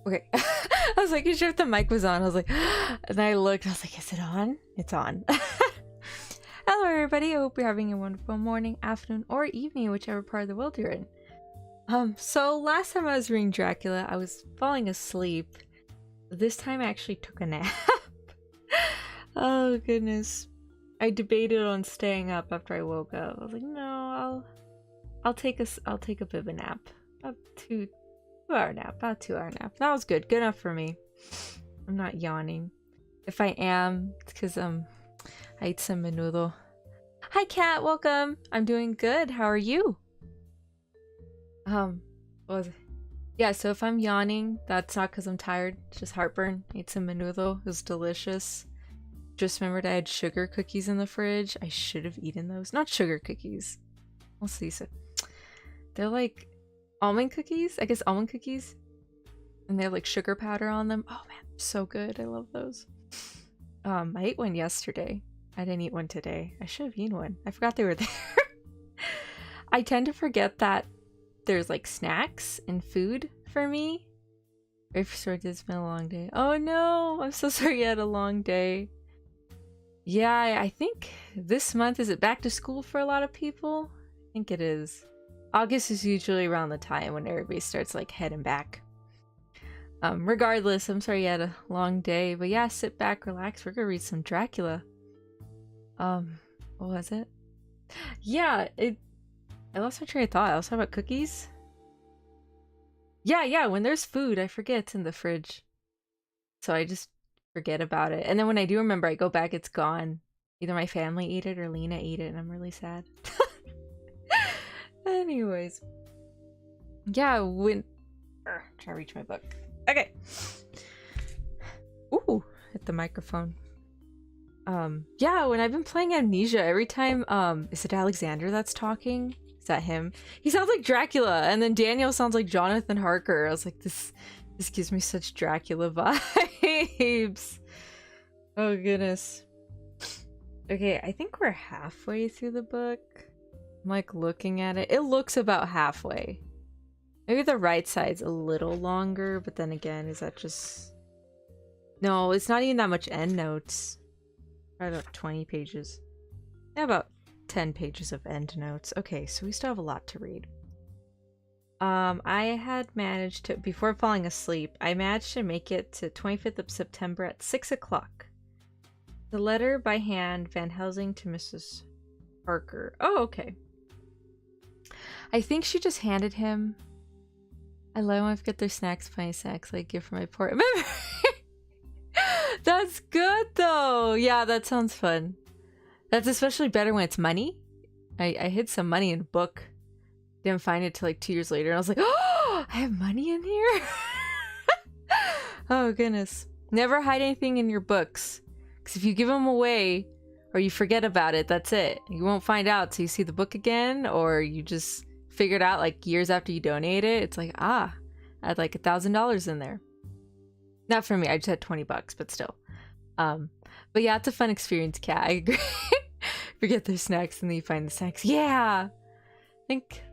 Okay. I was like, you sure if the mic was on? I was like, and I looked, I was like, is it on? It's on. Hello everybody, I hope you're having a wonderful morning, afternoon, or evening, whichever part of the world you're in. So last time I was reading Dracula, I was falling asleep. This time I actually took a nap. Oh goodness. I debated on staying up after I woke up. I was like, no, I'll take a bit of a nap. About 2-hour nap, about 2-hour nap. That was good enough for me. I'm not yawning. If I am, it's because I ate some menudo. Hi Kat, welcome. I'm doing good. How are you? What was it? Yeah, so if I'm yawning, that's not because I'm tired. It's just heartburn. Ate some menudo. It was delicious. Just remembered I had sugar cookies in the fridge. I should have eaten those. Not sugar cookies. What's these? They're like almond cookies? I guess almond cookies. And they have like sugar powder on them. Oh man, so good. I love those. I ate one yesterday. I didn't eat one today. I should have eaten one. I forgot they were there. I tend to forget that there's like snacks and food for me. If sure it's been a long day. Oh no, I'm so sorry you had a long day. Yeah, I think this month, is it back to school for a lot of people? I think it is. August is usually around the time when everybody starts like heading back. Regardless, I'm sorry you had a long day, but yeah, sit back, relax. We're gonna read some Dracula. What was it? Yeah, I lost my train of thought. I was talking about cookies. Yeah, when there's food, I forget it's in the fridge. So I just forget about it. And then when I do remember, I go back, it's gone. Either my family ate it or Lena ate it, and I'm really sad. Anyways. Yeah, trying to reach my book. Okay. Ooh, hit the microphone. Yeah, when I've been playing Amnesia, every time, is it Alexander that's talking? Is that him? He sounds like Dracula, and then Daniel sounds like Jonathan Harker. I was like, this gives me such Dracula vibes. Oh goodness. Okay, I think we're halfway through the book. I'm like looking at it. It looks about halfway. Maybe the right side's a little longer, but then again, is that just... No, it's not even that much endnotes. Probably about 20 pages. Yeah, about 10 pages of endnotes. Okay, so we still have a lot to read. I had managed to, before falling asleep, I managed to make it to 25th of September at 6 o'clock. The letter by hand, Van Helsing to Mrs. Parker. Oh, okay. I think she just handed him... I let my wife get their snacks, funny snacks, like gift for my poor memory. That's good though. Yeah, that sounds fun. That's especially better when it's money. I hid some money in a book. Didn't find it till like 2 years later. And I was like, oh, I have money in here? Oh goodness. Never hide anything in your books. Because if you give them away or you forget about it, that's it. You won't find out till you see the book again, or you just figure it out like years after you donate it. It's like, I had like $1,000 in there. Not for me, I just had 20 bucks, but still. But yeah, it's a fun experience, Kat. I agree. Forget their snacks and then you find the snacks. Yeah! I think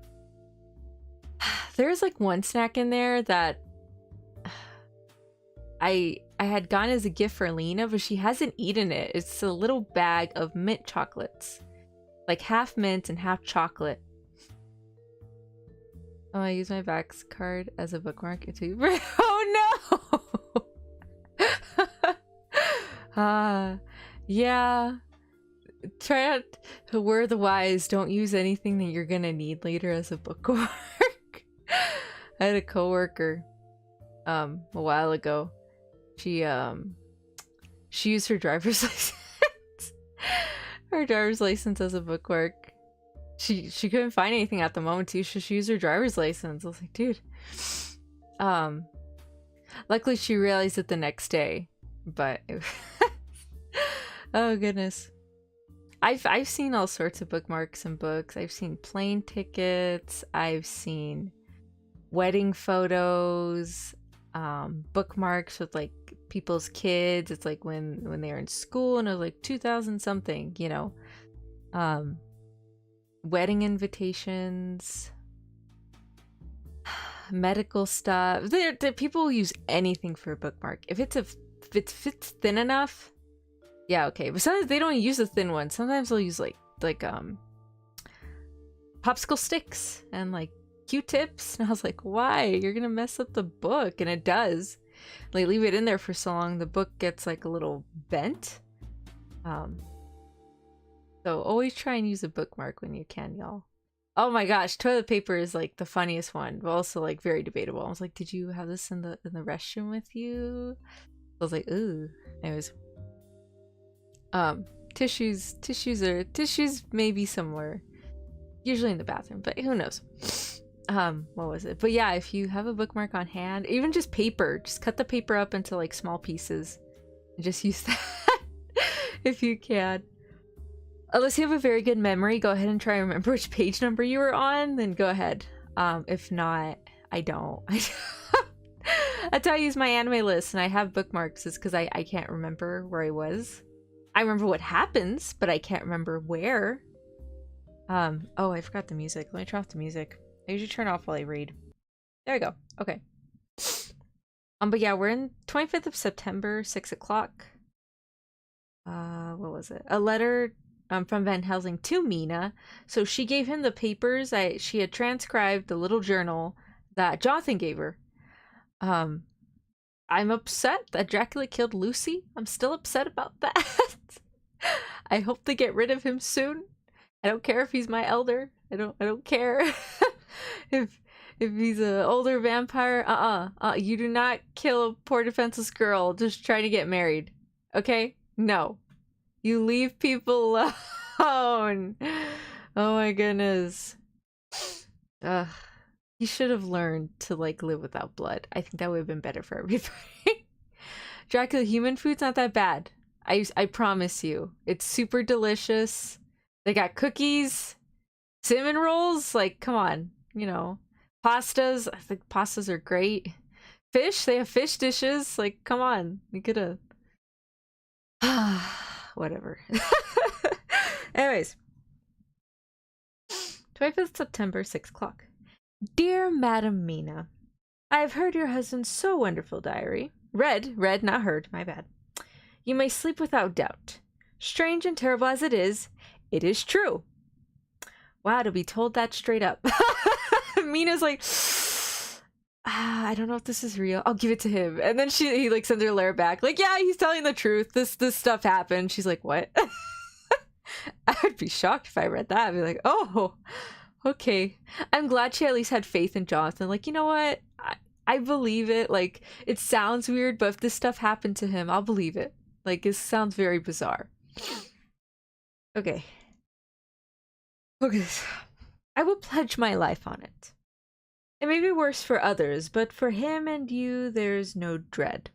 there's like one snack in there that I had gotten as a gift for Lena, but she hasn't eaten it. It's a little bag of mint chocolates. Like half mint and half chocolate. Oh, I use my Vax card as a bookmark. It's oh no! Yeah. Try not to wear the wise. Don't use anything that you're gonna need later as a bookmark. I had a coworker a while ago. She used her driver's license. Her driver's license as a bookmark. She couldn't find anything at the moment too, so she used her driver's license. I was like, dude. Luckily she realized it the next day, but it oh goodness. I've seen all sorts of bookmarks in books. I've seen plane tickets, I've seen wedding photos, bookmarks with like people's kids. It's like when they were in school and it was like 2000 something, you know. Wedding invitations. medical stuff. People will use anything for a bookmark. If it's thin enough, yeah, okay. But sometimes they don't use a thin one. Sometimes they'll use like popsicle sticks and like Q-tips. And I was like, why? You're gonna mess up the book. And it does. Like, leave it in there for so long, the book gets like a little bent. So always try and use a bookmark when you can, y'all. Oh my gosh, toilet paper is like the funniest one, but also like very debatable. I was like, did you have this in the restroom with you? I was like, ooh. Anyways, tissues may be somewhere, usually in the bathroom, but who knows. What was it? But yeah, if you have a bookmark on hand, even just paper, just cut the paper up into like small pieces and just use that if you can. Unless you have a very good memory, go ahead and try and remember which page number you were on, then go ahead. If not, I don't. That's how I use my anime list, and I have bookmarks. It's because I can't remember where I was. I remember what happens, but I can't remember where. Oh, I forgot the music. Let me turn off the music. I usually turn off while I read. There we go. Okay. But yeah, we're in 25th of September, 6 o'clock. What was it? A letter from Van Helsing to Mina. So she gave him the papers. She had transcribed the little journal that Jonathan gave her. I'm upset that Dracula killed Lucy. I'm still upset about that. I hope they get rid of him soon. I don't care if he's my elder. I don't care if he's an older vampire. You do not kill a poor defenseless girl just trying to get married. Okay? No. You leave people alone. Oh my goodness. You should have learned to like live without blood. I think that would have been better for everybody. Dracula human food's not that bad. I promise you. It's super delicious. They got cookies, cinnamon rolls. Like, come on, you know, pastas. I think pastas are great. Fish. They have fish dishes. Like, come on, you could have. Whatever. Anyways, 25th September, 6 o'clock. Dear Madam Mina, I have heard your husband's so wonderful diary. Read, not heard, my bad. You may sleep without doubt. Strange and terrible as it is true. Wow, to be told that straight up. Mina's like, I don't know if this is real. I'll give it to him. And then he like sends her letter back. Like, yeah, he's telling the truth. This stuff happened. She's like, what? I would be shocked if I read that. I'd be like, oh, okay. I'm glad she at least had faith in Jonathan. Like, you know what? I believe it. Like, it sounds weird, but if this stuff happened to him, I'll believe it. Like, it sounds very bizarre. Okay. Okay. I will pledge my life on it. It may be worse for others, but for him and you, there's no dread.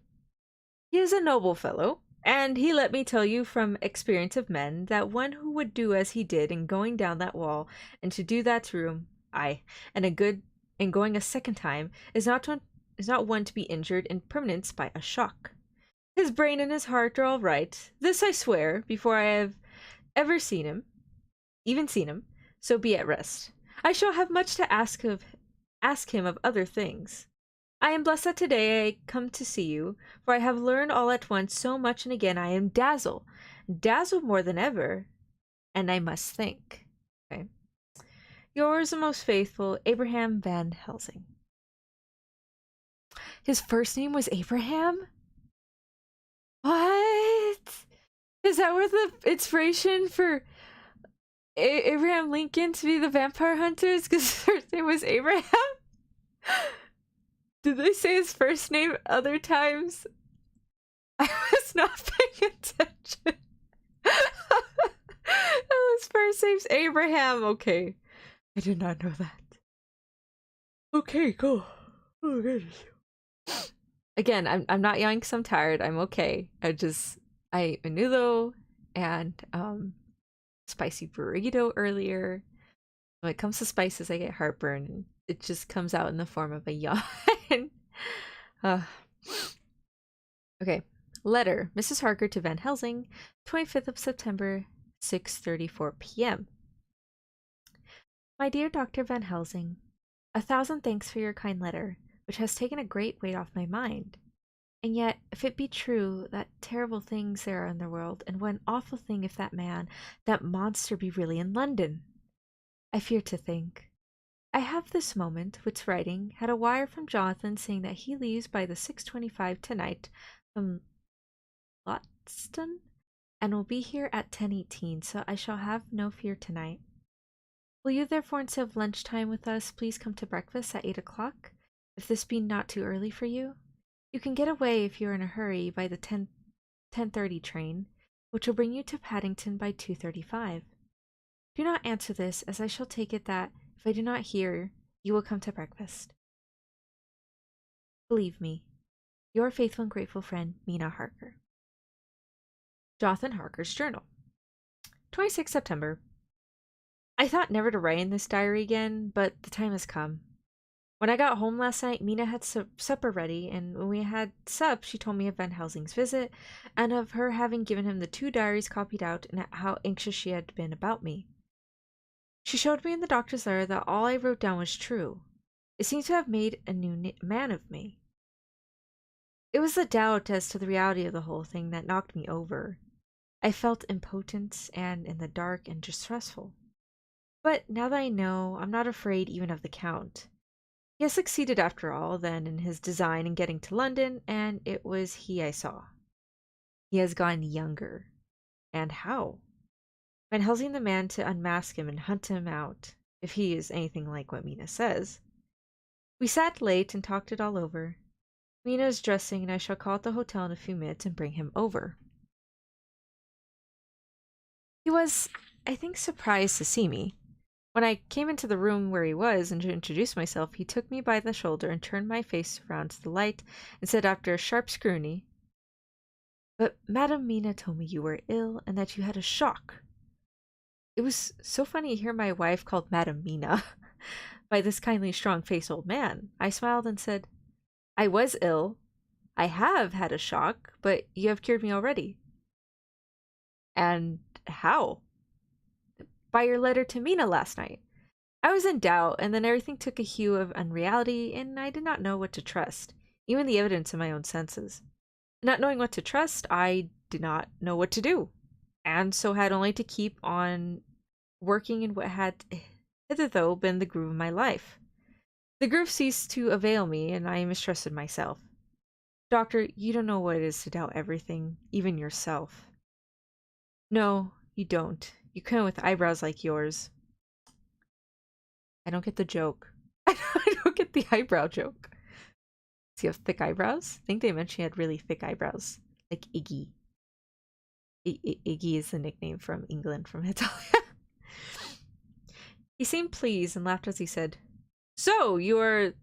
He is a noble fellow, and he let me tell you from experience of men that one who would do as he did in going down that wall and to do that room, and going a second time, is not one to be injured in permanence by a shock. His brain and his heart are all right. This I swear, before I have ever seen him, so be at rest. I shall have much to ask him of other things. I am blessed that today I come to see you, for I have learned all at once so much, and again I am dazzled more than ever, and I must think. Okay. Yours the most faithful, Abraham Van Helsing. His first name was Abraham? What? Is that where the inspiration for Abraham Lincoln to be the vampire hunters? Because his first name was Abraham? Did they say his first name other times? I was not paying attention. His first name's Abraham. Okay. I did not know that. Okay, cool. Oh, goodness. Again, I'm not young because I'm tired. I'm okay. I menudo and spicy burrito earlier. When it comes to spices, I get heartburn, and it just comes out in the form of a yawn. Okay. Letter, Mrs. Harker to Van Helsing, 25th of September, 6:34 p.m. My dear Dr. Van Helsing, 1,000 thanks for your kind letter, which has taken a great weight off my mind. And yet, if it be true that terrible things there are in the world, and what an awful thing if that man, that monster, be really in London. I fear to think. I have this moment, with writing, had a wire from Jonathan saying that he leaves by the 6:25 tonight from Lotston, and will be here at 10:18, so I shall have no fear tonight. Will you therefore, instead of lunchtime with us, please come to breakfast at 8 o'clock, if this be not too early for you? You can get away if you are in a hurry by the 10:30 train, which will bring you to Paddington by 2:35. Do not answer this, as I shall take it that, if I do not hear, you will come to breakfast. Believe me, your faithful and grateful friend, Mina Harker. Jonathan Harker's Journal. 26 September. I thought never to write in this diary again, but the time has come. When I got home last night, Mina had supper ready, and when we had sup, she told me of Van Helsing's visit, and of her having given him the 2 diaries copied out, and how anxious she had been about me. She showed me in the doctor's letter that all I wrote down was true. It seems to have made a new man of me. It was the doubt as to the reality of the whole thing that knocked me over. I felt impotent and in the dark and distressful. But now that I know, I'm not afraid even of the Count. He has succeeded after all, then, in his design in getting to London, and it was he I saw. He has gone younger. And how? Van Helsing the man to unmask him and hunt him out, if he is anything like what Mina says. We sat late and talked it all over. Mina is dressing, and I shall call at the hotel in a few minutes and bring him over. He was, I think, surprised to see me. When I came into the room where he was and to introduce myself, he took me by the shoulder and turned my face around to the light and said after a sharp scrutiny, "But Madame Mina told me you were ill and that you had a shock." It was so funny to hear my wife called Madame Mina by this kindly strong-faced old man. I smiled and said, "I was ill. I have had a shock, but you have cured me already." "And how?" "By your letter to Mina last night." I was in doubt, and then everything took a hue of unreality, and I did not know what to trust, even the evidence in my own senses. Not knowing what to trust, I did not know what to do, and so had only to keep on working in what had hitherto been the groove of my life. The groove ceased to avail me, and I mistrusted myself. "Doctor, you don't know what it is to doubt everything, even yourself." "No, you don't. You couldn't with eyebrows like yours." I don't get the joke. I don't get the eyebrow joke. Does he have thick eyebrows? I think they mentioned he had really thick eyebrows. Like Iggy. Iggy is the nickname from England, from Italia. He seemed pleased and laughed as he said, "So, you are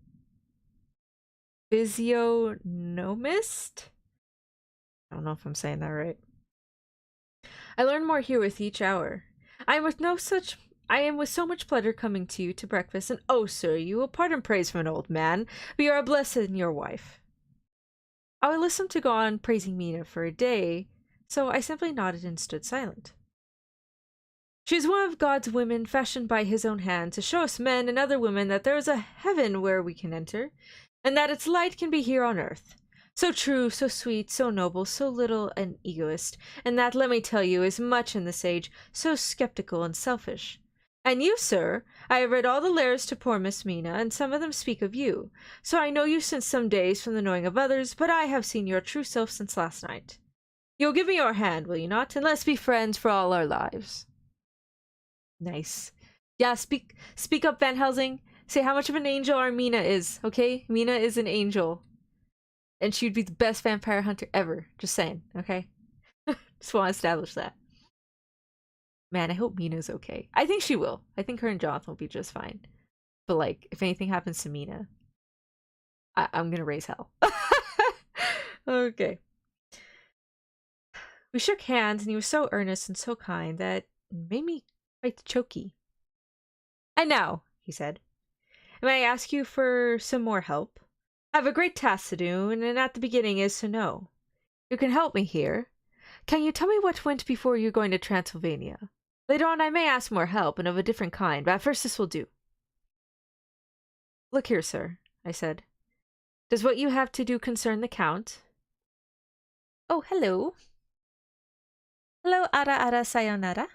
physiognomist?" I don't know if I'm saying that right. "I learn more here with each hour. I am with so much pleasure coming to you to breakfast, and oh, sir, you will pardon praise from an old man, but you are blessed in your wife." I would listen to go on praising Mina for a day, so I simply nodded and stood silent. "She is one of God's women, fashioned by his own hand, to show us men and other women that there is a heaven where we can enter, and that its light can be here on earth. So true, so sweet, so noble, so little an egoist, and that, let me tell you, is much in this age, so skeptical and selfish. And you, sir, I have read all the letters to poor Miss Mina, and some of them speak of you, so I know you since some days from the knowing of others, but I have seen your true self since last night. You'll give me your hand, will you not, and let's be friends for all our lives." Nice. Yeah, speak up, Van Helsing. Say how much of an angel our Mina is, okay? Mina is an angel. And she'd be the best vampire hunter ever. Just saying, okay? Just want to establish that. Man, I hope Mina's okay. I think she will. I think her and Jonathan will be just fine. But, like, if anything happens to Mina, I'm gonna raise hell. Okay. We shook hands, and he was so earnest and so kind that it made me quite choky. "And now," he said, "may I ask you for some more help? I have a great task to do, and at the beginning is to know. You can help me here. Can you tell me what went before you going to Transylvania? Later on I may ask more help, and of a different kind, but at first this will do." Look here, sir, I said. Does what you have to do concern the Count? Oh, hello. Hello, Ara Ara Sayonara.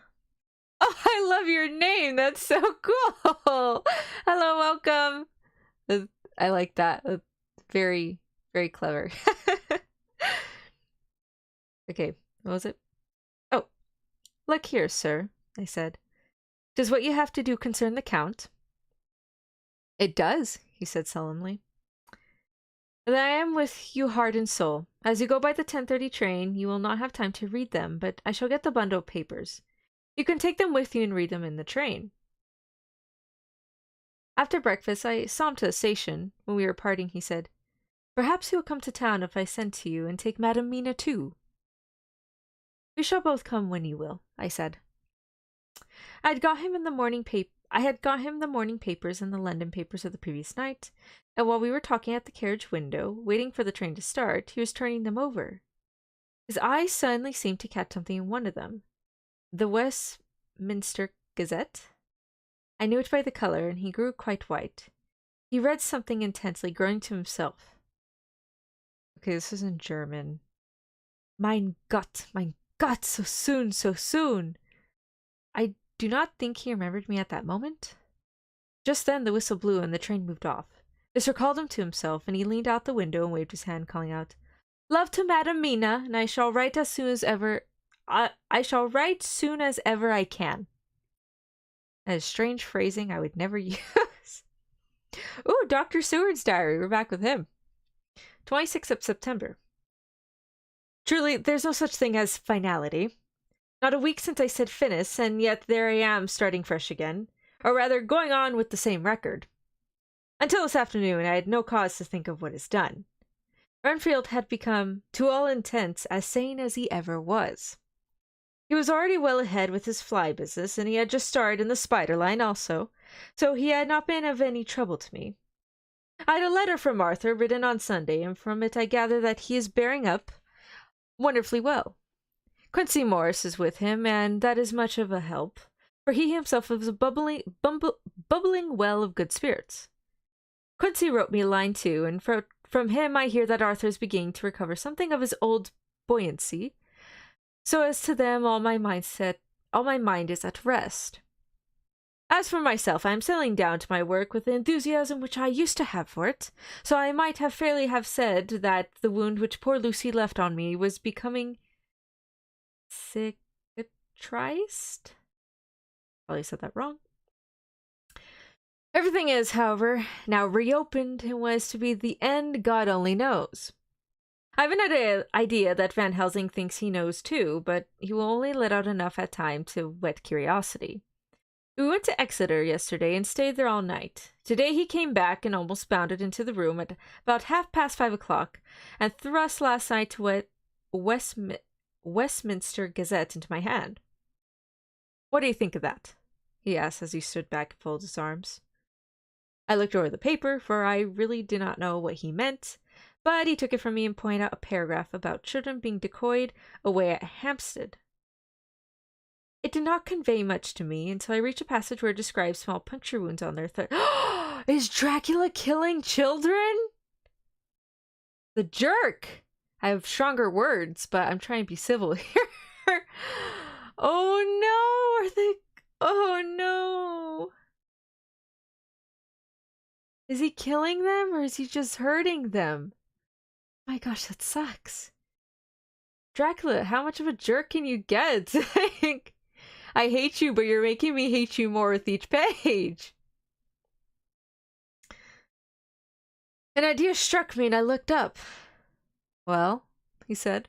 Oh, I love your name. That's so cool. Hello, welcome. I like that. Very, very clever. Okay, what was it? Oh, look here, sir, I said. Does what you have to do concern the Count? It does, he said solemnly. Then I am with you heart and soul. As you go by the 10:30 train, you will not have time to read them, but I shall get the bundle of papers. You can take them with you and read them in the train. After breakfast, I saw him to the station. When we were parting, he said, Perhaps you will come to town if I send to you and take Madame Mina too. We shall both come when you will, I said. I had got him the morning papers and the London papers of the previous night, and while we were talking at the carriage window, waiting for the train to start, he was turning them over. His eyes suddenly seemed to catch something in one of them. The Westminster Gazette? I knew it by the color, and he grew quite white. He read something intensely, growing to himself. Okay, this is in German. Mein Gott, so soon, so soon. I do not think he remembered me at that moment. Just then the whistle blew and the train moved off. This recalled him to himself, and he leaned out the window and waved his hand, calling out, Love to Madame Mina, and I shall write as soon as ever I can. That is strange phrasing I would never use. Ooh, Dr. Seward's diary. We're back with him. 26th of September. Truly, there's no such thing as finality. Not a week since I said finis, and yet there I am starting fresh again. Or rather, going on with the same record. Until this afternoon, I had no cause to think of what is done. Renfield had become, to all intents, as sane as he ever was. He was already well ahead with his fly business, and he had just started in the spider line also, so he had not been of any trouble to me. I had a letter from Arthur written on Sunday, and from it I gather that he is bearing up wonderfully well. Quincy Morris is with him, and that is much of a help, for he himself is a bubbling well of good spirits. Quincy wrote me a line too, and from him I hear that Arthur is beginning to recover something of his old buoyancy. So as to them, all my mind is at rest. As for myself, I am settling down to my work with the enthusiasm which I used to have for it, so I might have fairly have said that the wound which poor Lucy left on me was becoming cicatrized? Probably said that wrong. Everything is, however, now reopened, and was to be the end God only knows. I have an idea that Van Helsing thinks he knows too, but he will only let out enough at time to whet curiosity. We went to Exeter yesterday and stayed there all night. Today he came back and almost bounded into the room at about 5:30, and thrust last night to Westminster Gazette into my hand. What do you think of that? He asked as he stood back and folded his arms. I looked over the paper, for I really did not know what he meant, but he took it from me and pointed out a paragraph about children being decoyed away at Hampstead. It did not convey much to me until I reached a passage where it describes small puncture wounds on their throat. Is Dracula killing children? The jerk! I have stronger words, but I'm trying to be civil here. Oh no! Oh no! Is he killing them, or is he just hurting them? My gosh, that sucks. Dracula, how much of a jerk can you get? I hate you, but you're making me hate you more with each page. An idea struck me and I looked up. Well, he said,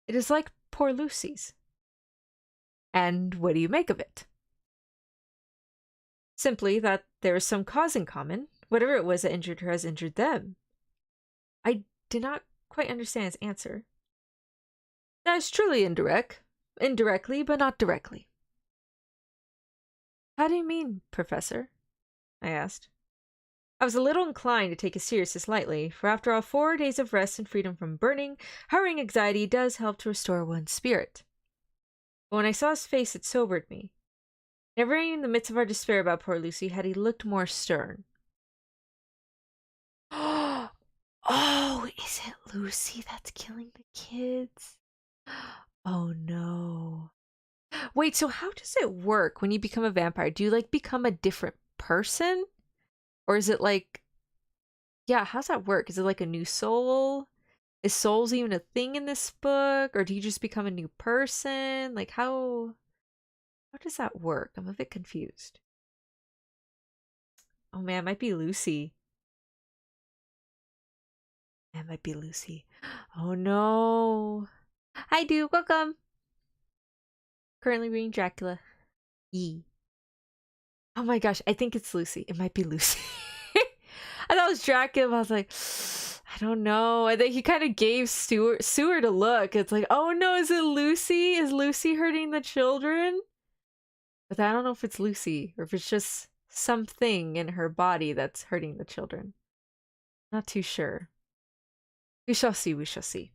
it is like poor Lucy's. And what do you make of it? Simply that there is some cause in common. Whatever it was that injured her has injured them. I did not quite understand his answer. That is truly indirectly, but not directly. How do you mean, Professor? I asked. I was a little inclined to take his seriousness lightly, for after all, 4 days of rest and freedom from burning, hurrying anxiety does help to restore one's spirit. But when I saw his face, it sobered me. Never in the midst of our despair about poor Lucy had he looked more stern. Lucy that's killing the kids? Oh no. Wait, so how does it work when you become a vampire? Do you like become a different person? Or is it like, yeah, how's that work? Is it like a new soul? Is souls even a thing in this book? Or do you just become a new person? Like how does that work? I'm a bit confused. Oh man, it might be Lucy. It might be Lucy. Oh no. Hi Duke, welcome. Currently reading Dracula. Yee. Oh my gosh, I think it's Lucy. It might be Lucy. I thought it was Dracula, but I was like, I don't know. And then he kind of gave Seward a look. It's like, oh no, is it Lucy? Is Lucy hurting the children? But I don't know if it's Lucy or if it's just something in her body that's hurting the children. Not too sure. We shall see, we shall see.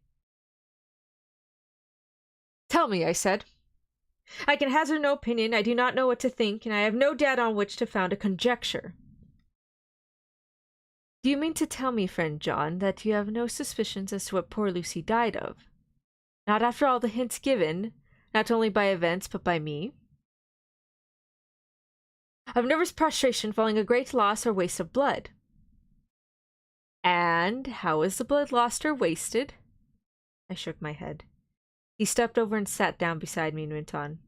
Tell me, I said. I can hazard no opinion, I do not know what to think, and I have no data on which to found a conjecture. Do you mean to tell me, friend John, that you have no suspicions as to what poor Lucy died of? Not after all the hints given, not only by events, but by me? Of nervous prostration following a great loss or waste of blood. And how is the blood lost or wasted? I shook my head. He stepped over and sat down beside me and went on.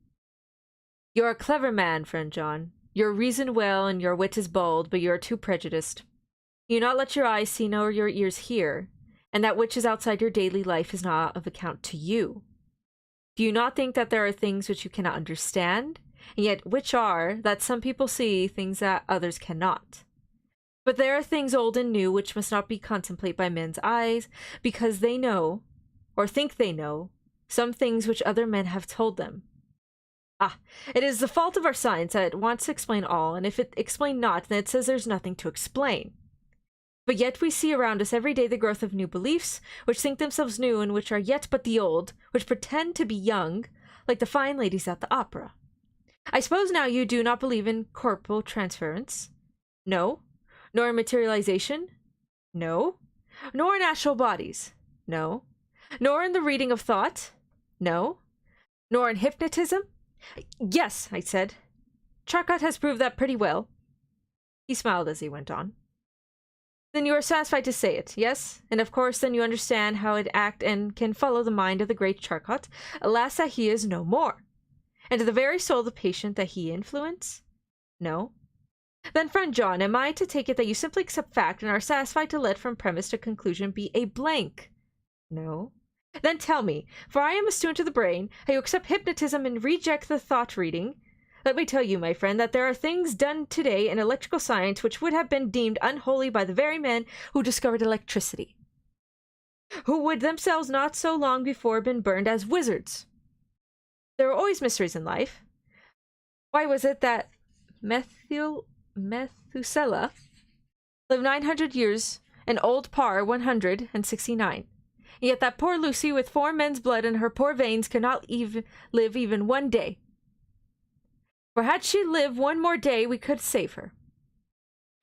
You're a clever man, friend John. Your reason well and your wit is bold, but you are too prejudiced. You not let your eyes see nor your ears hear, and that which is outside your daily life is not of account to you. Do you not think that there are things which you cannot understand, and yet which are that some people see things that others cannot? But there are things old and new which must not be contemplated by men's eyes, because they know, or think they know, some things which other men have told them. Ah, it is the fault of our science that it wants to explain all, and if it explain not, then it says there's nothing to explain. But yet we see around us every day the growth of new beliefs, which think themselves new and which are yet but the old, which pretend to be young, like the fine ladies at the opera. I suppose now you do not believe in corporal transference? No. Nor in materialization? No. Nor in astral bodies? No. Nor in the reading of thought? No. Nor in hypnotism? Yes, I said. Charcot has proved that pretty well. He smiled as he went on. Then you are satisfied to say it, yes? And of course then you understand how it act and can follow the mind of the great Charcot, alas that he is no more. And to the very soul of the patient that he influence? No. Then, friend John, am I to take it that you simply accept fact and are satisfied to let from premise to conclusion be a blank? No. Then tell me, for I am a student of the brain, how you accept hypnotism and reject the thought reading. Let me tell you, my friend, that there are things done today in electrical science which would have been deemed unholy by the very men who discovered electricity, who would themselves not so long before been burned as wizards. There are always mysteries in life. Why was it that Methuselah lived 900 years and old Parr 169? Yet that poor Lucy with 4 men's blood in her poor veins could not live even one day. For had she lived one more day, we could save her.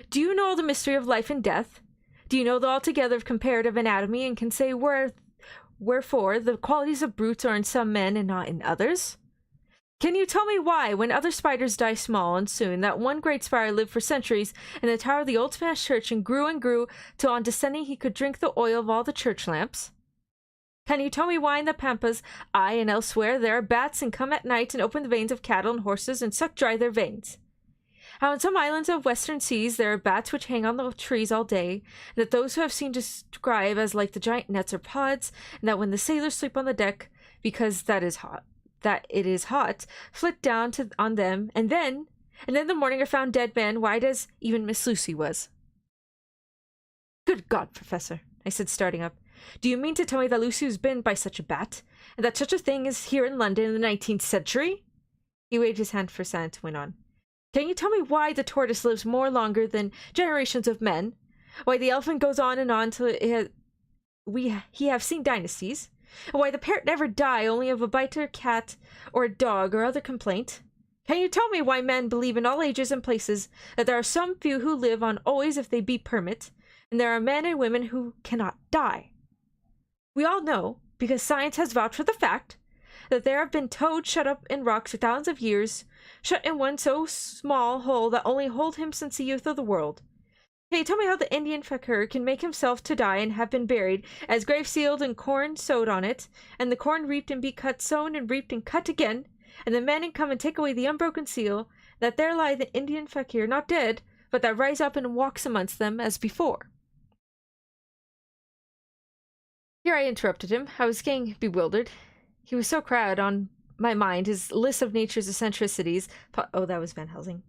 Do you know all the mystery of life and death? Do you know the altogether of comparative anatomy, and can say wherefore the qualities of brutes are in some men and not in others? Can you tell me why, when other spiders die small and soon, that one great spider lived for centuries in the tower of the old Spanish church and grew, till on descending he could drink the oil of all the church lamps? Can you tell me why in the Pampas, aye, and elsewhere, there are bats and come at night and open the veins of cattle and horses and suck dry their veins? How in some islands of western seas there are bats which hang on the trees all day, and that those who have seen describe as like the giant nets or pods, and that when the sailors sleep on the deck, because that it is hot, flit down on them, and then in the morning are found dead men, white as even Miss Lucy was. Good God, Professor, I said, starting up. Do you mean to tell me that Lucy was bitten by such a bat, and that such a thing is here in London in the 19th century? He waved his hand for silence and went on. Can you tell me why the tortoise lives more longer than generations of men? Why the elephant goes on and on till he have seen dynasties? And why the parrot never die only of a bite or a cat or a dog or other complaint? Can you tell me why men believe in all ages and places that there are some few who live on always if they be permit, and there are men and women who cannot die? We all know, because science has vouched for the fact, that there have been toads shut up in rocks for thousands of years, shut in one so small hole that only hold him since the youth of the world. Hey, tell me how the Indian fakir can make himself to die and have been buried, as grave sealed and corn sowed on it, and the corn reaped and be cut, sown and reaped and cut again, and the men come and take away the unbroken seal, that there lie the Indian fakir, not dead, but that rise up and walks amongst them as before. Here I interrupted him. I was getting bewildered. He was so crowded on my mind, his list of nature's eccentricities. Oh, that was Van Helsing.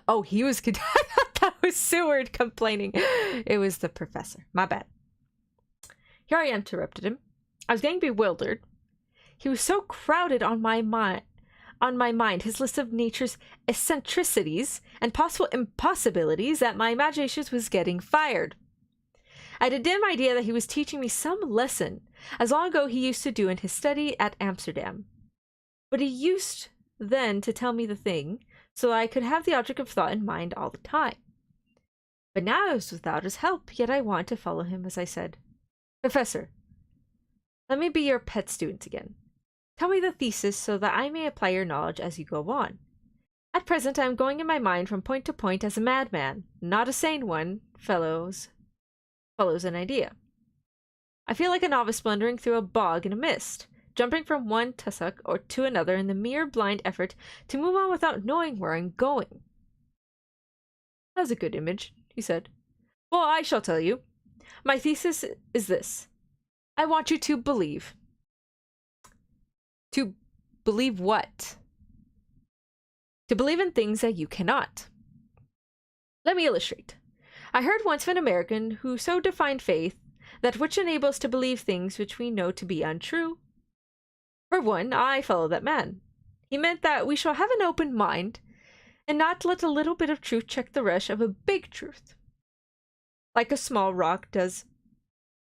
Oh, he was... That was Seward complaining. It was the professor. My bad. Here I interrupted him. I was getting bewildered. He was so crowded on my mind, his list of nature's eccentricities and possible impossibilities, that my imagination was getting fired. I had a dim idea that he was teaching me some lesson, as long ago he used to do in his study at Amsterdam. But he used then to tell me the thing, so that I could have the object of thought in mind all the time. But now I was without his help, yet I wanted to follow him, as I said, "Professor, let me be your pet student again. Tell me the thesis so that I may apply your knowledge as you go on. At present I am going in my mind from point to point as a madman, not a sane one, follows an idea. I feel like a novice blundering through a bog in a mist, jumping from one tussock or to another in the mere blind effort to move on without knowing where I'm going." "That's a good image," he said. "Well, I shall tell you. My thesis is this. I want you to believe." "To believe what?" "To believe in things that you cannot. Let me illustrate. I heard once of an American who so defined faith, that which enables to believe things which we know to be untrue. For one, I follow that man. He meant that we shall have an open mind, and not let a little bit of truth check the rush of a big truth. Like a small rock does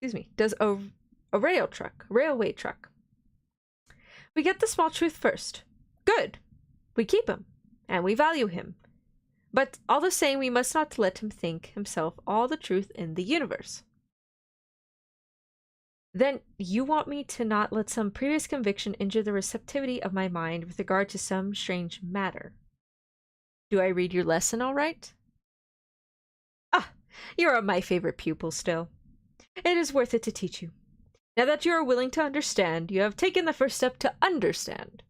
a railway truck. We get the small truth first. Good. We keep him, and we value him. But all the same, we must not let him think himself all the truth in the universe." "Then you want me to not let some previous conviction injure the receptivity of my mind with regard to some strange matter. Do I read your lesson all right?" "Ah, you are my favorite pupil still. It is worth it to teach you. Now that you are willing to understand, you have taken the first step to understand.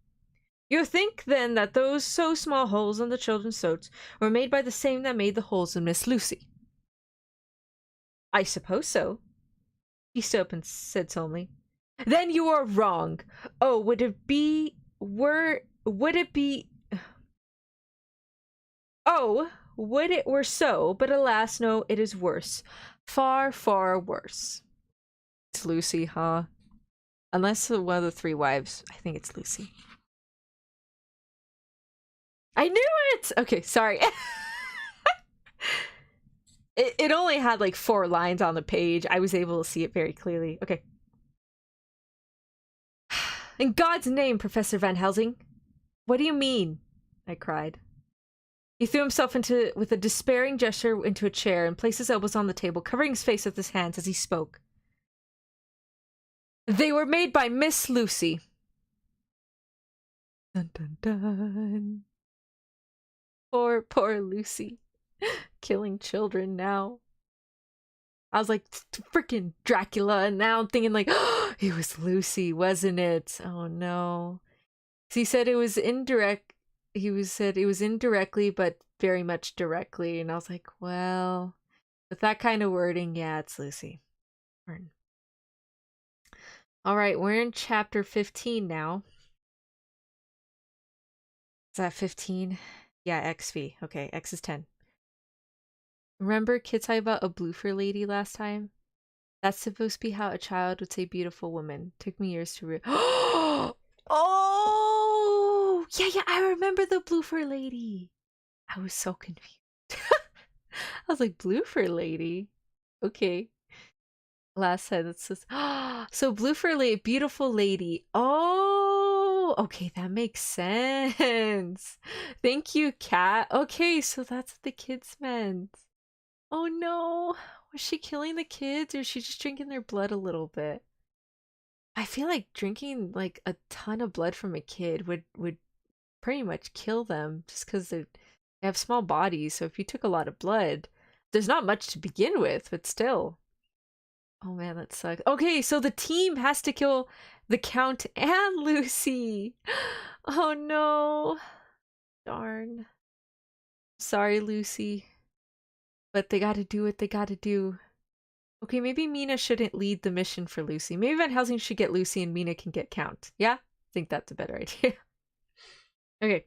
You think, then, that those so small holes in the children's throats were made by the same that made the holes in Miss Lucy?" "I suppose so." He stood up and said solemnly, "Then you are wrong. Oh, would it were so, but alas, no, it is worse. Far, far worse." It's Lucy, huh? Unless one of the three wives. I think it's Lucy. I knew it! Okay, sorry. It only had like 4 lines on the page. I was able to see it very clearly. Okay. "In God's name, Professor Van Helsing." "What do you mean?" I cried. He threw himself with a despairing gesture into a chair and placed his elbows on the table, covering his face with his hands as he spoke. "They were made by Miss Lucy." Dun dun dun. Poor Lucy. Killing children now. I was like, freaking Dracula, and now I'm thinking like, oh, it was Lucy, wasn't it? Oh no. So he said it was indirect. Said it was indirectly, but very much directly. And I was like, well, with that kind of wording, yeah, it's Lucy. All right, we're in chapter 15 now. Is that 15? Yeah, XV. Okay, X is 10. Remember kids talking about a bloofer lady last time? That's supposed to be how a child would say beautiful woman. Took me years to Oh! Yeah, I remember the bloofer lady. I was so confused. I was like, bloofer lady? Okay. Last sentence says, so bloofer lady, beautiful lady. Oh, okay, that makes sense. Thank you, Kat. Okay, so that's what the kids meant. Oh no, Was she killing the kids or is she just drinking their blood a little bit? I feel like drinking like a ton of blood from a kid would pretty much kill them just because they have small bodies. So if you took a lot of blood, there's not much to begin with, but still. Oh man, that sucks. Okay, so the team has to kill the Count and Lucy. Oh no. Darn. Sorry, Lucy. But they gotta do what they gotta do. Okay, maybe Mina shouldn't lead the mission for Lucy. Maybe Van Helsing should get Lucy and Mina can get Count. Yeah? I think that's a better idea. Okay.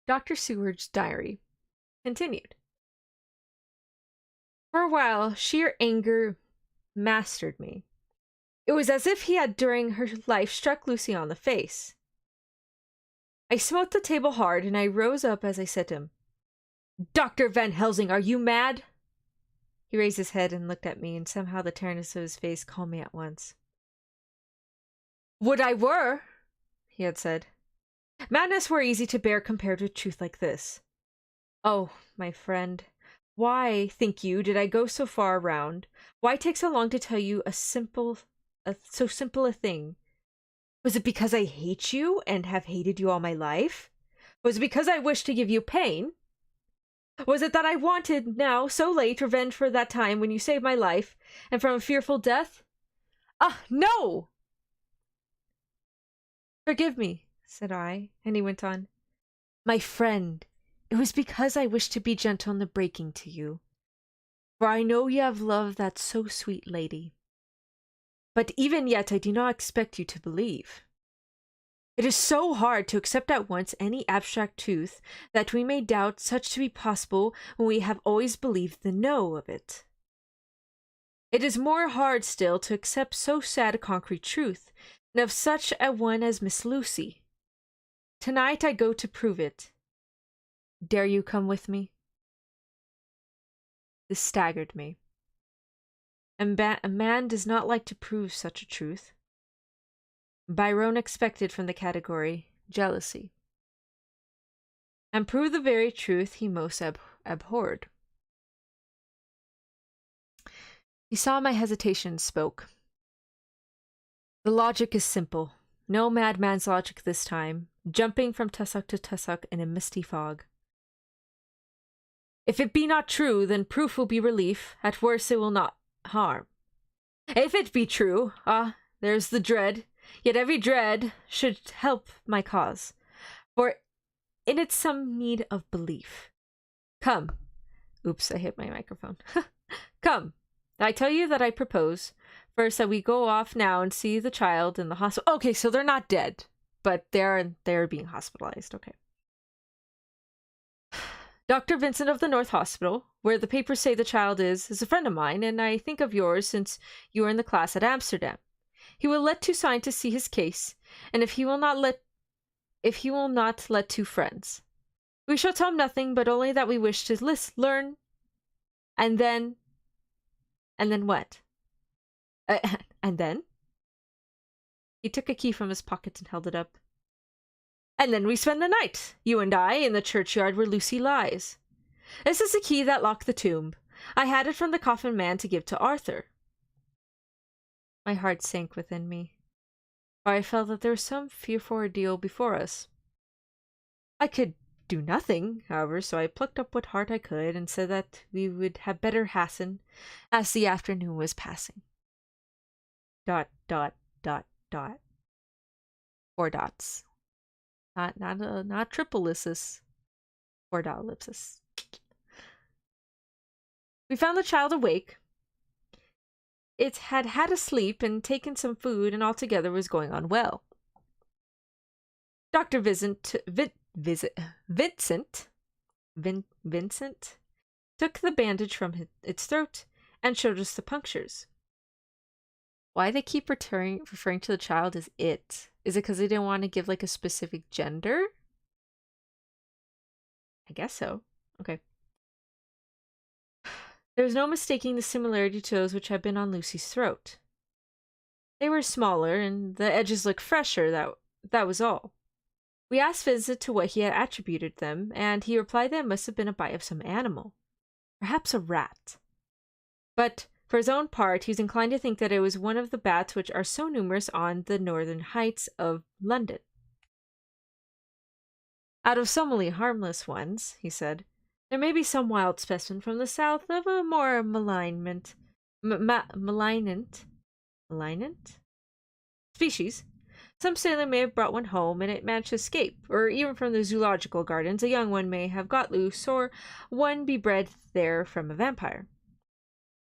Dr. Seward's diary continued. For a while, sheer anger mastered me. It was as if he had during her life struck Lucy on the face. I smote the table hard and I rose up as I said to him, Dr. Van Helsing, are you mad? He raised his head and looked at me, and somehow the terness of his face calmed me at once. Would I were, he had said. Madness were easy to bear compared with truth like this. Oh, my friend, why, think you, did I go so far around? Why take so long to tell you so simple a thing? Was it because I hate you and have hated you all my life? Was it because I wished to give you pain? Was it that I wanted, now, so late, revenge for that time when you saved my life, and from a fearful death? Ah, no! Forgive me, said I, and he went on. My friend, it was because I wished to be gentle in the breaking to you. For I know you have loved that so sweet lady. But even yet I do not expect you to believe. It is so hard to accept at once any abstract truth that we may doubt such to be possible when we have always believed the no of it. It is more hard still to accept so sad a concrete truth, and of such a one as Miss Lucy. Tonight I go to prove it. Dare you come with me? This staggered me. A man does not like to prove such a truth. Byron expected from the category jealousy, and prove the very truth he most abhorred. He saw my hesitation and spoke. The logic is simple. No madman's logic this time, jumping from tussock to tussock in a misty fog. If it be not true, then proof will be relief. At worst it will not harm. If it be true, there's the dread. Yet every dread should help my cause, for in it some need of belief. Come. Oops, I hit my microphone. Come. I tell you that I propose, first, that we go off now and see the child in the hospital. Okay, so they're not dead, but they're being hospitalized. Okay. Dr. Vincent of the North Hospital, where the papers say the child is a friend of mine, and I think of yours since you were in the class at Amsterdam. He will let two scientists see his case, and if he will not let two friends. We shall tell him nothing, but only that we wish to learn, and then what? And then? He took a key from his pocket and held it up. And then we spend the night, you and I, in the churchyard where Lucy lies. This is the key that locked the tomb. I had it from the coffin man to give to Arthur. My heart sank within me, for I felt that there was some fearful ordeal before us. I could do nothing, however, so I plucked up what heart I could and said that we would have better hasten as the afternoon was passing. ... Four dots. Not triple ellipsis. 4 dot ellipsis. We found the child awake. It had had a sleep and taken some food, and altogether was going on well. Dr. Vincent took the bandage from its throat and showed us the punctures. Why they keep referring to the child as it? Is it because they didn't want to give like a specific gender? I guess so. Okay. There was no mistaking the similarity to those which had been on Lucy's throat. They were smaller, and the edges looked fresher, that was all. We asked Vincent to what he had attributed them, and he replied that it must have been a bite of some animal. Perhaps a rat. But for his own part, he was inclined to think that it was one of the bats which are so numerous on the northern heights of London. Out of so many harmless ones, he said, there may be some wild specimen from the south of a more malignant species. Some sailor may have brought one home and it managed to escape, or even from the zoological gardens a young one may have got loose, or one be bred there from a vampire.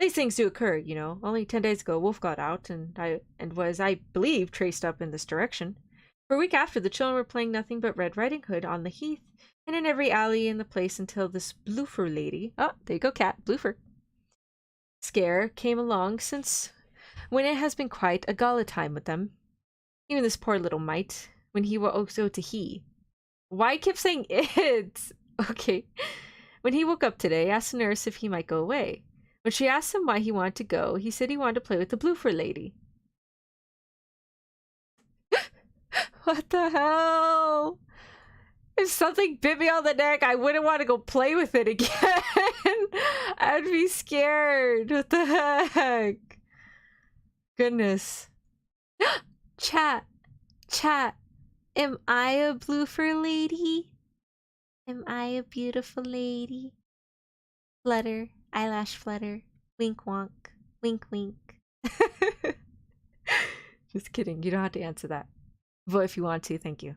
These things do occur, you know. Only 10 days ago, a wolf got out and was, I believe, traced up in this direction. For a week after, the children were playing nothing but Red Riding Hood on the heath and in every alley in the place until this Bloofer lady, oh, there you go, cat, Bloofer, scare came along, since when it has been quite a gala time with them. Even this poor little mite, when he woke to he. Why I keep saying it? Okay. When he woke up today, asked the nurse if he might go away. When she asked him why he wanted to go, he said he wanted to play with the Bloofer lady. What the hell? If something bit me on the neck, I wouldn't want to go play with it again. I'd be scared. What the heck? Goodness. Chat. Am I a Bloofer lady? Am I a beautiful lady? Flutter, eyelash flutter, wink wonk, wink wink. Just kidding, you don't have to answer that. Vote if you want to, thank you.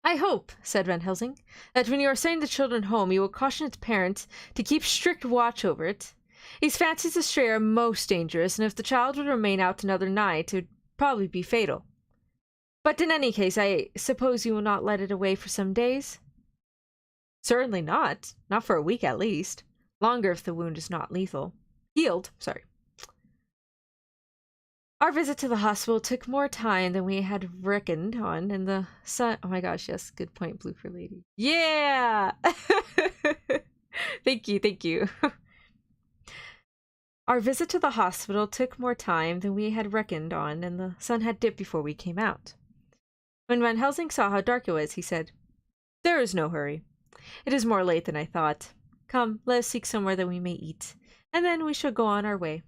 I hope, said Van Helsing, that when you are sending the children home, you will caution its parents to keep strict watch over it. These fancies astray are most dangerous, and if the child would remain out another night, it would probably be fatal. But in any case, I suppose you will not let it away for some days? Certainly not. Not for a week at least. Longer if the wound is not lethal. Healed, sorry. Our visit to the hospital took more time than we had reckoned on, and the sun... Oh my gosh, yes, good point, Bloofer lady. Yeah! Thank you. Our visit to the hospital took more time than we had reckoned on, and the sun had dipped before we came out. When Van Helsing saw how dark it was, he said, "There is no hurry. It is more late than I thought. Come, let us seek somewhere that we may eat, and then we shall go on our way."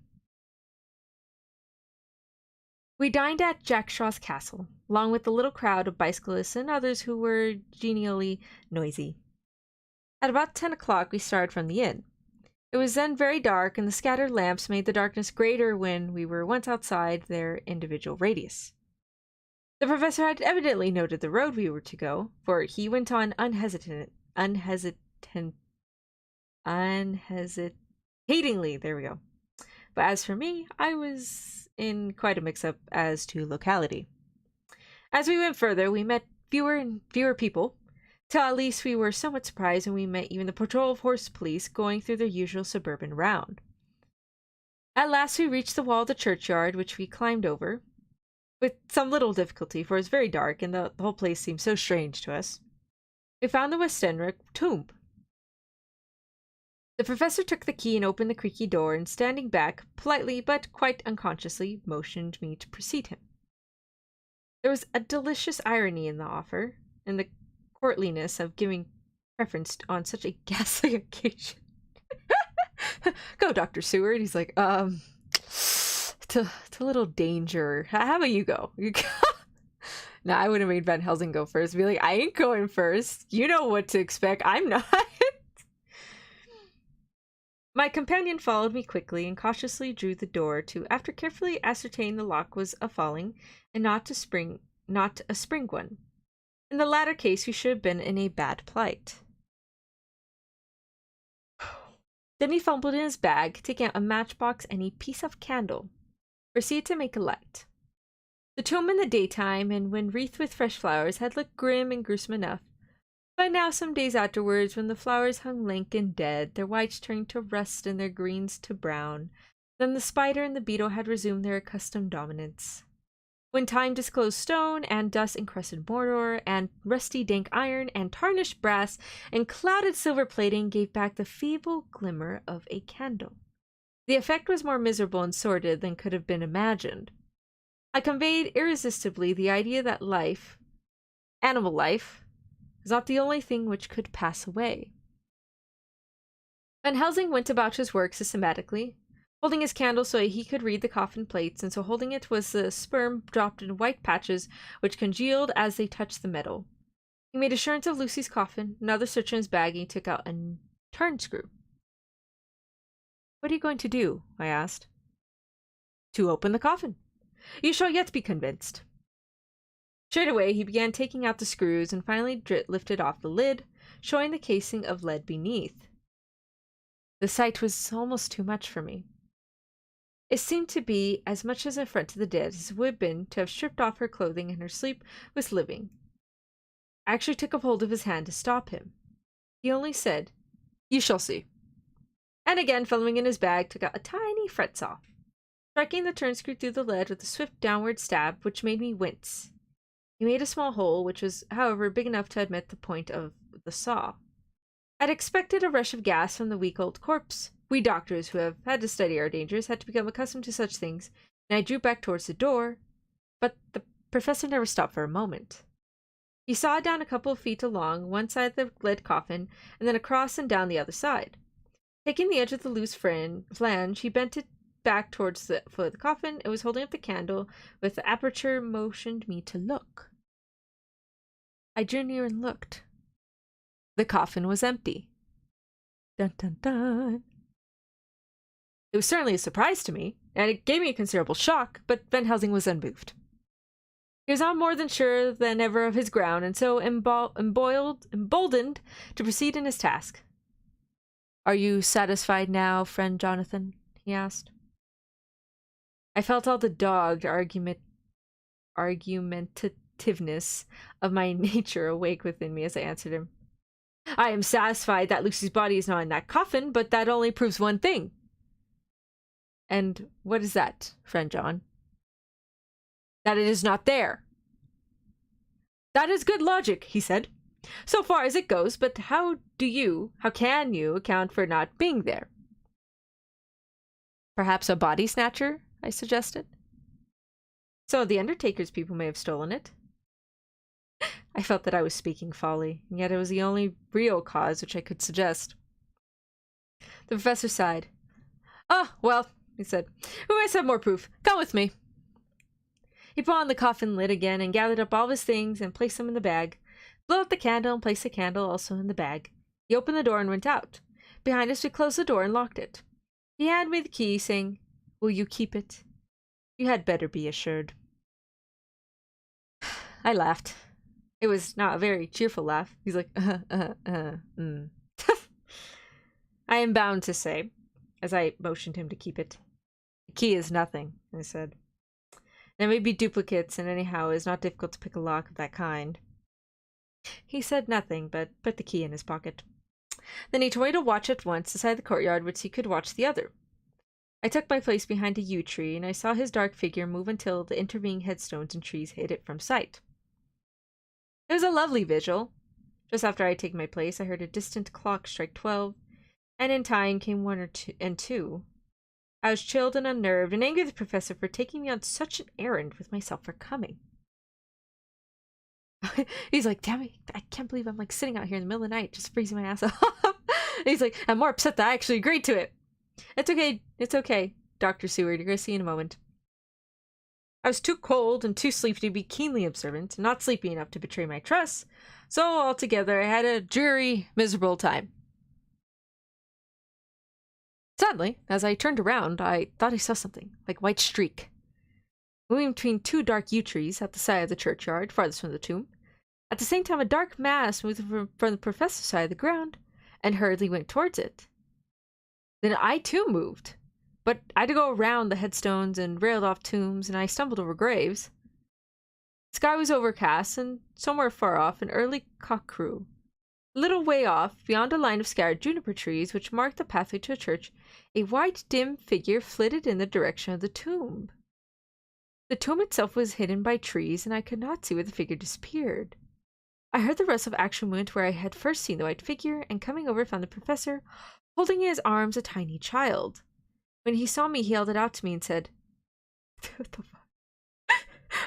We dined at Jack Shaw's castle, along with the little crowd of bicyclists and others who were genially noisy. At about 10 o'clock we started from the inn. It was then very dark, and the scattered lamps made the darkness greater when we were once outside their individual radius. The professor had evidently noted the road we were to go, for he went on unhesitatingly, there we go. But as for me, I was in quite a mix-up as to locality. As we went further, we met fewer and fewer people, till at least we were somewhat surprised when we met even the patrol of horse police going through their usual suburban round. At last we reached the wall of the churchyard, which we climbed over, with some little difficulty, for it was very dark, and the whole place seemed so strange to us. We found the Westenra tomb. The professor took the key and opened the creaky door, and standing back, politely but quite unconsciously, motioned me to precede him. There was a delicious irony in the offer, and the courtliness of giving preference on such a ghastly occasion. Go, Dr. Seward. He's like, to little danger. How about you go? You go. No, I would have made Van Helsing go first. Be like, I ain't going first. You know what to expect. I'm not. My companion followed me quickly and cautiously drew the door to, after carefully ascertaining the lock was a falling and not a spring one. In the latter case, we should have been in a bad plight. Then he fumbled in his bag, taking out a matchbox and a piece of candle. Proceeded to make a light. The tomb in the daytime, and when wreathed with fresh flowers, had looked grim and gruesome enough. But now, some days afterwards, when the flowers hung lank and dead, their whites turning to rust and their greens to brown, then the spider and the beetle had resumed their accustomed dominance. When time disclosed stone, and dust-encrusted mortar, and rusty dank iron, and tarnished brass, and clouded silver plating gave back the feeble glimmer of a candle, the effect was more miserable and sordid than could have been imagined. I conveyed irresistibly the idea that life, animal life, is not the only thing which could pass away. Van Helsing went about his work systematically, holding his candle so he could read the coffin plates, and so holding it was the sperm dropped in white patches which congealed as they touched the metal. He made assurance of Lucy's coffin, another search in his bag, and he took out a turn screw. "What are you going to do?" I asked. "To open the coffin. You shall yet be convinced." Straight away, he began taking out the screws and finally lifted off the lid, showing the casing of lead beneath. The sight was almost too much for me. It seemed to be as much as an affront to the dead as it would have been to have stripped off her clothing and her sleep was living. I actually took a hold of his hand to stop him. He only said, "You shall see," and again, fumbling in his bag, took out a tiny fret saw, striking the turn screw through the lead with a swift downward stab, which made me wince. He made a small hole, which was, however, big enough to admit the point of the saw. I'd expected a rush of gas from the weak old corpse. We doctors, who have had to study our dangers, had to become accustomed to such things, and I drew back towards the door, but the professor never stopped for a moment. He sawed down a couple of feet along one side of the lead coffin, and then across and down the other side. Taking the edge of the loose flange, he bent it back towards the foot of the coffin and was holding up the candle with the aperture, motioned me to look. I drew near and looked. The coffin was empty. Dun dun dun. It was certainly a surprise to me, and it gave me a considerable shock, but Van Helsing was unmoved. He was now more than sure than ever of his ground, and so emboldened to proceed in his task. "Are you satisfied now, friend Jonathan?" he asked. I felt all the dogged argumentativeness of my nature awake within me as I answered him. "I am satisfied that Lucy's body is not in that coffin, but that only proves one thing." "And what is that, friend John?" "That it is not there." "That is good logic," he said, "so far as it goes, but how can you account for not being there?" "Perhaps a body snatcher," I suggested. "So the Undertaker's people may have stolen it." I felt that I was speaking folly, and yet it was the only real cause which I could suggest. The professor sighed. "Ah, well," he said, "we must have more proof. Come with me." He put on the coffin lid again and gathered up all his things and placed them in the bag, blew out the candle and placed the candle also in the bag. He opened the door and went out. Behind us, we closed the door and locked it. He handed me the key, saying, "Will you keep it? You had better be assured." I laughed. It was not a very cheerful laugh. He's like, I am bound to say, as I motioned him to keep it, "The key is nothing," I said. "There may be duplicates, and anyhow it is not difficult to pick a lock of that kind." He said nothing, but put the key in his pocket. Then he told me to watch at once the side of the courtyard which he could watch the other. I took my place behind a yew tree, and I saw his dark figure move until the intervening headstones and trees hid it from sight. It was a lovely vigil. Just after I had taken my place, I heard a distant clock strike 12, and in time came 1 or 2 and 2. I was chilled and unnerved, and angry with the professor for taking me on such an errand with myself for coming. He's like, "Damn it, I can't believe I'm like sitting out here in the middle of the night just freezing my ass off." He's like, "I'm more upset that I actually agreed to it." It's okay, Dr. Seward, you're gonna see in a moment." I was too cold and too sleepy to be keenly observant, and not sleepy enough to betray my trust, so altogether I had a dreary, miserable time. Suddenly, as I turned around, I thought I saw something, like a white streak, moving between 2 dark yew trees at the side of the churchyard, farthest from the tomb. At the same time, a dark mass moved from the professor's side of the ground, and hurriedly went towards it. Then I too moved, but I had to go around the headstones and railed off tombs, and I stumbled over graves. The sky was overcast, and somewhere far off an early cock crew. A little way off, beyond a line of scattered juniper trees which marked the pathway to a church, a white dim figure flitted in the direction of the tomb. The tomb itself was hidden by trees, and I could not see where the figure disappeared. I heard the rust of actual movement where I had first seen the white figure, and coming over found the professor holding in his arms a tiny child. When he saw me, he held it out to me and said, "What the fuck?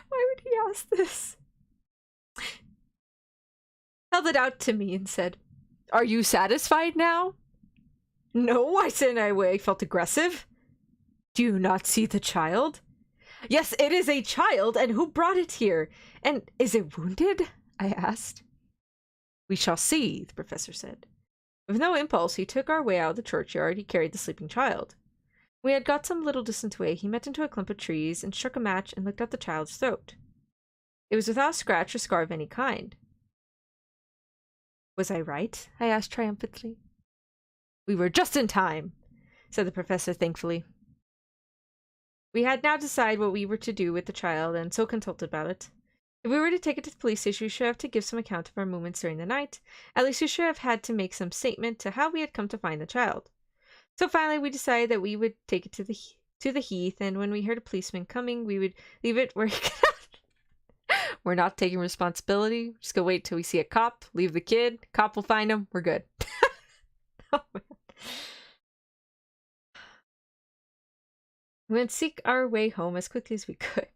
Why would he ask this?" Held it out to me and said, "Are you satisfied now?" No, I said in a way I felt aggressive. Do you not see the child? Yes, it is a child, and who brought it here? And is it wounded? I asked. We shall see, the professor said. With no impulse, he took our way out of the churchyard. He carried the sleeping child. We had got some little distance away. He met into a clump of trees and struck a match and looked at the child's throat. It was without a scratch or scar of any kind. Was I right? I asked triumphantly. We were just in time, said the professor thankfully. We had now decided what we were to do with the child, and so consulted about it. If we were to take it to the police station, we should have to give some account of our movements during the night. At least we should have had to make some statement to how we had come to find the child. So finally we decided that we would take it to the heath, and when we heard a policeman coming, we would leave it where he could. We're not taking responsibility. Just go wait till we see a cop, leave the kid, cop will find him, we're good. Oh, man. We went seek our way home as quickly as we could.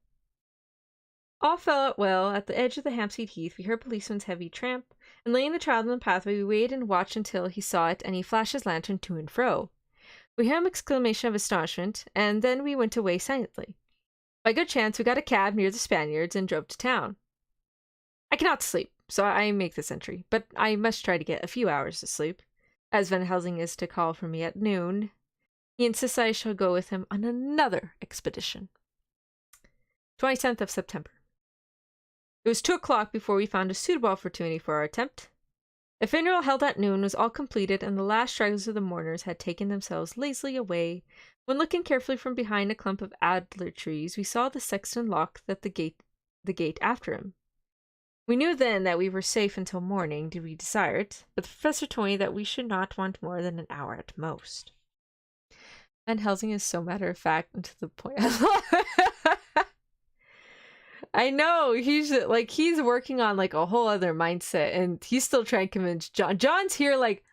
All fell out well. At the edge of the Hampstead Heath, we heard a policeman's heavy tramp, and laying the child on the pathway, we waited and watched until he saw it, and he flashed his lantern to and fro. We heard an exclamation of astonishment, and then we went away silently. By good chance, we got a cab near the Spaniards and drove to town. I cannot sleep, so I make this entry, but I must try to get a few hours of sleep, as Van Helsing is to call for me at noon. He insists I shall go with him on another expedition. 27th of September. It was 2 o'clock before we found a suitable opportunity for our attempt. The funeral held at noon was all completed, and the last stragglers of the mourners had taken themselves lazily away. When looking carefully from behind a clump of alder trees, we saw the sexton lock the gate after him. We knew then that we were safe until morning, did we desire it, but the professor told me that we should not want more than an hour at most. Van Helsing is so matter-of-fact and to the point. I know, he's working on like a whole other mindset, and he's still trying to convince John. John's here like,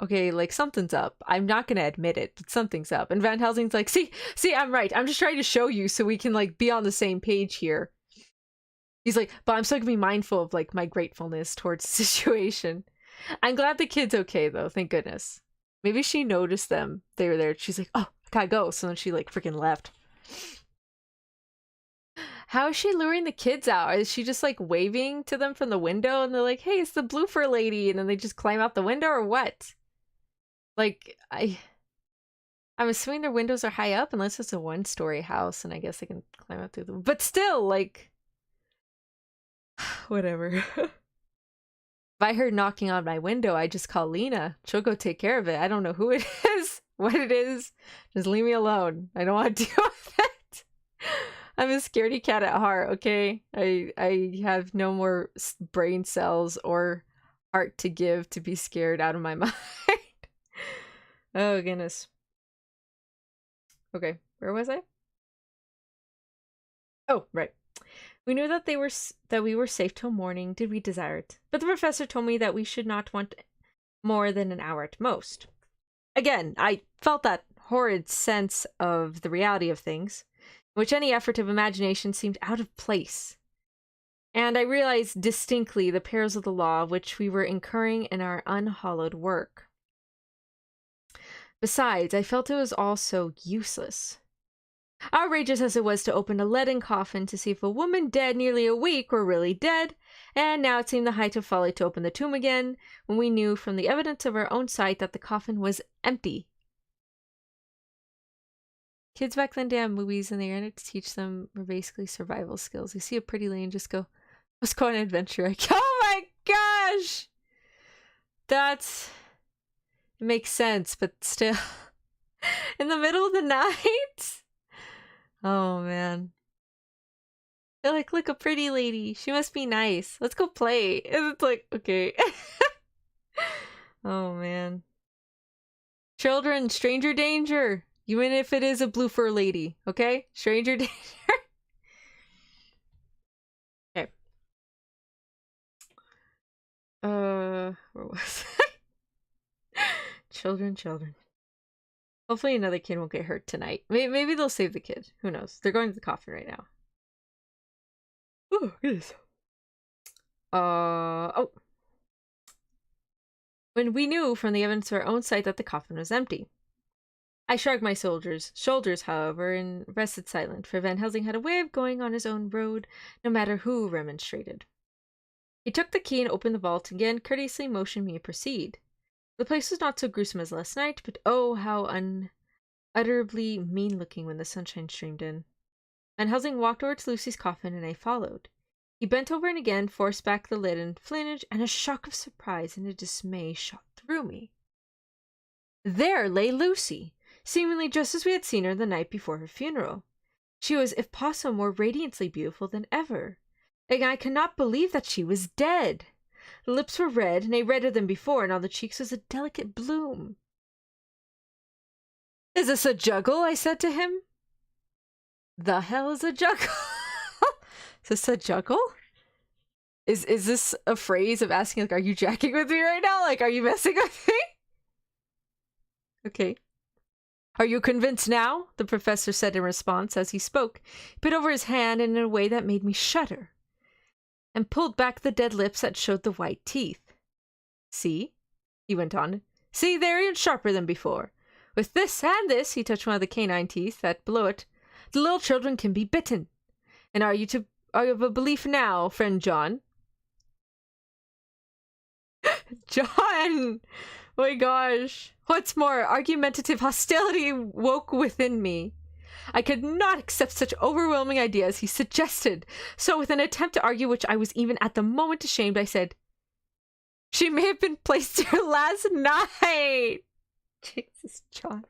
okay, like something's up. I'm not gonna admit it, but something's up. And Van Helsing's like, see, I'm right. I'm just trying to show you so we can like be on the same page here. He's like, but I'm still gonna be mindful of like my gratefulness towards the situation. I'm glad the kid's okay though, thank goodness. Maybe she noticed them. They were there. She's like, oh, I gotta go. So then she like freaking left. How is she luring the kids out? Is she just like waving to them from the window and they're like, hey, it's the blue fur lady, and then they just climb out the window, or what? Like, I'm assuming their windows are high up unless it's a one-story house, and I guess they can climb up through them. But still, like, whatever. If I heard knocking on my window, I just call Lena. She'll go take care of it. I don't know who it is, what it is. Just leave me alone. I don't want to deal with it. I'm a scaredy cat at heart, okay? I have no more brain cells or heart to give to be scared out of my mind. Oh, goodness. Okay, where was I? Oh, right. We knew that we were safe till morning, did we desire it. But the professor told me that we should not want more than an hour at most. Again, I felt that horrid sense of the reality of things, in which any effort of imagination seemed out of place. And I realized distinctly the perils of the law which we were incurring in our unhallowed work. Besides, I felt it was all so useless. Outrageous as it was to open a leaden coffin to see if a woman dead nearly a week were really dead, and now it seemed the height of folly to open the tomb again, when we knew from the evidence of our own sight that the coffin was empty. Kids back then, damn movies, and they learned to teach them were basically survival skills. They see a pretty lady and just go, let's go on an adventure. Like, oh my gosh! It makes sense, but still. In the middle of the night? Oh, man. They're like, look, a pretty lady. She must be nice. Let's go play. And it's like, okay. Oh, man. Children, stranger danger. Even if it is a blue fur lady, okay? Stranger danger. Okay. Where was I? Children. Hopefully another kid won't get hurt tonight. Maybe they'll save the kid. Who knows? They're going to the coffin right now. Oh, goodness. Oh. when we knew from the evidence of our own sight that the coffin was empty. I shrugged my shoulders, however, and rested silent, for Van Helsing had a way of going on his own road, no matter who remonstrated. He took the key and opened the vault, and again courteously motioned me to proceed. The place was not so gruesome as last night, but oh, how unutterably mean-looking when the sunshine streamed in. Van Helsing walked over to Lucy's coffin, and I followed. He bent over and again forced back the lid and flinched, and a shock of surprise and a dismay shot through me. There lay Lucy, seemingly just as we had seen her the night before her funeral. She was, if possible, more radiantly beautiful than ever, and I could not believe that she was dead. The lips were red, nay, redder than before, and on the cheeks was a delicate bloom. "Is this a juggle?" I said to him. "The hell is a juggle?" Is this a juggle? Is this a phrase of asking, like, are you jacking with me right now? Like, are you messing with me? Okay. "Are you convinced now?" the professor said in response. As he spoke, he put over his hand in a way that made me shudder, and pulled back the dead lips that showed the white teeth. "See?" he went on. "See, they're even sharper than before. With this and this," he touched one of the canine teeth that below it, "the little children can be bitten. And are you of a belief now, friend John?" John! My gosh. Once more, argumentative hostility woke within me. I could not accept such overwhelming ideas he suggested. So with an attempt to argue which I was even at the moment ashamed, I said, "She may have been placed here last night." Jesus, John.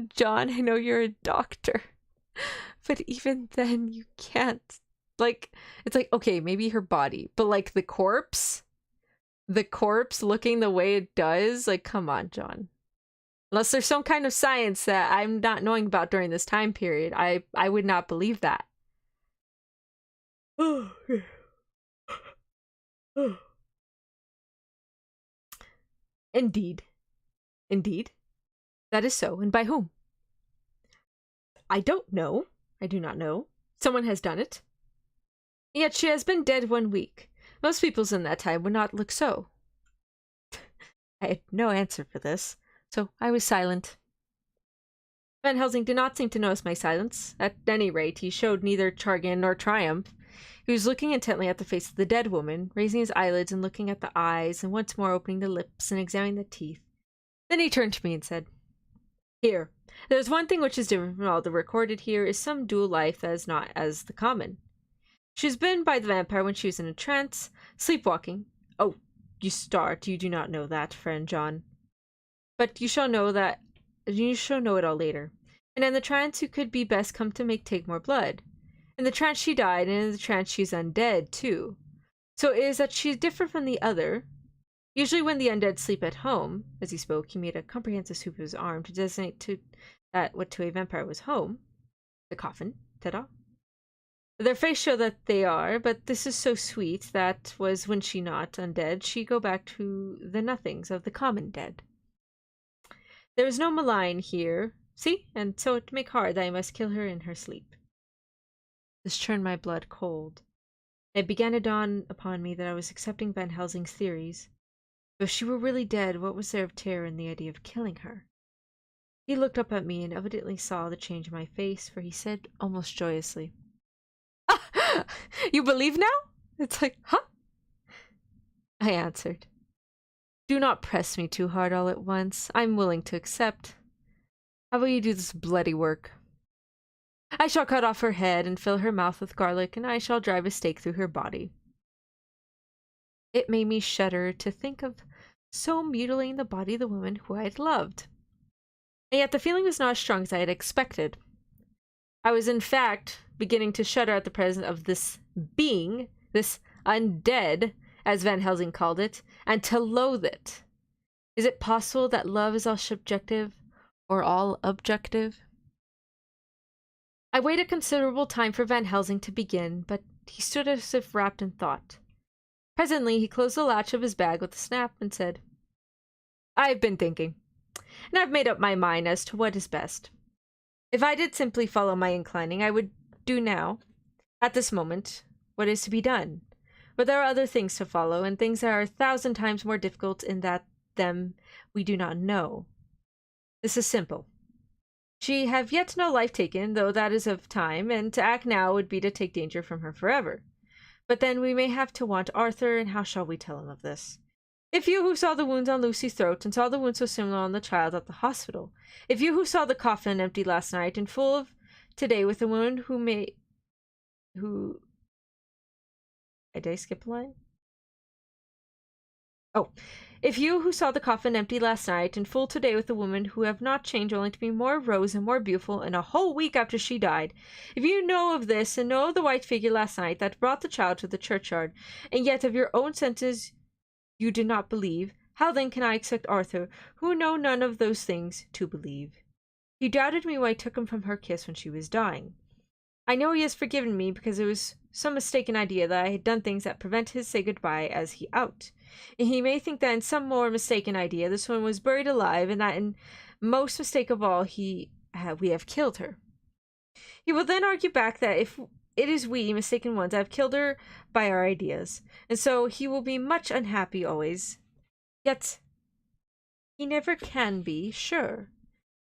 John, I know you're a doctor, but even then you can't. Like, it's like, okay, maybe her body, but like the corpse looking the way it does, like, come on, John. Unless there's some kind of science that I'm not knowing about during this time period, I would not believe that. Indeed. That is so, and by whom? I don't know. I do not know. Someone has done it. Yet she has been dead 1 week. Most people's in that time would not look so. I had no answer for this, so I was silent. Van Helsing did not seem to notice my silence. At any rate, he showed neither chagrin nor triumph. He was looking intently at the face of the dead woman, raising his eyelids and looking at the eyes, and once more opening the lips and examining the teeth. Then he turned to me and said, "Here, there's one thing which is different from all the recorded here is some dual life that is not as the common. She was bitten by the vampire when she was in a trance, sleepwalking. Oh, you do not know that, friend John. But you shall know it all later. And in the trance you could be best come to take more blood. In the trance she died, and in the trance she's undead, too. So it is that she's different from the other. Usually when the undead sleep at home," as he spoke, he made a comprehensive sweep of his arm to designate what to a vampire was home. "The coffin, ta-da. Their face show that they are, but this is so sweet that was when she not undead, she go back to the nothings of the common dead. There is no malign here, see, and so it make hard that I must kill her in her sleep." This turned my blood cold. It began to dawn upon me that I was accepting Van Helsing's theories. If she were really dead, what was there of terror in the idea of killing her? He looked up at me and evidently saw the change in my face, for he said almost joyously, "Ah, you believe now?" It's like, huh? I answered, "Do not press me too hard all at once. I'm willing to accept. How will you do this bloody work?" "I shall cut off her head and fill her mouth with garlic, and I shall drive a stake through her body." It made me shudder to think of so mutilating the body of the woman who I had loved. And yet the feeling was not as strong as I had expected. I was in fact beginning to shudder at the presence of this being, this undead, as Van Helsing called it, and to loathe it. Is it possible that love is all subjective, or all objective? I waited a considerable time for Van Helsing to begin, but he stood as if wrapped in thought. Presently he closed the latch of his bag with a snap and said, "I've been thinking, and I've made up my mind as to what is best. If I did simply follow my inclining, I would do now, at this moment, what is to be done. But there are other things to follow, and things that are 1,000 times more difficult in that them we do not know. This is simple. She have yet no life taken, though that is of time, and to act now would be to take danger from her forever. But then we may have to want Arthur, and how shall we tell him of this? If you who saw the wounds on Lucy's throat, and saw the wound so similar on the child at the hospital, if you who saw the coffin empty last night, and full of today with the wound did I skip a line? Oh. If you who saw the coffin empty last night, and full today with the woman who have not changed only to be more rose and more beautiful in a whole week after she died, if you know of this, and know of the white figure last night that brought the child to the churchyard, and yet of your own senses you did not believe, how then can I expect Arthur, who know none of those things, to believe? He doubted me when I took him from her kiss when she was dying. I know he has forgiven me because it was some mistaken idea that I had done things that prevent his say goodbye as he out. And he may think that in some more mistaken idea this one was buried alive, and that in most mistake of all we have killed her. He will then argue back that if it is we, mistaken ones, have killed her by our ideas, and so he will be much unhappy always. Yet he never can be sure.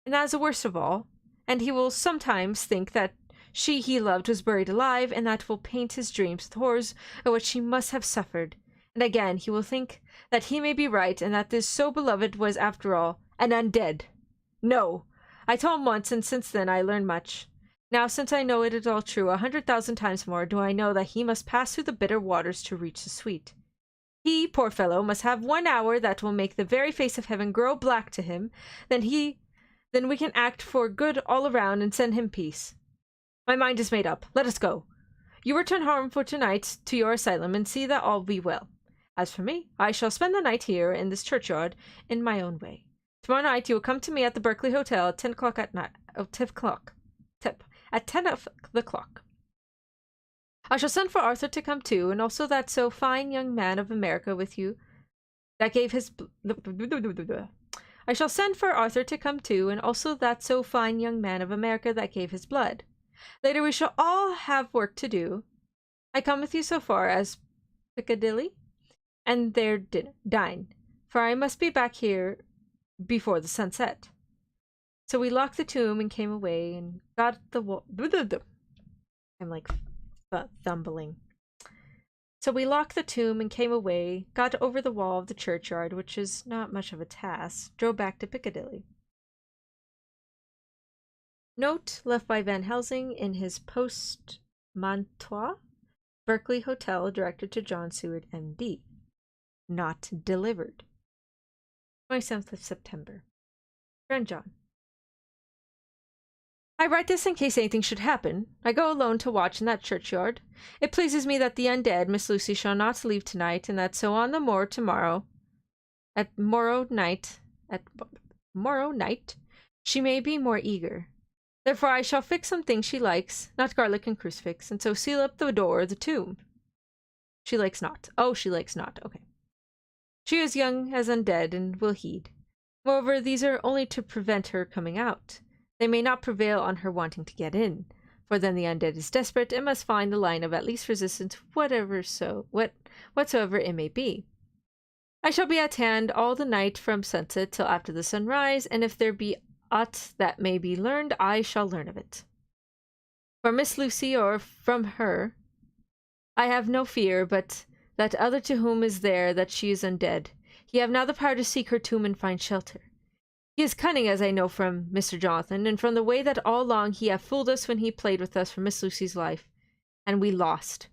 And that is the worst of all, and he will sometimes think that she he loved was buried alive, and that will paint his dreams with horrors of what she must have suffered. And again he will think that he may be right, and that this so beloved was after all an undead. No, I told him once, and since then I learned much. Now since I know it is all true 100,000 times more, do I know that he must pass through the bitter waters to reach the sweet. He, poor fellow, must have 1 hour that will make the very face of heaven grow black to him, then we can act for good all around and send him peace. My mind is made up. Let us go. You return home for tonight to your asylum, and see that all be well. As for me, I shall spend the night here in this churchyard in my own way. Tomorrow night you will come to me at the Berkeley Hotel at 10 o'clock at night. At 10 o'clock. I shall send for Arthur to come too, and also that so fine young man of America with you that gave his I shall send for Arthur to come too, and also that so fine young man of America that gave his blood. Later we shall all have work to do. I come with you so far as Piccadilly, and there dine, for I must be back here before the sunset. So we locked the tomb and came away, and got the wall. I'm like thumbling. So we locked the tomb and came away, got over the wall of the churchyard, which is not much of a task, drove back to Piccadilly. Note left by Van Helsing in his portmanteau, Berkeley Hotel, directed to John Seward, M.D. Not delivered. 27th of September. Friend John. I write this in case anything should happen. I go alone to watch in that churchyard. It pleases me that the undead, Miss Lucy, shall not leave tonight, and that so on the morrow night, she may be more eager. Therefore I shall fix some things she likes, not garlic and crucifix, and so seal up the door of the tomb. She likes not. Oh, she likes not. Okay. She is young as undead, and will heed. Moreover, these are only to prevent her coming out. They may not prevail on her wanting to get in, for then the undead is desperate and must find the line of at least resistance, whatsoever it may be. I shall be at hand all the night from sunset till after the sunrise, and if there be aught that may be learned, I shall learn of it. For Miss Lucy, or from her, I have no fear, but that other to whom is there that she is undead. He have now the power to seek her tomb and find shelter. He is cunning, as I know from Mr. Jonathan, and from the way that all along he have fooled us when he played with us for Miss Lucy's life, and we lost.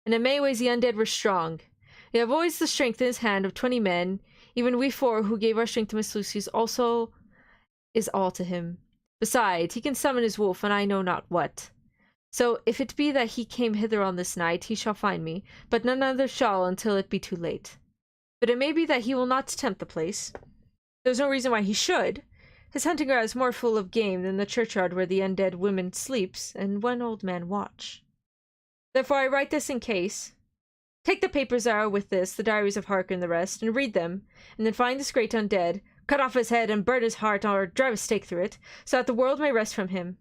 And in many ways the undead were strong. He have always the strength in his hand of 20 men, even we 4 who gave our strength to Miss Lucy's also is all to him. Besides, he can summon his wolf, and I know not what. So, if it be that he came hither on this night, he shall find me, but none other shall until it be too late. But it may be that he will not tempt the place. There's no reason why he should. His hunting ground is more full of game than the churchyard where the undead woman sleeps, and one old man watch. Therefore I write this in case. Take the papers that are with this, the diaries of Harker and the rest, and read them, and then find this great undead, cut off his head and burn his heart, or drive a stake through it, so that the world may rest from him.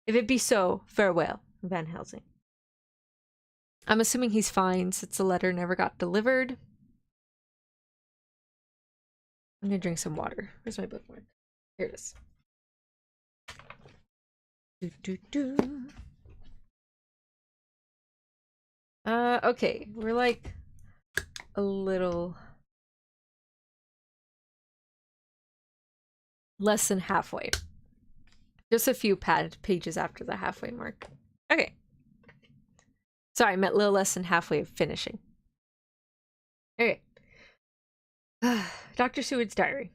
If it be so, farewell. Van Helsing. I'm assuming he's fine since the letter never got delivered. I'm gonna drink some water. Where's my bookmark? Here it is. Okay, we're like a little less than halfway. Just a few pages after the halfway mark. Okay. Sorry, I meant a little less than halfway of finishing. Okay. Dr. Seward's diary.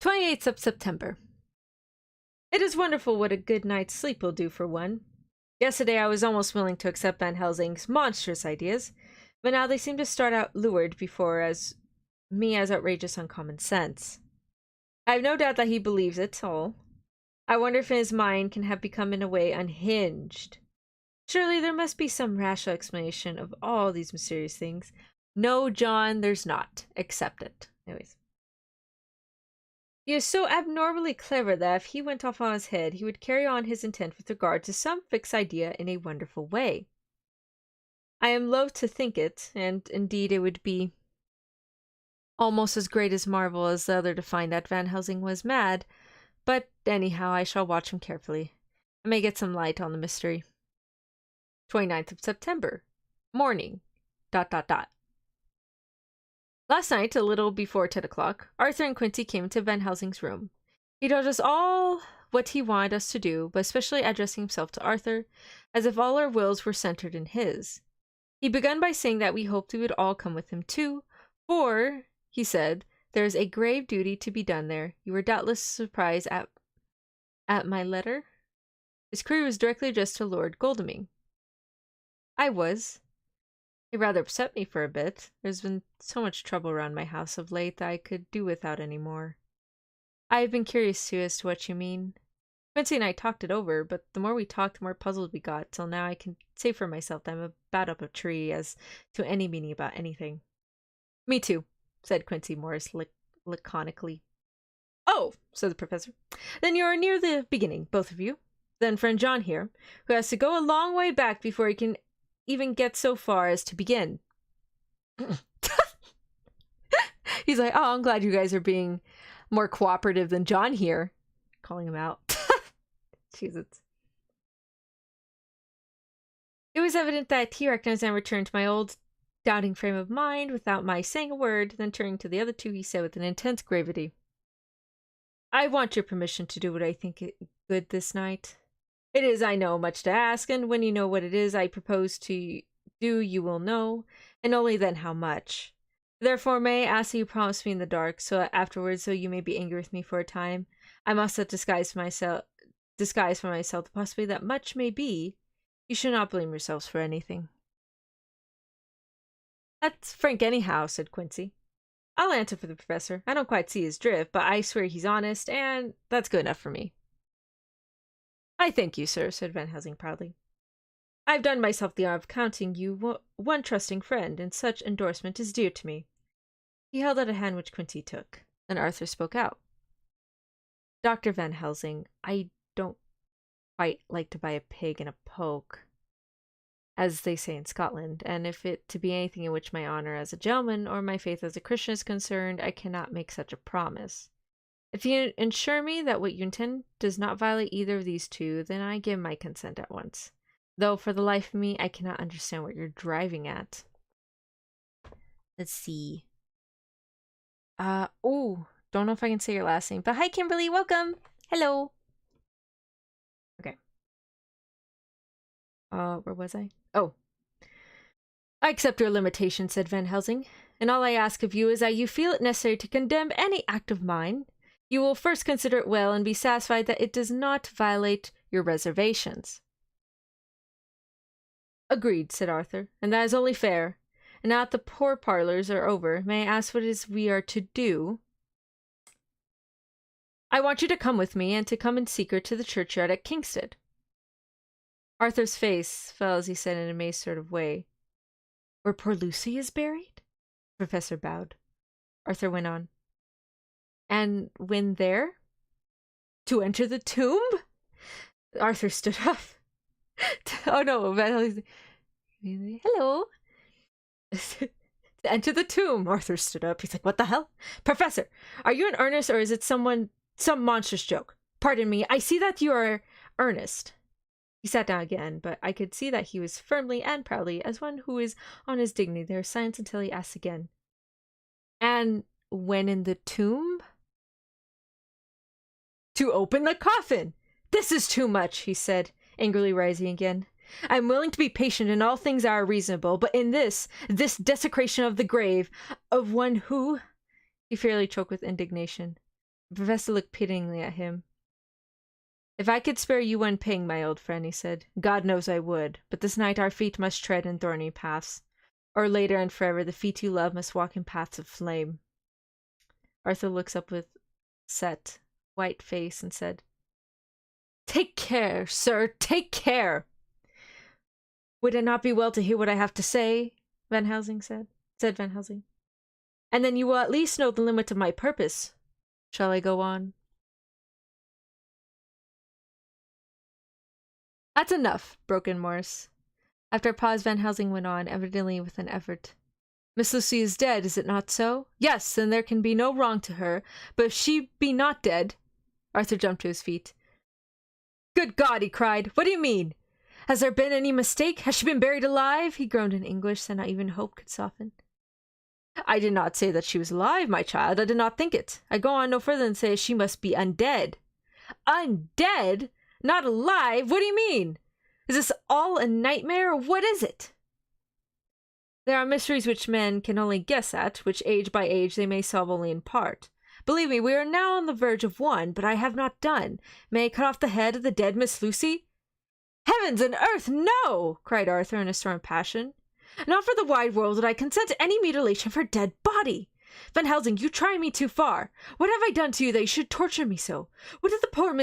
28th of September. It is wonderful what a good night's sleep will do for one. Yesterday I was almost willing to accept Van Helsing's monstrous ideas, but now they seem to start out lured before as outrageous uncommon sense. I have no doubt that he believes it all. I wonder if his mind can have become in a way unhinged. Surely there must be some rational explanation of all these mysterious things. No, John, there's not. Accept it. Anyways. He is so abnormally clever that if he went off on his head, he would carry on his intent with regard to some fixed idea in a wonderful way. I am loath to think it, and indeed it would be almost as great as marvel as the other to find that Van Helsing was mad, but anyhow I shall watch him carefully. I may get some light on the mystery. 29th of September. Morning. ... Last night, a little before 10 o'clock, Arthur and Quincy came into Van Helsing's room. He told us all what he wanted us to do, but especially addressing himself to Arthur, as if all our wills were centered in his. He began by saying that we hoped we would all come with him too, for, he said, there is a grave duty to be done there. You were doubtless surprised at my letter? His query was directly addressed to Lord Godalming. I was. It rather upset me for a bit. There's been so much trouble around my house of late that I could do without any more. I have been curious too as to what you mean. Quincy and I talked it over, but the more we talked, the more puzzled we got, till now I can say for myself that I'm about up a tree as to any meaning about anything. Me too, said Quincy Morris laconically. Oh, said the professor. Then you are near the beginning, both of you. Then friend John here, who has to go a long way back before he can even get so far as to begin. He's like, oh, I'm glad you guys are being more cooperative than John here. Calling him out. Jesus. It was evident that he recognized and returned to my old doubting frame of mind without my saying a word. Then turning to the other two, he said with an intense gravity, I want your permission to do what I think good this night. It is, I know, much to ask, and when you know what it is I propose to do, you will know, and only then how much. Therefore, may I ask that you promise me in the dark, so that afterwards, though you may be angry with me for a time, I must not disguise for myself the possibility that much may be. You should not blame yourselves for anything. That's frank anyhow, said Quincy. I'll answer for the professor. I don't quite see his drift, but I swear he's honest, and that's good enough for me. I thank you, sir, said Van Helsing proudly. I've done myself the honor of counting you one trusting friend, and such endorsement is dear to me. He held out a hand which Quincy took, and Arthur spoke out. Dr. Van Helsing, I don't quite like to buy a pig in a poke, as they say in Scotland, and if it to be anything in which my honor as a gentleman or my faith as a Christian is concerned, I cannot make such a promise. If you ensure me that what you intend does not violate either of these two, then I give my consent at once. Though for the life of me, I cannot understand what you're driving at. Let's see. Oh, don't know if I can say your last name, but hi, Kimberly, welcome. Hello. Okay. Where was I? Oh. I accept your limitation, said Van Helsing, and all I ask of you is that you feel it necessary to condemn any act of mine. You will first consider it well and be satisfied that it does not violate your reservations. Agreed, said Arthur, and that is only fair. And now that the poor parlors are over, may I ask what it is we are to do? I want you to come with me, and to come in secret to the churchyard at Kingsted. Arthur's face fell as he said in an amazed sort of way, Where poor Lucy is buried? The professor bowed. Arthur went on. And when there? To enter the tomb? Arthur stood up. Oh no, Hello. To enter the tomb. Arthur stood up. He's like, what the hell? Professor, are you in earnest or is it some monstrous joke? Pardon me, I see that you are earnest. He sat down again, but I could see that he was firmly and proudly, as one who is on his dignity. There was silence until he asked again. And when in the tomb? To open the coffin! This is too much, he said, angrily rising again. I am willing to be patient in all things that are reasonable, but in this desecration of the grave of one who... He fairly choked with indignation. The professor looked pityingly at him. If I could spare you one pang, my old friend, he said, God knows I would, but this night our feet must tread in thorny paths. Or later and forever the feet you love must walk in paths of flame. Arthur looks up with set, white face and said, Take care, sir, take care! Would it not be well to hear what I have to say? Van Helsing said Van Helsing. And then you will at least know the limit of my purpose. Shall I go on? That's enough, broke in Morris. After a pause, Van Helsing went on, evidently with an effort. Miss Lucy is dead, is it not so? Yes, and there can be no wrong to her, but if she be not dead... Arthur jumped to his feet. Good God, he cried. What do you mean? Has there been any mistake? Has she been buried alive? He groaned in English that not even hope could soften. I did not say that she was alive, my child. I did not think it. I go on no further than say she must be undead. Undead? Not alive? What do you mean? Is this all a nightmare, or what is it? There are mysteries which men can only guess at, which age by age they may solve only in part. Believe me, we are now on the verge of one, but I have not done. May I cut off the head of the dead Miss Lucy? Heavens and earth, no! Cried Arthur in a storm of passion. Not for the wide world would I consent to any mutilation of her dead body. Van Helsing, you try me too far. What have I done to you that you should torture me so? What did the poor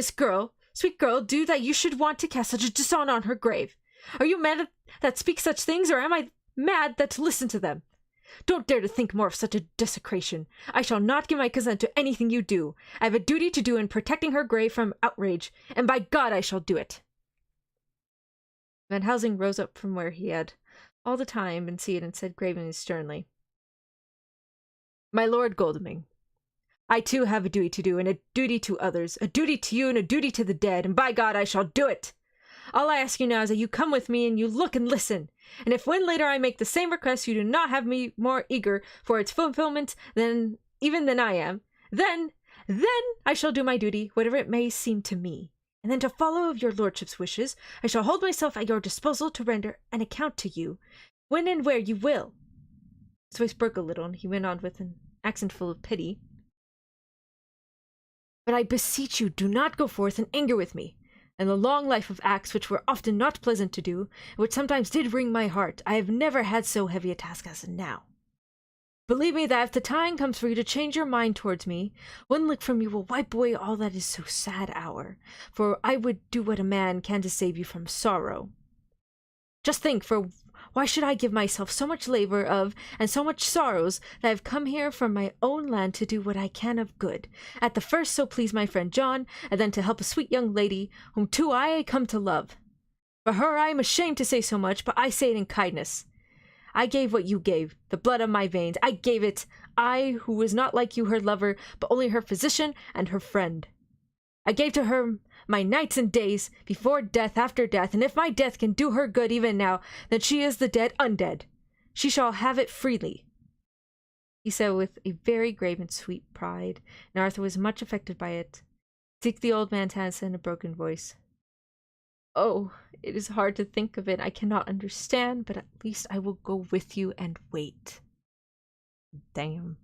sweet girl, do that you should want to cast such a dishonor on her grave? Are you mad that speak such things, or am I mad that to listen to them? Don't dare to think more of such a desecration. I shall not give my consent to anything you do. I have a duty to do in protecting her grave from outrage, and by God I shall do it. Van Helsing rose up from where he had all the time been seated and said gravely and sternly, My Lord Goldeming, I too have a duty to do, and a duty to others, a duty to you and a duty to the dead, and by God I shall do it. All I ask you now is that you come with me and you look and listen. And if when later I make the same request you do not have me more eager for its fulfillment than I am, then I shall do my duty, whatever it may seem to me. And then to follow of your lordship's wishes, I shall hold myself at your disposal to render an account to you, when and where you will. His voice broke a little, and he went on with an accent full of pity. But I beseech you, do not go forth in anger with me. And the long life of acts which were often not pleasant to do, and which sometimes did wring my heart, I have never had so heavy a task as now. Believe me that if the time comes for you to change your mind towards me, one look from you will wipe away all that is so sad hour, for I would do what a man can to save you from sorrow. Just think, for why should I give myself so much labor of, and so much sorrows, that I have come here from my own land to do what I can of good, at the first so please my friend John, and then to help a sweet young lady, whom too I come to love. For her I am ashamed to say so much, but I say it in kindness. I gave what you gave, the blood of my veins. I gave it, I, who was not like you her lover, but only her physician and her friend. I gave to her my nights and days, before death, after death, and if my death can do her good even now, then she is the dead undead. She shall have it freely. He said with a very grave and sweet pride, and Arthur was much affected by it. Took the old man's hand in a broken voice. Oh, it is hard to think of it. I cannot understand, but at least I will go with you and wait. Damn.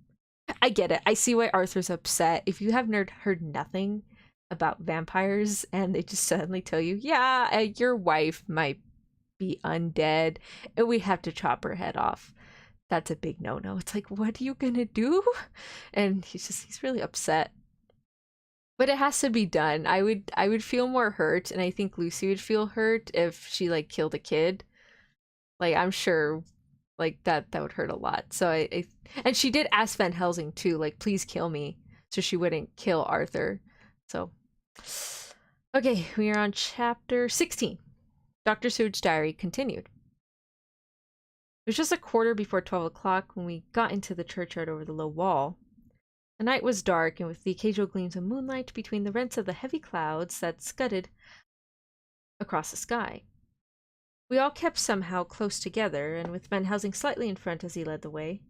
I get it. I see why Arthur's upset. If you have heard nothing about vampires and they just suddenly tell you, yeah, your wife might be undead and we have to chop her head off, that's a big no-no. It's like, what are you gonna do? And he's really upset. But it has to be done. I would feel more hurt, and I think Lucy would feel hurt if she like killed a kid. Like, I'm sure like that would hurt a lot. So and she did ask Van Helsing too, like, please kill me, so she wouldn't kill Arthur. So okay, we are on chapter 16. Dr. Seward's diary continued. was just a quarter before 12 o'clock when we got into the churchyard over the low wall. The night was dark, and with the occasional gleams of moonlight between the rents of the heavy clouds that scudded across the sky. We all kept somehow close together, and with Van Helsing slightly in front as he led the way.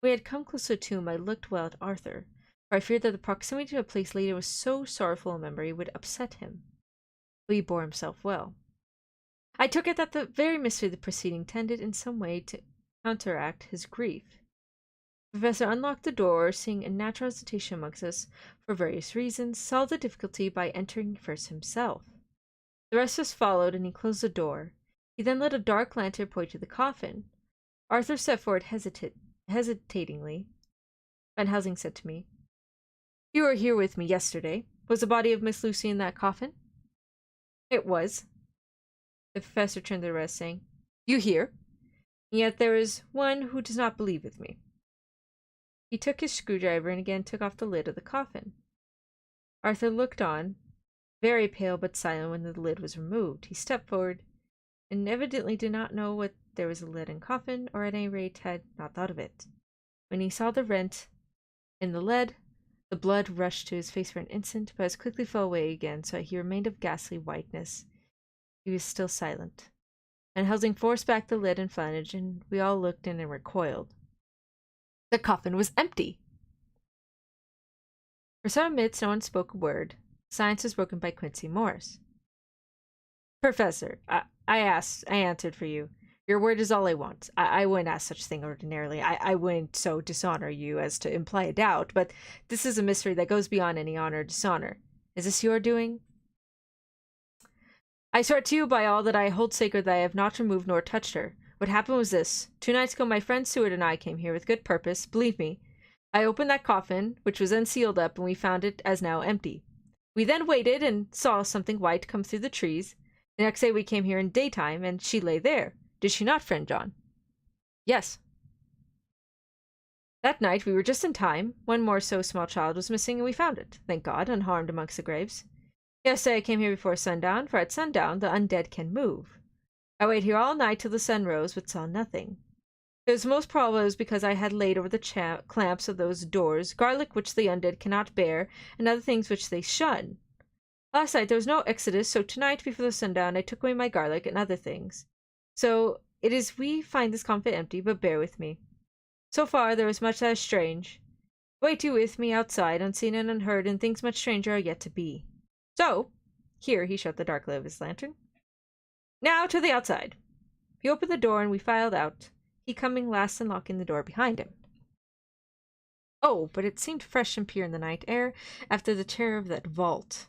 When we had come close to the tomb, I looked well at Arthur, for I feared that the proximity to a place later with so sorrowful a memory would upset him. But he bore himself well. I took it that the very mystery of the proceeding tended in some way to counteract his grief. The professor unlocked the door, seeing a natural hesitation amongst us for various reasons, solved the difficulty by entering first himself. The rest of us followed, and he closed the door. He then lit a dark lantern pointing to the coffin. Arthur stepped forward hesitatingly. Van Helsing said to me, "You were here with me yesterday. Was the body of Miss Lucy in that coffin?" "It was." The professor turned to the rest, saying, "You hear? And yet there is one who does not believe with me." He took his screwdriver and again took off the lid of the coffin. Arthur looked on, very pale but silent when the lid was removed. He stepped forward and evidently did not know what there was a lid in coffin, or at any rate had not thought of it. When he saw the rent in the lead, the blood rushed to his face for an instant, but as quickly fell away again, so that he remained of ghastly whiteness. He was still silent. Van Helsing forced back the lid and flanged, and we all looked in and recoiled. The coffin was empty! For some minutes no one spoke a word. Silence was broken by Quincy Morris. "Professor, I answered for you. Your word is all I want. I wouldn't ask such a thing ordinarily. I wouldn't so dishonor you as to imply a doubt, but this is a mystery that goes beyond any honor or dishonor. Is this your doing?" "I swear to you by all that I hold sacred that I have not removed nor touched her. What happened was this. 2 nights ago my friend Seward and I came here with good purpose. Believe me. I opened that coffin, which was then sealed up, and we found it as now empty. We then waited and saw something white come through the trees. The next day we came here in daytime, and she lay there. Did she not, friend John?" "Yes." "That night we were just in time. One more so small child was missing, and we found it, thank God, unharmed amongst the graves. Yesterday I came here before sundown, for at sundown the undead can move. I waited here all night till the sun rose, but saw nothing. It was most probable it was because I had laid over the clamps of those doors garlic which the undead cannot bear, and other things which they shun. Last night there was no exodus, so tonight before the sundown I took away my garlic and other things. So it is we find this coffin empty, but bear with me. So far there is much that is strange. Wait you with me outside, unseen and unheard, and things much stranger are yet to be. So," here he shut the dark lid of his lantern, "now to the outside." He opened the door and we filed out, he coming last and locking the door behind him. Oh, but it seemed fresh and pure in the night air after the terror of that vault.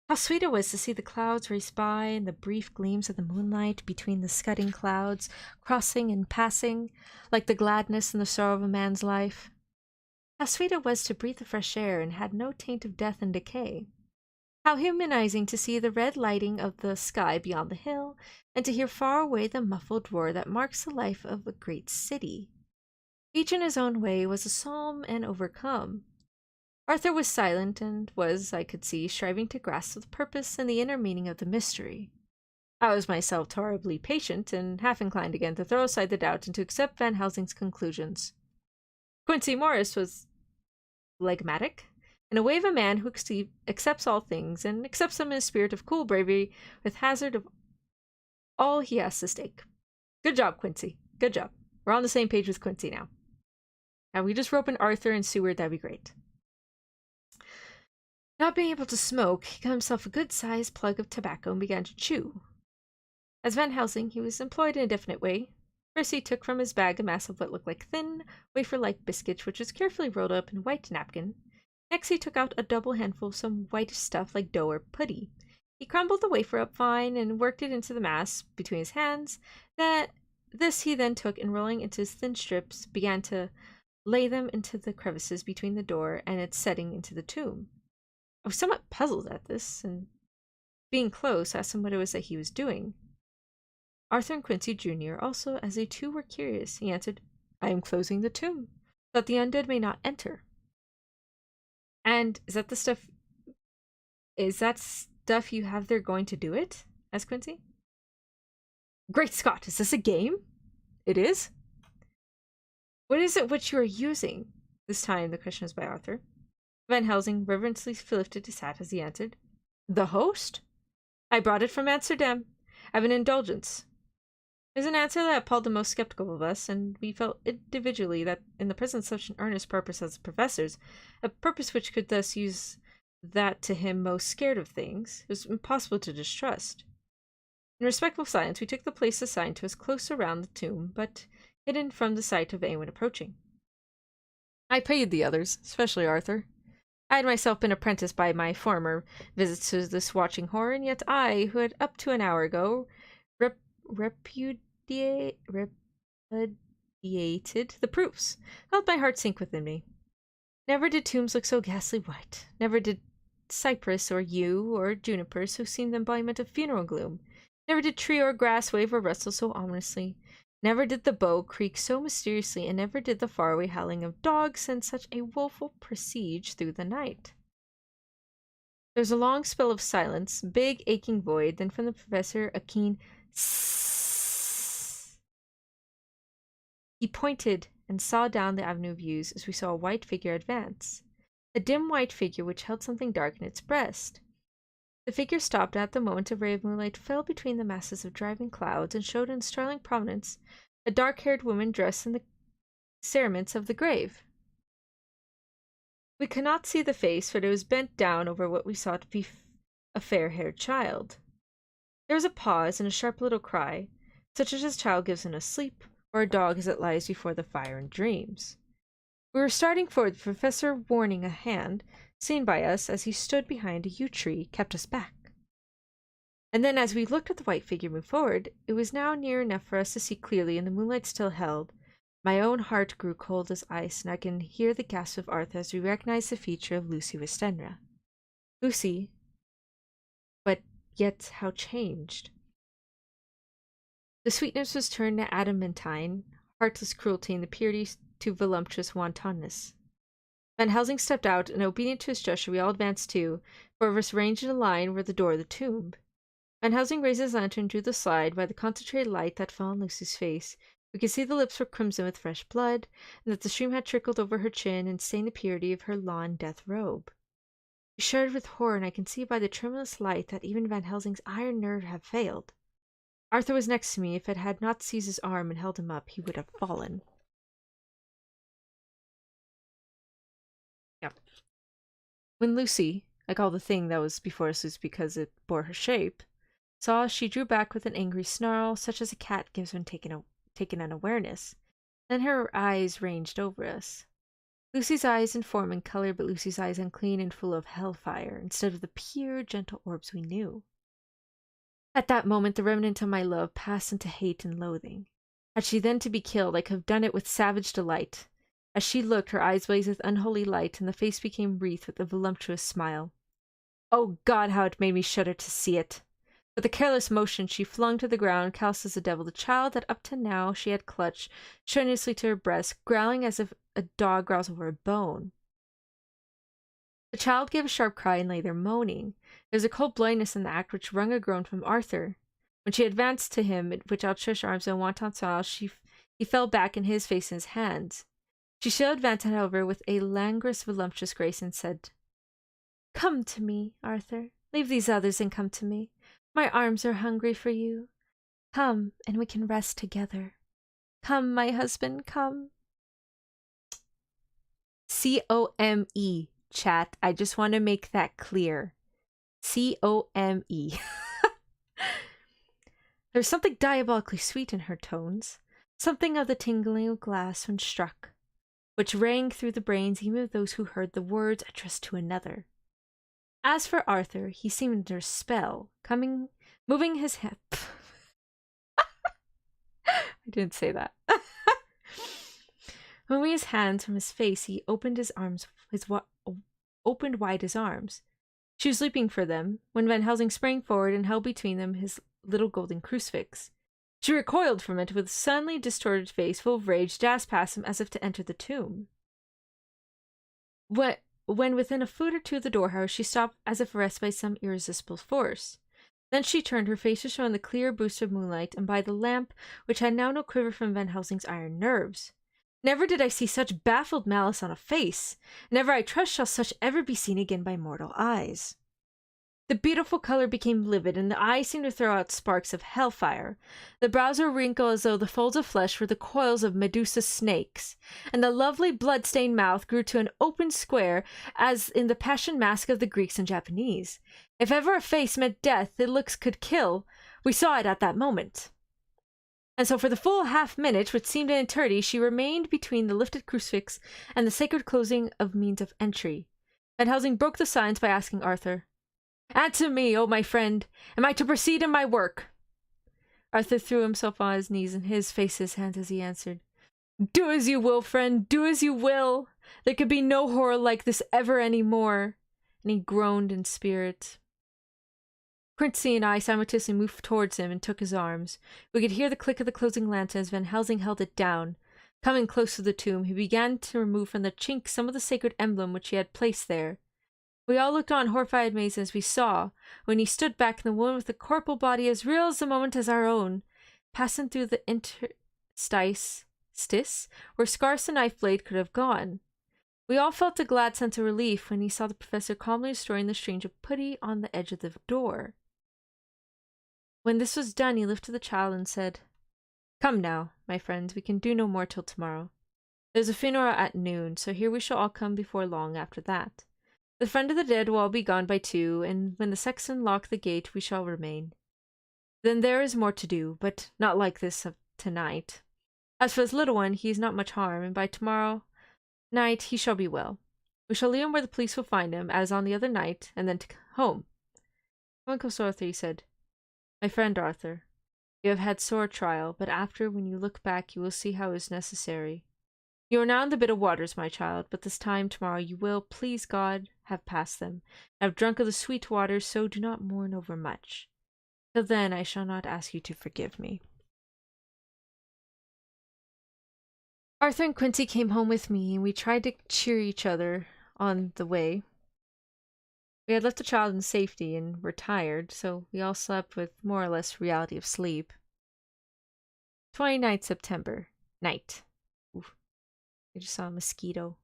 How sweet it was to see the clouds race by, and the brief gleams of the moonlight between the scudding clouds, crossing and passing, like the gladness and the sorrow of a man's life. How sweet it was to breathe the fresh air, and had no taint of death and decay. How humanizing to see the red lighting of the sky beyond the hill, and to hear far away the muffled roar that marks the life of a great city. Each in his own way was a psalm and overcome. Arthur was silent, and was, I could see, striving to grasp the purpose and the inner meaning of the mystery. I was myself tolerably patient, and half inclined again to throw aside the doubt and to accept Van Helsing's conclusions. Quincy Morris was phlegmatic, in a way of a man who accepts all things, and accepts them in a spirit of cool bravery with hazard of all he has to stake. Good job, Quincy. Good job. We're on the same page with Quincy now. Now we just rope in Arthur and Seward, that'd be great. Not being able to smoke, he got himself a good-sized plug of tobacco and began to chew. As Van Helsing, he was employed in a definite way. First he took from his bag a mass of what looked like thin, wafer-like biscuit, which was carefully rolled up in a white napkin. Next he took out a double handful of some whitish stuff like dough or putty. He crumbled the wafer up fine and worked it into the mass between his hands. This he then took, and rolling into thin strips, began to lay them into the crevices between the door and its setting into the tomb. I was somewhat puzzled at this, and being close, asked him what it was that he was doing. Arthur and Quincy Jr. also, as they too were curious, he answered, "I am closing the tomb, so that the undead may not enter." "And is that stuff you have there going to do it?" asked Quincy. "Great Scott, is this a game?" "It is." What is it which you are using? This time the question was by Arthur. Van Helsing reverently lifted his hat as he answered. The host? I brought it from Amsterdam. I have an indulgence. It was an answer that appalled the most skeptical of us, and we felt individually that in the presence of such an earnest purpose as the professor's, a purpose which could thus use that to him most scared of things, it was impossible to distrust. In respectful silence, we took the place assigned to us close around the tomb, but hidden from the sight of anyone approaching. I paid the others, especially Arthur. I had myself been apprenticed by my former visits to this watching horror, and yet I, who had up to an hour ago repudiated the proofs, felt my heart sink within me. Never did tombs look so ghastly white. Never did cypress or yew or juniper so seem the embodiment of funeral gloom. Never did tree or grass wave or rustle so ominously. Never did the bow creak so mysteriously, and never did the faraway howling of dogs send such a woeful presage through the night. There was a long spell of silence, big, aching void, then from the professor a keen sssss. He pointed and saw down the avenue of yews as we saw a white figure advance, a dim white figure which held something dark in its breast. The figure stopped, and at the moment a ray of moonlight fell between the masses of driving clouds and showed in startling prominence a dark-haired woman dressed in the cerements of the grave. We could not see the face, for it was bent down over what we saw to be a fair-haired child. There was a pause and a sharp little cry, such as a child gives in a sleep, or a dog as it lies before the fire and dreams. We were starting forward, the professor, warning a hand, seen by us as he stood behind a yew tree, kept us back. And then as we looked at the white figure move forward, it was now near enough for us to see clearly, and the moonlight still held. My own heart grew cold as ice, and I can hear the gasp of Arthur as we recognized the feature of Lucy Westenra. Lucy, but yet how changed. The sweetness was turned to adamantine, heartless cruelty, and the purity to voluptuous wantonness. Van Helsing stepped out, and obedient to his gesture, we all advanced too, four of us ranged in a line were the door of the tomb. Van Helsing raised his lantern and drew the slide. By the concentrated light that fell on Lucy's face, we could see the lips were crimson with fresh blood, and that the stream had trickled over her chin and stained the purity of her lawn death robe. We shuddered with horror, and I can see by the tremulous light that even Van Helsing's iron nerve had failed. Arthur was next to me. If it had not seized his arm and held him up, he would have fallen. Yeah. When Lucy, I call the thing that was before us Lucy because it bore her shape, saw us, she drew back with an angry snarl, such as a cat gives when taken unawareness. Then her eyes ranged over us. Lucy's eyes in form and color, but Lucy's eyes unclean and full of hellfire, instead of the pure, gentle orbs we knew. At that moment, the remnant of my love passed into hate and loathing. Had she then to be killed, I could have done it with savage delight. As she looked, her eyes blazed with unholy light, and the face became wreathed with a voluptuous smile. Oh God, how it made me shudder to see it! With a careless motion, she flung to the ground, callous as a devil, the child that up to now she had clutched strenuously to her breast, growling as if a dog growls over a bone. The child gave a sharp cry and lay there moaning. There was a cold blindness in the act which wrung a groan from Arthur. When she advanced to him, with outstretched arms and wanton smile, he fell back and hid his face in his hands. She still advanced, however, with a languorous, voluptuous grace, and said, "Come to me, Arthur. Leave these others and come to me. My arms are hungry for you. Come, and we can rest together. Come, my husband, come." C-O-M-E, chat. I just want to make that clear. C-O-M-E. There's something diabolically sweet in her tones, something of the tingling of glass when struck, which rang through the brains even of those who heard the words addressed to another. As for Arthur, he seemed under a spell, moving his head. I didn't say that. Moving his hands from his face, he opened opened wide his arms. She was leaping for them, when Van Helsing sprang forward and held between them his little golden crucifix. She recoiled from it with a suddenly distorted face full of rage, dashed past him as if to enter the tomb. When within a foot or two of the door, however, she stopped as if arrested by some irresistible force. Then she turned, her face to show in the clear boost of moonlight, and by the lamp, which had now no quiver from Van Helsing's iron nerves. Never did I see such baffled malice on a face. Never, I trust, shall such ever be seen again by mortal eyes. The beautiful color became livid, and the eyes seemed to throw out sparks of hellfire. The brows were wrinkled as though the folds of flesh were the coils of Medusa's snakes, and the lovely blood-stained mouth grew to an open square, as in the passion mask of the Greeks and Japanese. If ever a face met death, its looks could kill. We saw it at that moment. And so for the full half-minute, which seemed an eternity, she remained between the lifted crucifix and the sacred closing of means of entry. Van Helsing broke the silence by asking Arthur, "Answer me, O my friend. Am I to proceed in my work?" Arthur threw himself on his knees and hid his face in his hands as he answered, "Do as you will, friend. Do as you will. There could be no horror like this ever any more." And he groaned in spirit. Quincy and I simultaneously moved towards him and took his arms. We could hear the click of the closing lantern as Van Helsing held it down. Coming close to the tomb, he began to remove from the chink some of the sacred emblem which he had placed there. We all looked on horrified amazed as we saw, when he stood back in the wound with a corporal body as real as the moment as our own, passing through the interstice where scarce a knife blade could have gone. We all felt a glad sense of relief when he saw the professor calmly restoring the strange putty on the edge of the door. When this was done, he lifted the child and said, "Come now, my friends, we can do no more till tomorrow. There's a funeral at noon, so here we shall all come before long after that. The friend of the dead will all be gone by 2, and when the sexton lock the gate, we shall remain. Then there is more to do, but not like this of tonight. As for this little one, he is not much harm, and by tomorrow night he shall be well. We shall leave him where the police will find him, as on the other night, and then home." Coming close to Arthur, he said, "My friend Arthur, you have had sore trial, but after, when you look back, you will see how it is necessary. You are now in the bitter waters, my child, but this time tomorrow you will, please God, have passed them, and have drunk of the sweet waters, so do not mourn over much. Till then I shall not ask you to forgive me." Arthur and Quincy came home with me, and we tried to cheer each other on the way. We had left the child in safety and were tired, so we all slept with more or less reality of sleep. 29th September. Night. Oof. I just saw a mosquito.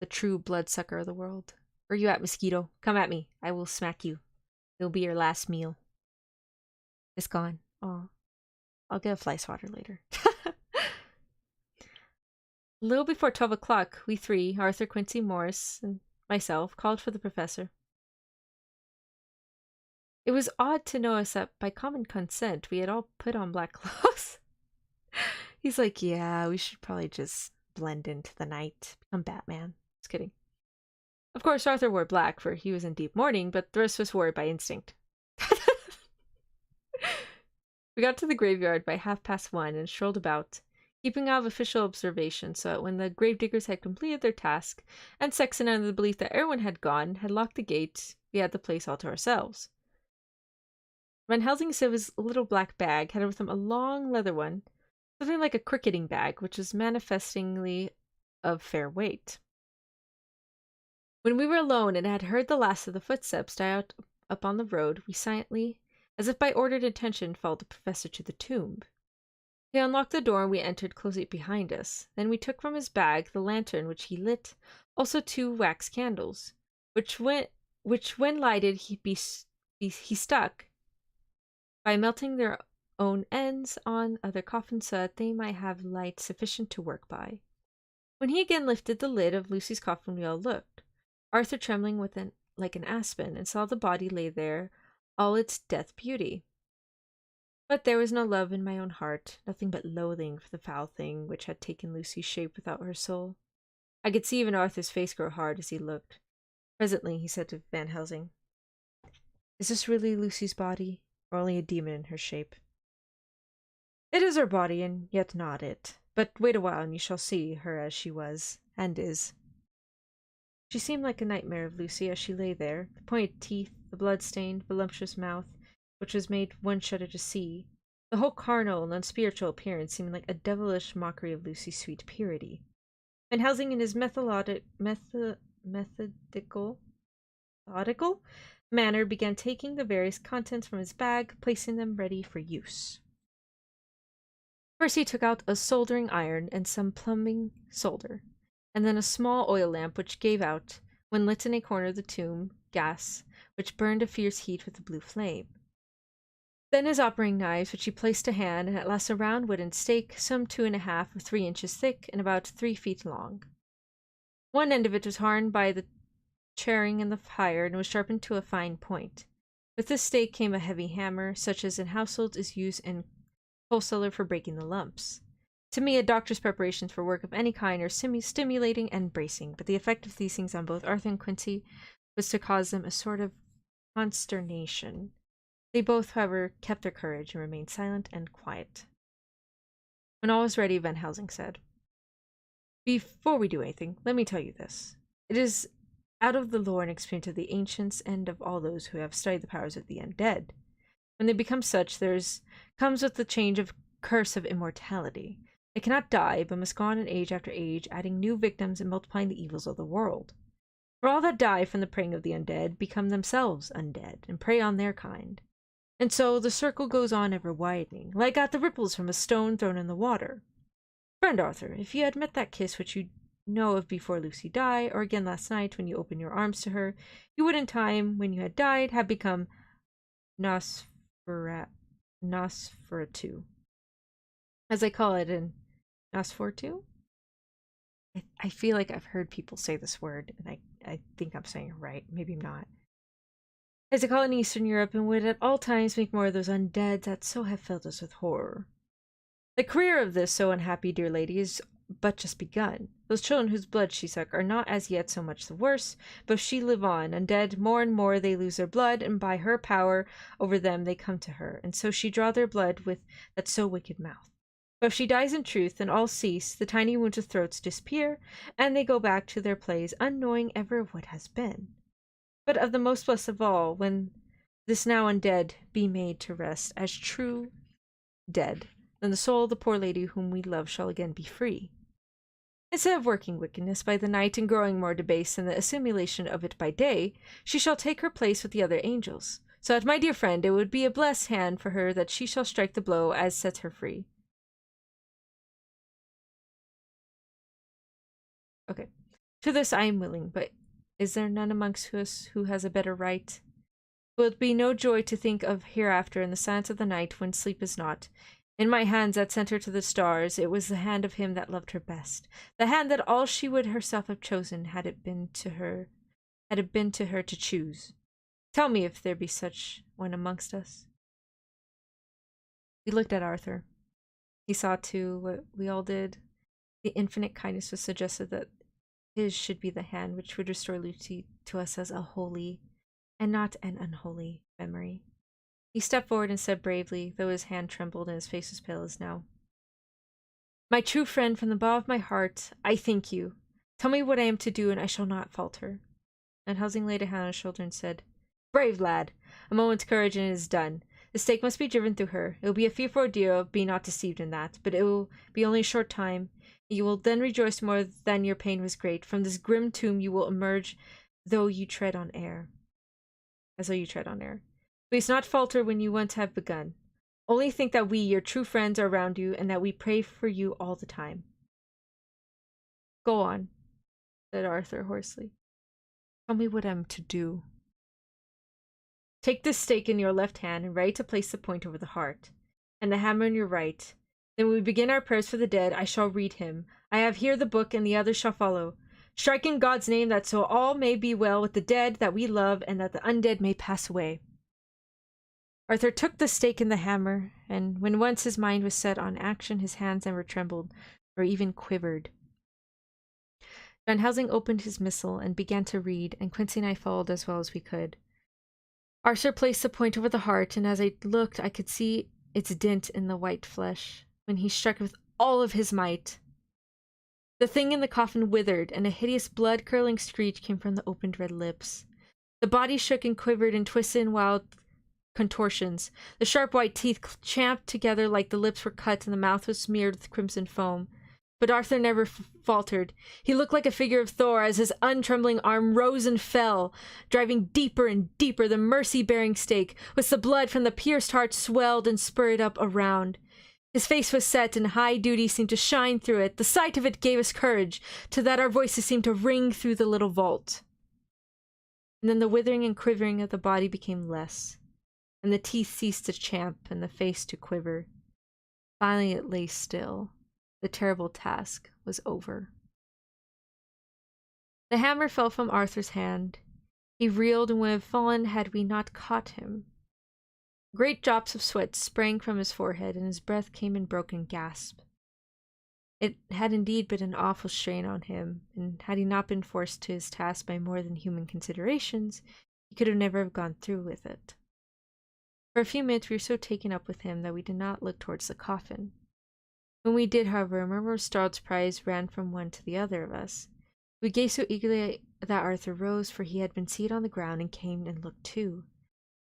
The true bloodsucker of the world. Where you at, mosquito? Come at me. I will smack you. It'll be your last meal. It's gone. Oh, I'll get a fly swatter later. A little before 12 o'clock, we three, Arthur, Quincy, Morris, and myself, called for the professor. It was odd to notice that by common consent, we had all put on black clothes. He's like, "Yeah, we should probably just blend into the night. Become Batman." Just kidding. Of course, Arthur wore black, for he was in deep mourning, but the rest of us wore it by instinct. We got to the graveyard by 1:30 and strolled about, keeping out of official observation, so that when the gravediggers had completed their task, and Sexton, under the belief that everyone had gone, had locked the gate, we had the place all to ourselves. Van Helsing said his little black bag had with him a long leather one, something like a cricketing bag, which was manifestingly of fair weight. When we were alone and had heard the last of the footsteps die out up on the road, we silently, as if by ordered intention, followed the professor to the tomb. He unlocked the door and we entered, closing it behind us. Then we took from his bag the lantern which he lit, also 2 wax candles, which when lighted he stuck, by melting their own ends on other coffins so that they might have light sufficient to work by. When he again lifted the lid of Lucy's coffin, we all looked, Arthur trembling like an aspen, and saw the body lay there, all its death beauty. But there was no love in my own heart, nothing but loathing for the foul thing which had taken Lucy's shape without her soul. I could see even Arthur's face grow hard as he looked. Presently he said to Van Helsing, "Is this really Lucy's body, or only a demon in her shape?" "It is her body, and yet not it. But wait a while, and you shall see her as she was, and is." She seemed like a nightmare of Lucy as she lay there, the pointed teeth, the blood-stained, voluptuous mouth, which was made one shudder to see, the whole carnal and unspiritual appearance seeming like a devilish mockery of Lucy's sweet purity. Van Helsing, in his methodical manner, began taking the various contents from his bag, placing them ready for use. First he took out a soldering iron and some plumbing solder, and then a small oil lamp which gave out, when lit in a corner of the tomb, gas, which burned a fierce heat with a blue flame. Then his operating knives, which he placed to hand, and at last a round wooden stake, some 2½ or 3 inches thick and about 3 feet long. One end of it was hardened by the charring in the fire and was sharpened to a fine point. With this stake came a heavy hammer, such as in households is used in coal cellar for breaking the lumps. To me, a doctor's preparations for work of any kind are stimulating and bracing, but the effect of these things on both Arthur and Quincy was to cause them a sort of consternation. They both, however, kept their courage and remained silent and quiet. When all was ready, Van Helsing said, "Before we do anything, let me tell you this. It is out of the lore and experience of the ancients and of all those who have studied the powers of the undead. When they become such, comes with the change of curse of immortality. They cannot die, but must go on in age after age, adding new victims and multiplying the evils of the world. For all that die from the preying of the undead become themselves undead, and prey on their kind. And so the circle goes on ever widening, like at the ripples from a stone thrown in the water. Friend Arthur, if you had met that kiss which you know of before Lucy died, or again last night when you opened your arms to her, you would in time, when you had died, have become Nosferatu. As I call it in Nosferatu? I feel like I've heard people say this word, and I think I'm saying it right. Maybe I'm not. As I call it in Eastern Europe, and would at all times make more of those undead that so have filled us with horror. The career of this so unhappy dear lady is but just begun. Those children whose blood she sucked are not as yet so much the worse, but if she live on, undead, more and more they lose their blood, and by her power over them they come to her, and so she draw their blood with that so wicked mouth. But if she dies in truth, then all cease, the tiny wounds of throats disappear, and they go back to their plays, unknowing ever of what has been. But of the most blessed of all, when this now undead be made to rest as true dead, then the soul of the poor lady whom we love shall again be free. Instead of working wickedness by the night and growing more debased in the assimilation of it by day, she shall take her place with the other angels. So that, my dear friend, it would be a blessed hand for her that she shall strike the blow as sets her free." Okay. "To this I am willing, but is there none amongst us who has a better right? Will it be no joy to think of hereafter in the silence of the night when sleep is not? In my hands that sent her to the stars, it was the hand of him that loved her best, the hand that all she would herself have chosen had it been to her to choose. Tell me if there be such one amongst us." He looked at Arthur. He saw too what we all did. The infinite kindness was suggested that his should be the hand which would restore Lucy to us as a holy and not an unholy memory. He stepped forward and said bravely, though his hand trembled and his face was pale as now, "My true friend, from the bottom of my heart, I thank you. Tell me what I am to do, and I shall not falter." And Helsing laid a hand on his shoulder and said, "Brave lad! A moment's courage and it is done. The stake must be driven through her. It will be a fearful ordeal, be not deceived in that, but it will be only a short time. You will then rejoice more than your pain was great. From this grim tomb you will emerge as though you tread on air. Please not falter when you once have begun. Only think that we, your true friends, are around you, and that we pray for you all the time." "Go on," said Arthur hoarsely. "Tell me what I'm to do." "Take this stake in your left hand, and ready to place the point over the heart, and the hammer in your right. Then when we begin our prayers for the dead, I shall read him. I have here the book, and the others shall follow. Strike in God's name, that so all may be well with the dead that we love, and that the undead may pass away." Arthur took the stake and the hammer, and when once his mind was set on action, his hands never trembled, or even quivered. Van Helsing opened his missal and began to read, and Quincy and I followed as well as we could. Arthur placed the point over the heart, and as I looked, I could see its dint in the white flesh, when he struck with all of his might. The thing in the coffin withered, and a hideous blood-curdling screech came from the opened red lips. The body shook and quivered and twisted in wild contortions. The sharp white teeth champed together like the lips were cut, and the mouth was smeared with crimson foam. But Arthur never faltered. He looked like a figure of Thor as his untrembling arm rose and fell, driving deeper and deeper the mercy-bearing stake, whilst the blood from the pierced heart swelled and spurted up around. His face was set, and high duty seemed to shine through it. The sight of it gave us courage, to that our voices seemed to ring through the little vault. And then the withering and quivering of the body became less, and the teeth ceased to champ, and the face to quiver. Finally it lay still. The terrible task was over. The hammer fell from Arthur's hand. He reeled and would have fallen had we not caught him. Great drops of sweat sprang from his forehead, and his breath came in broken gasps. It had indeed been an awful strain on him, and had he not been forced to his task by more than human considerations, he could have never have gone through with it. For a few minutes we were so taken up with him that we did not look towards the coffin. When we did, however, a murmur of startled surprise ran from one to the other of us. We gazed so eagerly that Arthur rose, for he had been seated on the ground, and came and looked too.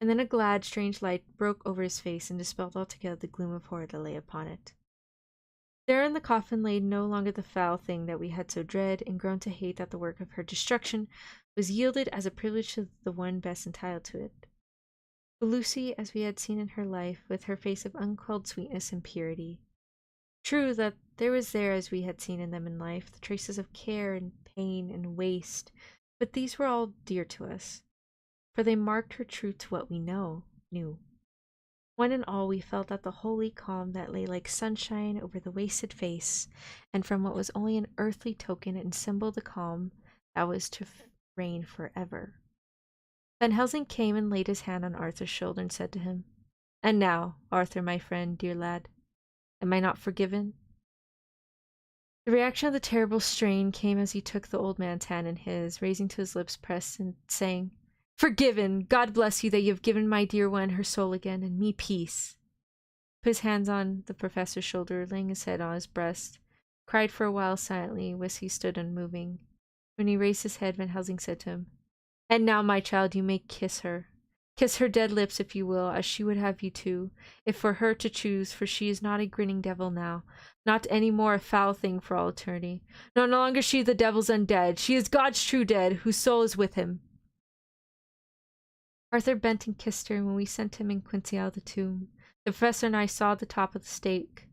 And then a glad, strange light broke over his face and dispelled altogether the gloom of horror that lay upon it. There in the coffin lay no longer the foul thing that we had so dread and grown to hate, that the work of her destruction was yielded as a privilege to the one best entitled to it. But Lucy, as we had seen in her life, with her face of unquelled sweetness and purity. True that there was there, as we had seen in them in life, the traces of care and pain and waste, but these were all dear to us, for they marked her true to what we knew. One and all we felt that the holy calm that lay like sunshine over the wasted face, and from what was only an earthly token and symbol the calm that was to reign forever. Van Helsing came and laid his hand on Arthur's shoulder and said to him, "And now, Arthur, my friend, dear lad, am I not forgiven?" The reaction of the terrible strain came as he took the old man's hand in his, raising to his lips, pressed, and saying, "Forgiven! God bless you that you have given my dear one her soul again, and me peace." Put his hands on the professor's shoulder, laying his head on his breast, cried for a while silently, whilst he stood unmoving. When he raised his head, Van Helsing said to him, "And now, my child, you may kiss her. Kiss her dead lips, if you will, as she would have you too, if for her to choose, for she is not a grinning devil now, not any more a foul thing for all eternity. No longer she the devil's undead. She is God's true dead, whose soul is with him." Arthur bent and kissed her, and when we sent him and Quincy out of the tomb, the professor and I saw the top of the stake,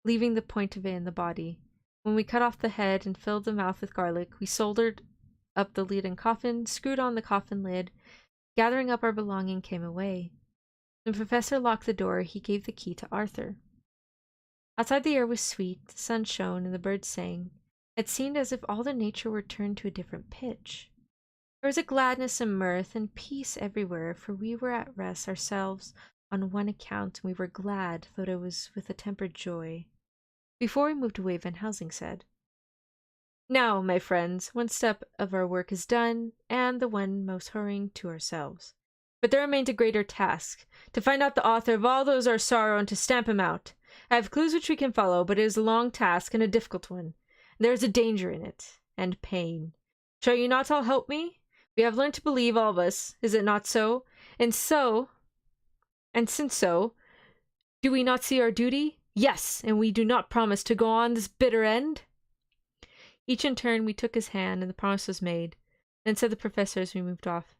leaving the point of it in the body. When we cut off the head and filled the mouth with garlic, we soldered up the lid and coffin, screwed on the coffin lid, gathering up our belonging, came away. When the professor locked the door, he gave the key to Arthur. Outside the air was sweet, the sun shone, and the birds sang. It seemed as if all the nature were turned to a different pitch. There was a gladness and mirth and peace everywhere, for we were at rest ourselves on one account, and we were glad, though it was with a tempered joy. Before we moved away, Van Helsing said, "Now, my friends, one step of our work is done, and the one most hurrying to ourselves. But there remains a greater task, to find out the author of all those our sorrow, and to stamp him out. I have clues which we can follow, but it is a long task and a difficult one. There is a danger in it, and pain. Shall you not all help me? We have learned to believe, all of us, is it not so? And since so, do we not see our duty? Yes, and we do not promise to go on this bitter end." Each in turn we took his hand, and the promise was made. Then said the professor as we moved off,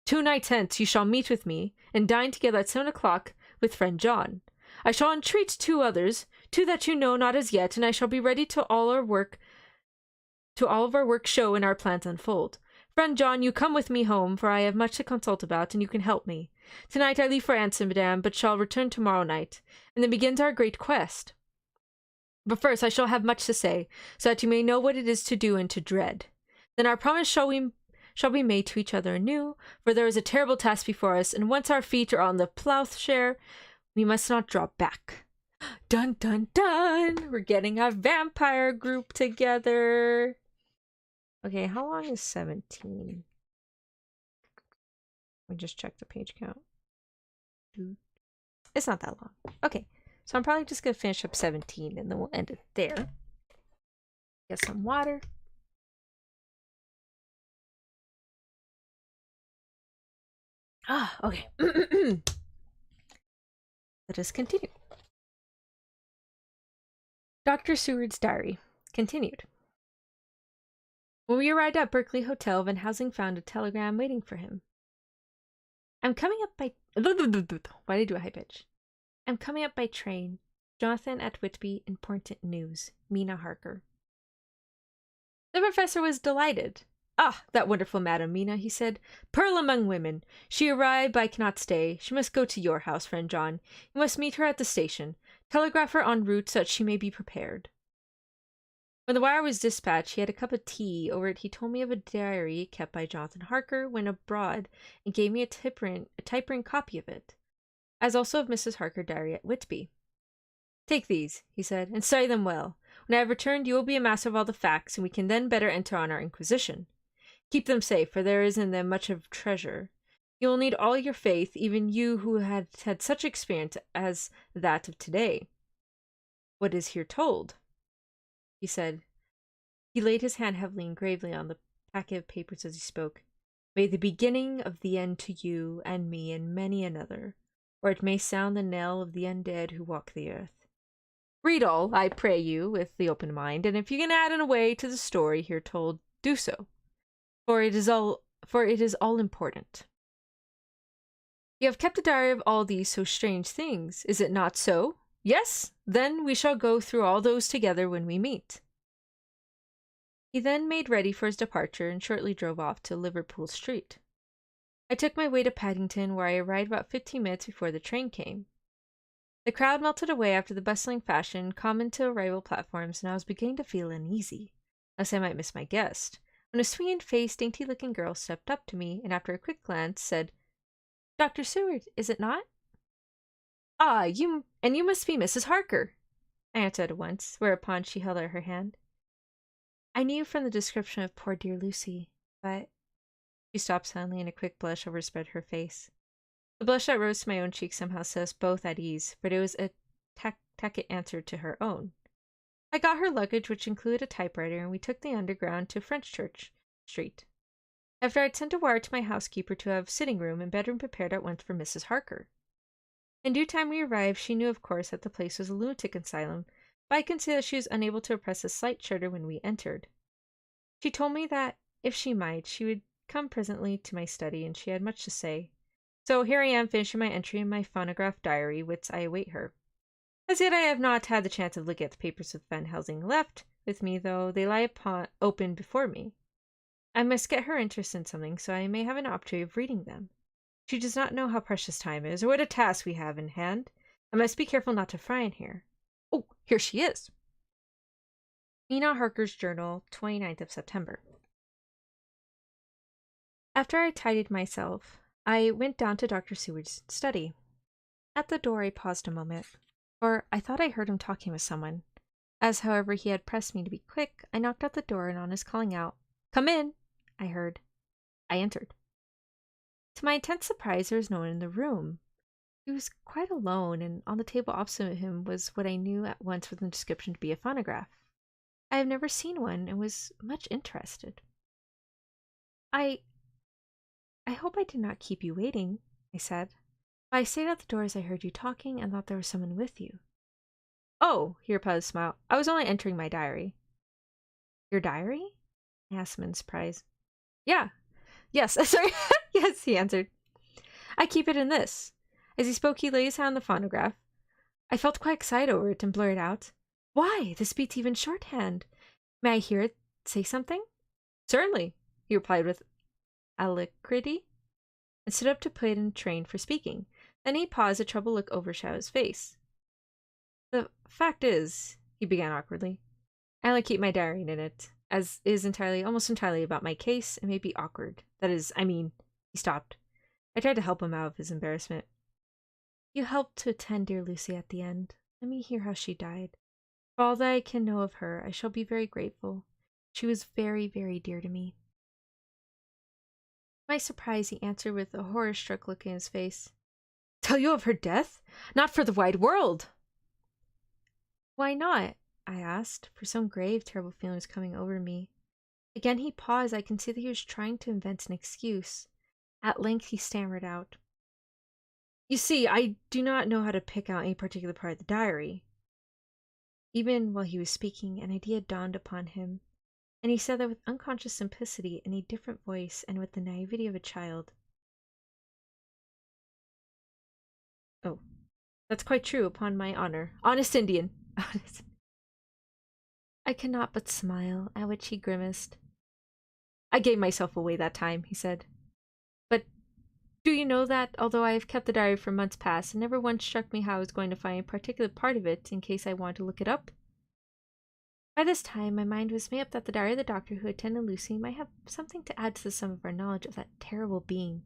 "2 nights hence you shall meet with me, and dine together at 7 o'clock with friend John. I shall entreat 2 others, 2 that you know not as yet, and I shall be ready to all of our work show and our plans unfold. Friend John, you come with me home, for I have much to consult about, and you can help me. Tonight I leave for Amsterdam, but shall return tomorrow night, and then begins our great quest. But first I shall have much to say, so that you may know what it is to do and to dread. Then our promise shall be made to each other anew, for there is a terrible task before us, and once our feet are on the plowshare, we must not drop back." Dun dun dun! We're getting a vampire group together. Okay, how long is 17? Let me just check the page count. It's not that long. Okay, so I'm probably just going to finish up 17 and then we'll end it there. Get some water. Okay. Let us continue. Dr. Seward's diary. Continued. When we arrived at Berkeley Hotel, Van Helsing found a telegram waiting for him. "I'm coming up by..." Why did I do a high pitch? I'm coming up by train. Jonathan at Whitby, important news. Mina Harker. The professor was delighted. Ah, that wonderful Madam Mina, he said. Pearl among women. She arrived, but I cannot stay. She must go to your house, friend John. You must meet her at the station. Telegraph her en route so that she may be prepared. When the wire was dispatched, he had a cup of tea. Over it, he told me of a diary kept by Jonathan Harker when abroad and gave me a typewritten copy of it, as also of Mrs. Harker's diary at Whitby. Take these, he said, and study them well. When I have returned, you will be a master of all the facts, and we can then better enter on our inquisition. Keep them safe, for there is in them much of treasure. You will need all your faith, even you who had such experience as that of today. What is here told? He said. He laid his hand heavily and gravely on the packet of papers as he spoke. May the beginning of the end to you and me and many another, or it may sound the knell of the undead who walk the earth. Read all, I pray you, with the open mind, and if you can add in a way to the story here told, do so, for it is all important. You have kept a diary of all these so strange things, is it not so? Yes? Then we shall go through all those together when we meet. He then made ready for his departure and shortly drove off to Liverpool Street. I took my way to Paddington, where I arrived about 15 minutes before the train came. The crowd melted away after the bustling fashion common to arrival platforms, and I was beginning to feel uneasy, lest I might miss my guest, when a sweet-faced, dainty-looking girl stepped up to me and, after a quick glance, said, Dr. Seward, is it not? Ah, you must be Mrs. Harker, I answered at once, whereupon she held out her hand. I knew from the description of poor dear Lucy, but... She stopped suddenly, and a quick blush overspread her face. The blush that rose to my own cheek somehow set us both at ease, but it was a tacit answer to her own. I got her luggage, which included a typewriter, and we took the Underground to Fenchurch Street. After I had sent a wire to my housekeeper to have sitting room and bedroom prepared at once for Mrs. Harker. In due time we arrived. She knew, of course, that the place was a lunatic asylum, but I could see that she was unable to repress a slight shudder when we entered. She told me that, if she might, she would come presently to my study, and she had much to say. So here I am finishing my entry in my phonograph diary, which I await her. As yet I have not had the chance of looking at the papers with Van Helsing left with me, though they lie open before me. I must get her interested in something, so I may have an opportunity of reading them. She does not know how precious time is, or what a task we have in hand. I must be careful not to fry in here. Oh, here she is. Mina Harker's Journal, 29th of September. After I tidied myself, I went down to Dr. Seward's study. At the door I paused a moment, for I thought I heard him talking with someone. As, however, he had pressed me to be quick, I knocked at the door, and on his calling out, "Come in," I heard. I entered. To my intense surprise, there was no one in the room. He was quite alone, and on the table opposite him was what I knew at once from the description to be a phonograph. I have never seen one, and was much interested. I hope I did not keep you waiting," I said. "But I stayed at the door as I heard you talking and thought there was someone with you." "Oh," he replied with a smile, "I was only entering my diary." "Your diary?" I asked him in surprise. Yes, sorry. Yes, he answered. "I keep it in this." As he spoke, he laid his hand on the phonograph. I felt quite excited over it and blurted out, "Why, this beats even shorthand. May I hear it say something?" "Certainly," he replied with alacrity, and stood up to put in train for speaking. Then he paused, a troubled look overshadowed his face. "The fact is," he began awkwardly, "I only keep my diary in it, as it is almost entirely about my case, and may be awkward. That is, he stopped. I tried to help him out of his embarrassment. "You helped to attend dear Lucy at the end. Let me hear how she died. For all that I can know of her, I shall be very grateful. She was very, very dear to me." To my surprise, he answered with a horror-struck look in his face. "Tell you of her death? Not for the wide world!" "Why not?" I asked, for some grave, terrible feeling was coming over me. Again he paused. I could see that he was trying to invent an excuse. At length he stammered out, "You see, I do not know how to pick out any particular part of the diary." Even while he was speaking, an idea dawned upon him, and he said that with unconscious simplicity, in a different voice, and with the naivety of a child. "Oh, That's quite true, upon my honor. Honest Indian. Honest. I cannot but smile, at which he grimaced. I gave myself away that time, he said. But do you know that, although I have kept the diary for months past, it never once struck me how I was going to find a particular part of it in case I wanted to look it up? By this time, my mind was made up that the diary of the doctor who attended Lucy might have something to add to the sum of our knowledge of that terrible being.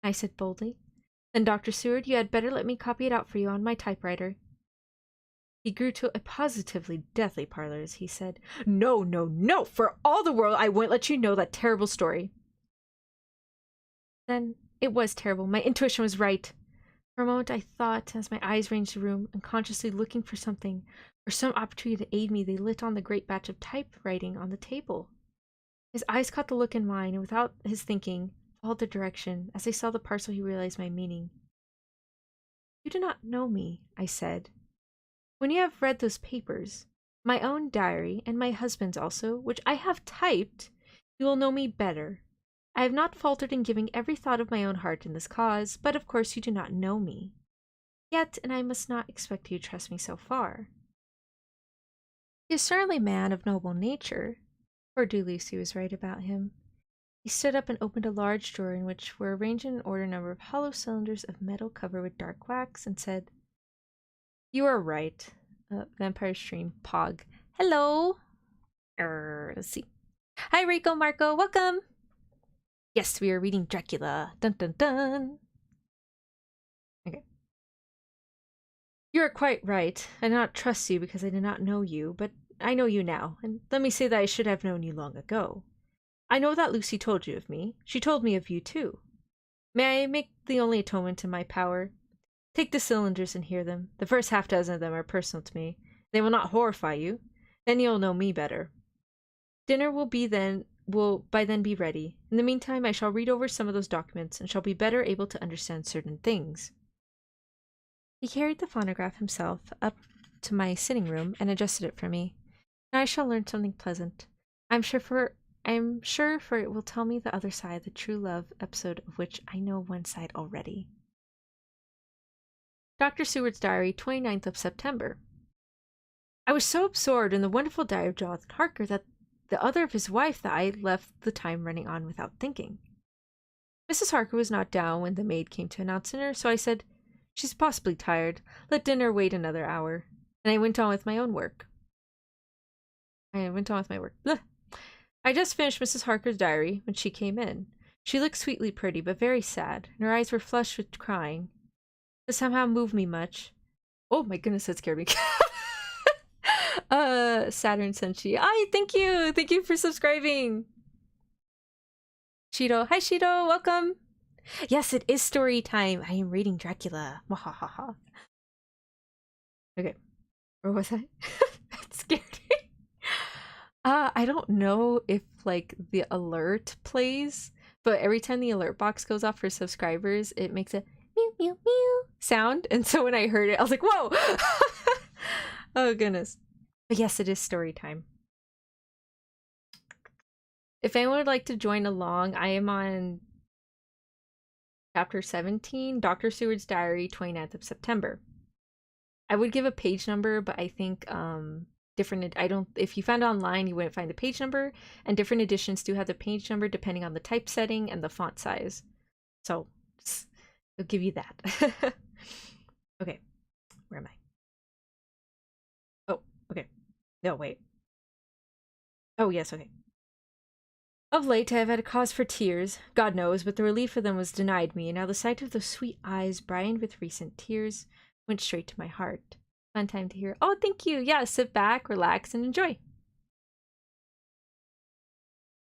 I said boldly. Then, Dr. Seward, you had better let me copy it out for you on my typewriter. He grew to a positively deathly parlor as he said, No, no, no! For all the world I won't let you know that terrible story. Then it was terrible. My intuition was right. For a moment I thought, as my eyes ranged the room, unconsciously looking for something, or some opportunity to aid me, they lit on the great batch of typewriting on the table. His eyes caught the look in mine, and without his thinking, followed the direction. As I saw the parcel, he realized my meaning. You do not know me, I said. When you have read those papers, my own diary, and my husband's also, which I have typed, you will know me better. I have not faltered in giving every thought of my own heart in this cause, but of course you do not know me. Yet, and I must not expect you to trust me so far. He is certainly a man of noble nature. Poor Lucy was right about him. He stood up and opened a large drawer in which were arranged in an order number of hollow cylinders of metal covered with dark wax, and said, You are right. Vampire Stream Pog. Hello! Let's see. Hi, Rico Marco. Welcome! Yes, we are reading Dracula. Dun dun dun! Okay. You are quite right. I did not trust you because I did not know you, but I know you now, and let me say that I should have known you long ago. I know that Lucy told you of me. She told me of you, too. May I make the only atonement in my power? Take the cylinders and hear them. The first half dozen of them are personal to me. They will not horrify you. Then you'll know me better. Dinner will by then be ready. In the meantime, I shall read over some of those documents and shall be better able to understand certain things. He carried the phonograph himself up to my sitting room and adjusted it for me. Now I shall learn something pleasant. I'm sure for it will tell me the other side of the true love episode of which I know one side already. Dr. Seward's Diary, 29th of September. I was so absorbed in the wonderful diary of Jonathan Harker that the other of his wife that I left the time running on without thinking. Mrs. Harker was not down when the maid came to announce dinner, so I said, She's possibly tired. Let dinner wait another hour. And I went on with my own work. Blech. I just finished Mrs. Harker's diary when she came in. She looked sweetly pretty, but very sad, and her eyes were flushed with crying. This somehow moved me much. Oh my goodness, that scared me. Saturn Senshi. Thank you! Thank you for subscribing! Shido. Hi Shido, welcome! Yes, it is story time. I am reading Dracula. Mwahaha. Okay. Where was I? That scared me. I don't know if like the alert plays, but every time the alert box goes off for subscribers, it makes a mew mew mew sound, and so when I heard it, I was like, whoa! Oh goodness. But yes, it is story time. If anyone would like to join along, I am on chapter 17, Dr. Seward's Diary, 29th of September. I would give a page number, but I think if you found it online, you wouldn't find the page number, and different editions do have the page number depending on the typesetting and the font size. So I'll give you that. Okay, where am I? Oh, okay. No, wait. Oh, yes, okay. Of late, I have had a cause for tears, God knows, but the relief of them was denied me, and now the sight of those sweet eyes, brightened with recent tears, went straight to my heart. Fun time to hear. Oh, thank you. Yeah, sit back, relax, and enjoy.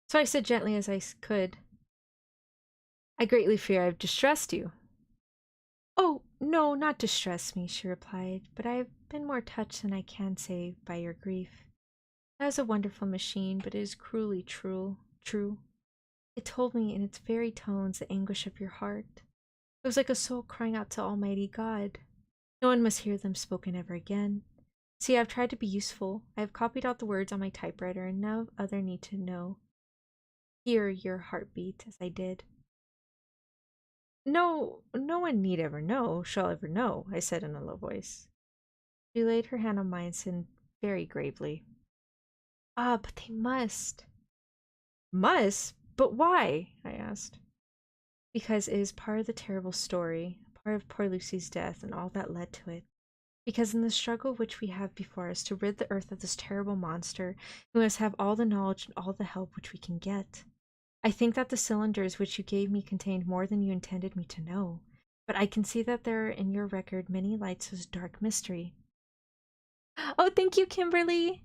So I said gently as I could, I greatly fear I have distressed you. Oh, no, not distress me, she replied, but I have been more touched than I can say by your grief. That is a wonderful machine, but it is cruelly true. It told me in its very tones the anguish of your heart. It was like a soul crying out to Almighty God. No one must hear them spoken ever again. See, I've tried to be useful. I have copied out the words on my typewriter, and no other need to know. Hear your heartbeat as I did. no one need ever know, shall ever know, I said in a low voice. She laid her hand on mine and said very gravely, "Ah, but they must." Must? But why? I asked. Because it is part of the terrible story, part of poor Lucy's death and all that led to it. Because in the struggle which we have before us to rid the earth of this terrible monster, we must have all the knowledge and all the help which we can get. I think that the cylinders which you gave me contained more than you intended me to know, but I can see that there are in your record many lights of dark mystery. Oh, thank you, Kimberly!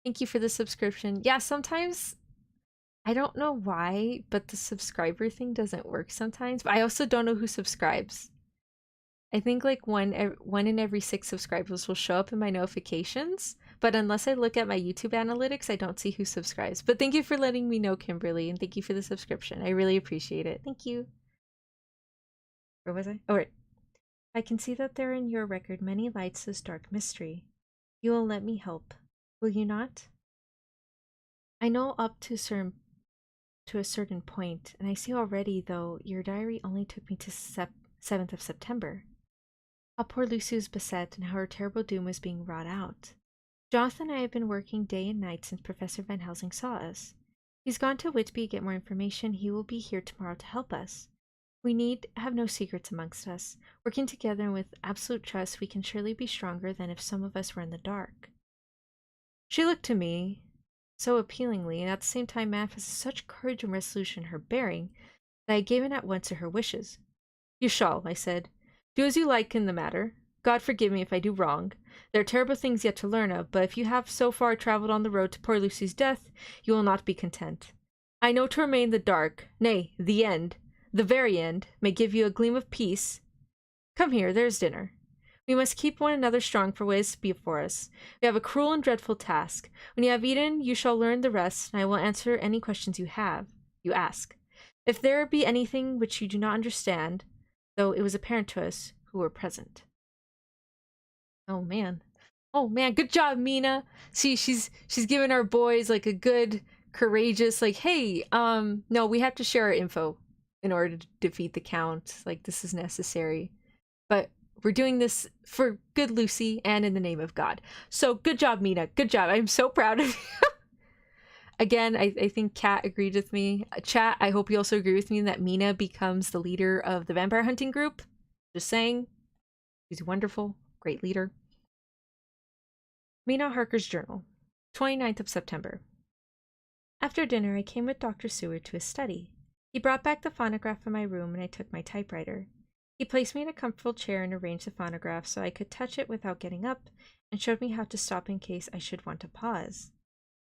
Thank you for the subscription. Yeah, sometimes I don't know why, but the subscriber thing doesn't work sometimes. But I also don't know who subscribes. I think like one in every 6 subscribers will show up in my notifications, but unless I look at my YouTube analytics, I don't see who subscribes. But thank you for letting me know, Kimberly, and thank you for the subscription. I really appreciate it. Thank you. Where was I? Oh, right. I can see that there are in your record many lights as dark mystery. You will let me help, will you not? I know up to a certain point, and I see already, though, your diary only took me to 7th of September. How poor Lucy was beset and how her terrible doom was being wrought out. Jonathan and I have been working day and night since Professor Van Helsing saw us. He's gone to Whitby to get more information. He will be here tomorrow to help us. We need have no secrets amongst us. Working together and with absolute trust, we can surely be stronger than if some of us were in the dark. She looked to me so appealingly, and at the same time manifested such courage and resolution in her bearing, that I gave in at once to her wishes. You shall, I said. Do as you like in the matter. God forgive me if I do wrong. There are terrible things yet to learn of, but if you have so far travelled on the road to poor Lucy's death, you will not be content. I know to remain in the dark, nay, the end, the very end, may give you a gleam of peace. Come here, there's dinner. We must keep one another strong for what is before us. We have a cruel and dreadful task. When you have eaten, you shall learn the rest, and I will answer any questions you ask. If there be anything which you do not understand, though it was apparent to us who were present. Oh man, good job, Mina. See, she's giving our boys like a good, courageous, like, hey, no, we have to share our info in order to defeat the Count. Like, this is necessary, but we're doing this for good Lucy and in the name of God. So good job, Mina. Good job. I'm so proud of you. Again, I think Kat agreed with me. Chat, I hope you also agree with me that Mina becomes the leader of the vampire hunting group. Just saying. She's wonderful. Great leader. Mina Harker's Journal. 29th of September. After dinner, I came with Dr. Seward to his study. He brought back the phonograph from my room, and I took my typewriter. He placed me in a comfortable chair and arranged the phonograph so I could touch it without getting up, and showed me how to stop in case I should want to pause.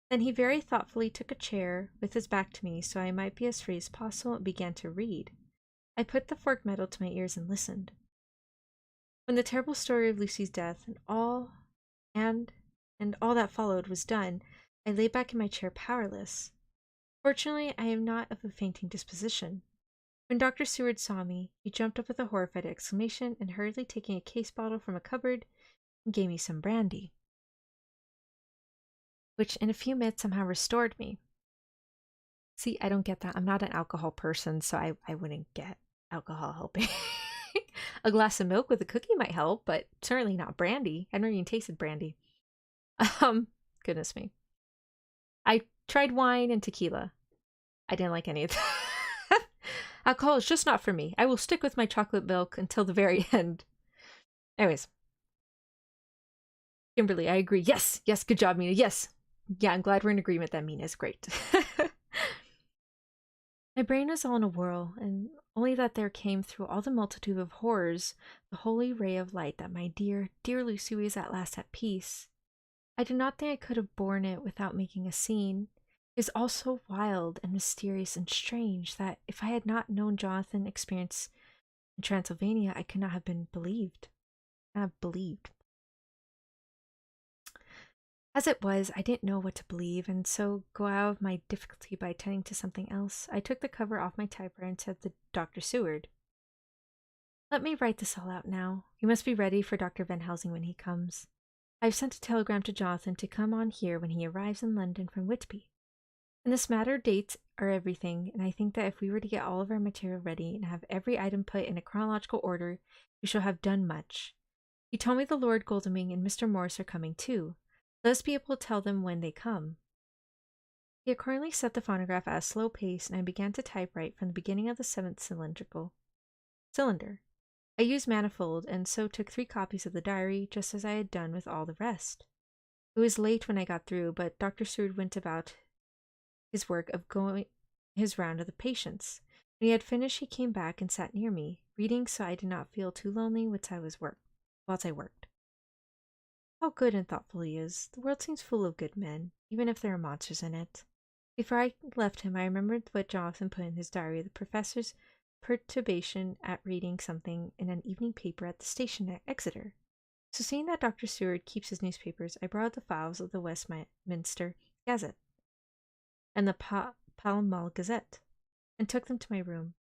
Then he very thoughtfully took a chair with his back to me so I might be as free as possible and began to read. I put the forked metal to my ears and listened. When the terrible story of Lucy's death and all that followed was done, I lay back in my chair powerless. Fortunately, I am not of a fainting disposition. When Dr. Seward saw me, he jumped up with a horrified exclamation and hurriedly taking a case bottle from a cupboard, gave me some brandy, which in a few minutes somehow restored me. See, I don't get that. I'm not an alcohol person, so I wouldn't get alcohol helping. A glass of milk with a cookie might help, but certainly not brandy. I've never even tasted brandy. Goodness me. I tried wine and tequila. I didn't like any of that. Alcohol is just not for me. I will stick with my chocolate milk until the very end. Anyways. Kimberly, I agree. Yes, good job, Mina. Yes. Yeah, I'm glad we're in agreement that Mina is great. My brain was all in a whirl, and only that there came through all the multitude of horrors the holy ray of light that my dear, dear Lucy was at last at peace. I did not think I could have borne it without making a scene. It was all so wild and mysterious and strange that if I had not known Jonathan's experience in Transylvania, I could not have believed. As it was, I didn't know what to believe, and so go out of my difficulty by attending to something else. I took the cover off my typewriter and said to Dr. Seward, "Let me write this all out now. You must be ready for Dr. Van Helsing when he comes. I have sent a telegram to Jonathan to come on here when he arrives in London from Whitby. In this matter, dates are everything, and I think that if we were to get all of our material ready and have every item put in a chronological order, we shall have done much. He told me the Lord Goldeming and Mr. Morris are coming too. Let us be able to tell them when they come. He accordingly set the phonograph at a slow pace, and I began to type right from the beginning of the 7th cylinder. I used manifold, and so took 3 copies of the diary, just as I had done with all the rest. It was late when I got through, but Dr. Seward went about his work of going his round of the patients. When he had finished, he came back and sat near me, reading so I did not feel too lonely whilst I worked. How good and thoughtful he is. The world seems full of good men, even if there are monsters in it. Before I left him, I remembered what Jonathan put in his diary, the professor's perturbation at reading something in an evening paper at the station at Exeter. So seeing that Dr. Seward keeps his newspapers, I borrowed the files of the Westminster Gazette and the Pall Mall Gazette, and took them to my room.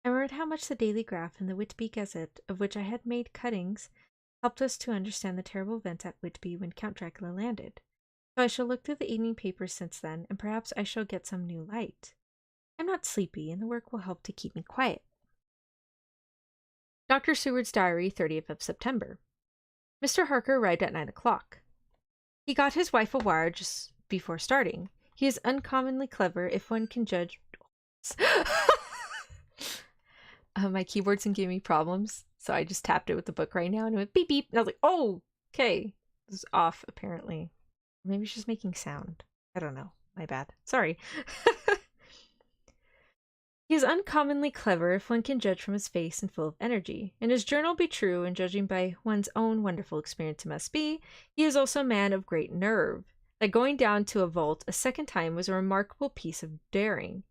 I remembered how much the Daily Graph and the Whitby Gazette, of which I had made cuttings, helped us to understand the terrible event at Whitby when Count Dracula landed. So I shall look through the evening papers since then, and perhaps I shall get some new light. I'm not sleepy, and the work will help to keep me quiet. Dr. Seward's Diary, 30th of September. Mr. Harker arrived at 9 o'clock. He got his wife a wire just before starting. He is uncommonly clever, if one can judge. My keyboard's been giving me problems, so I just tapped it with the book right now, and it went beep beep, and I was like, oh, okay. This is off, apparently. Maybe it's just making sound. I don't know. My bad. Sorry. He is uncommonly clever, if one can judge from his face, and full of energy. And his journal be true, and judging by one's own wonderful experience it must be, he is also a man of great nerve. That going down to a vault a second time was a remarkable piece of daring.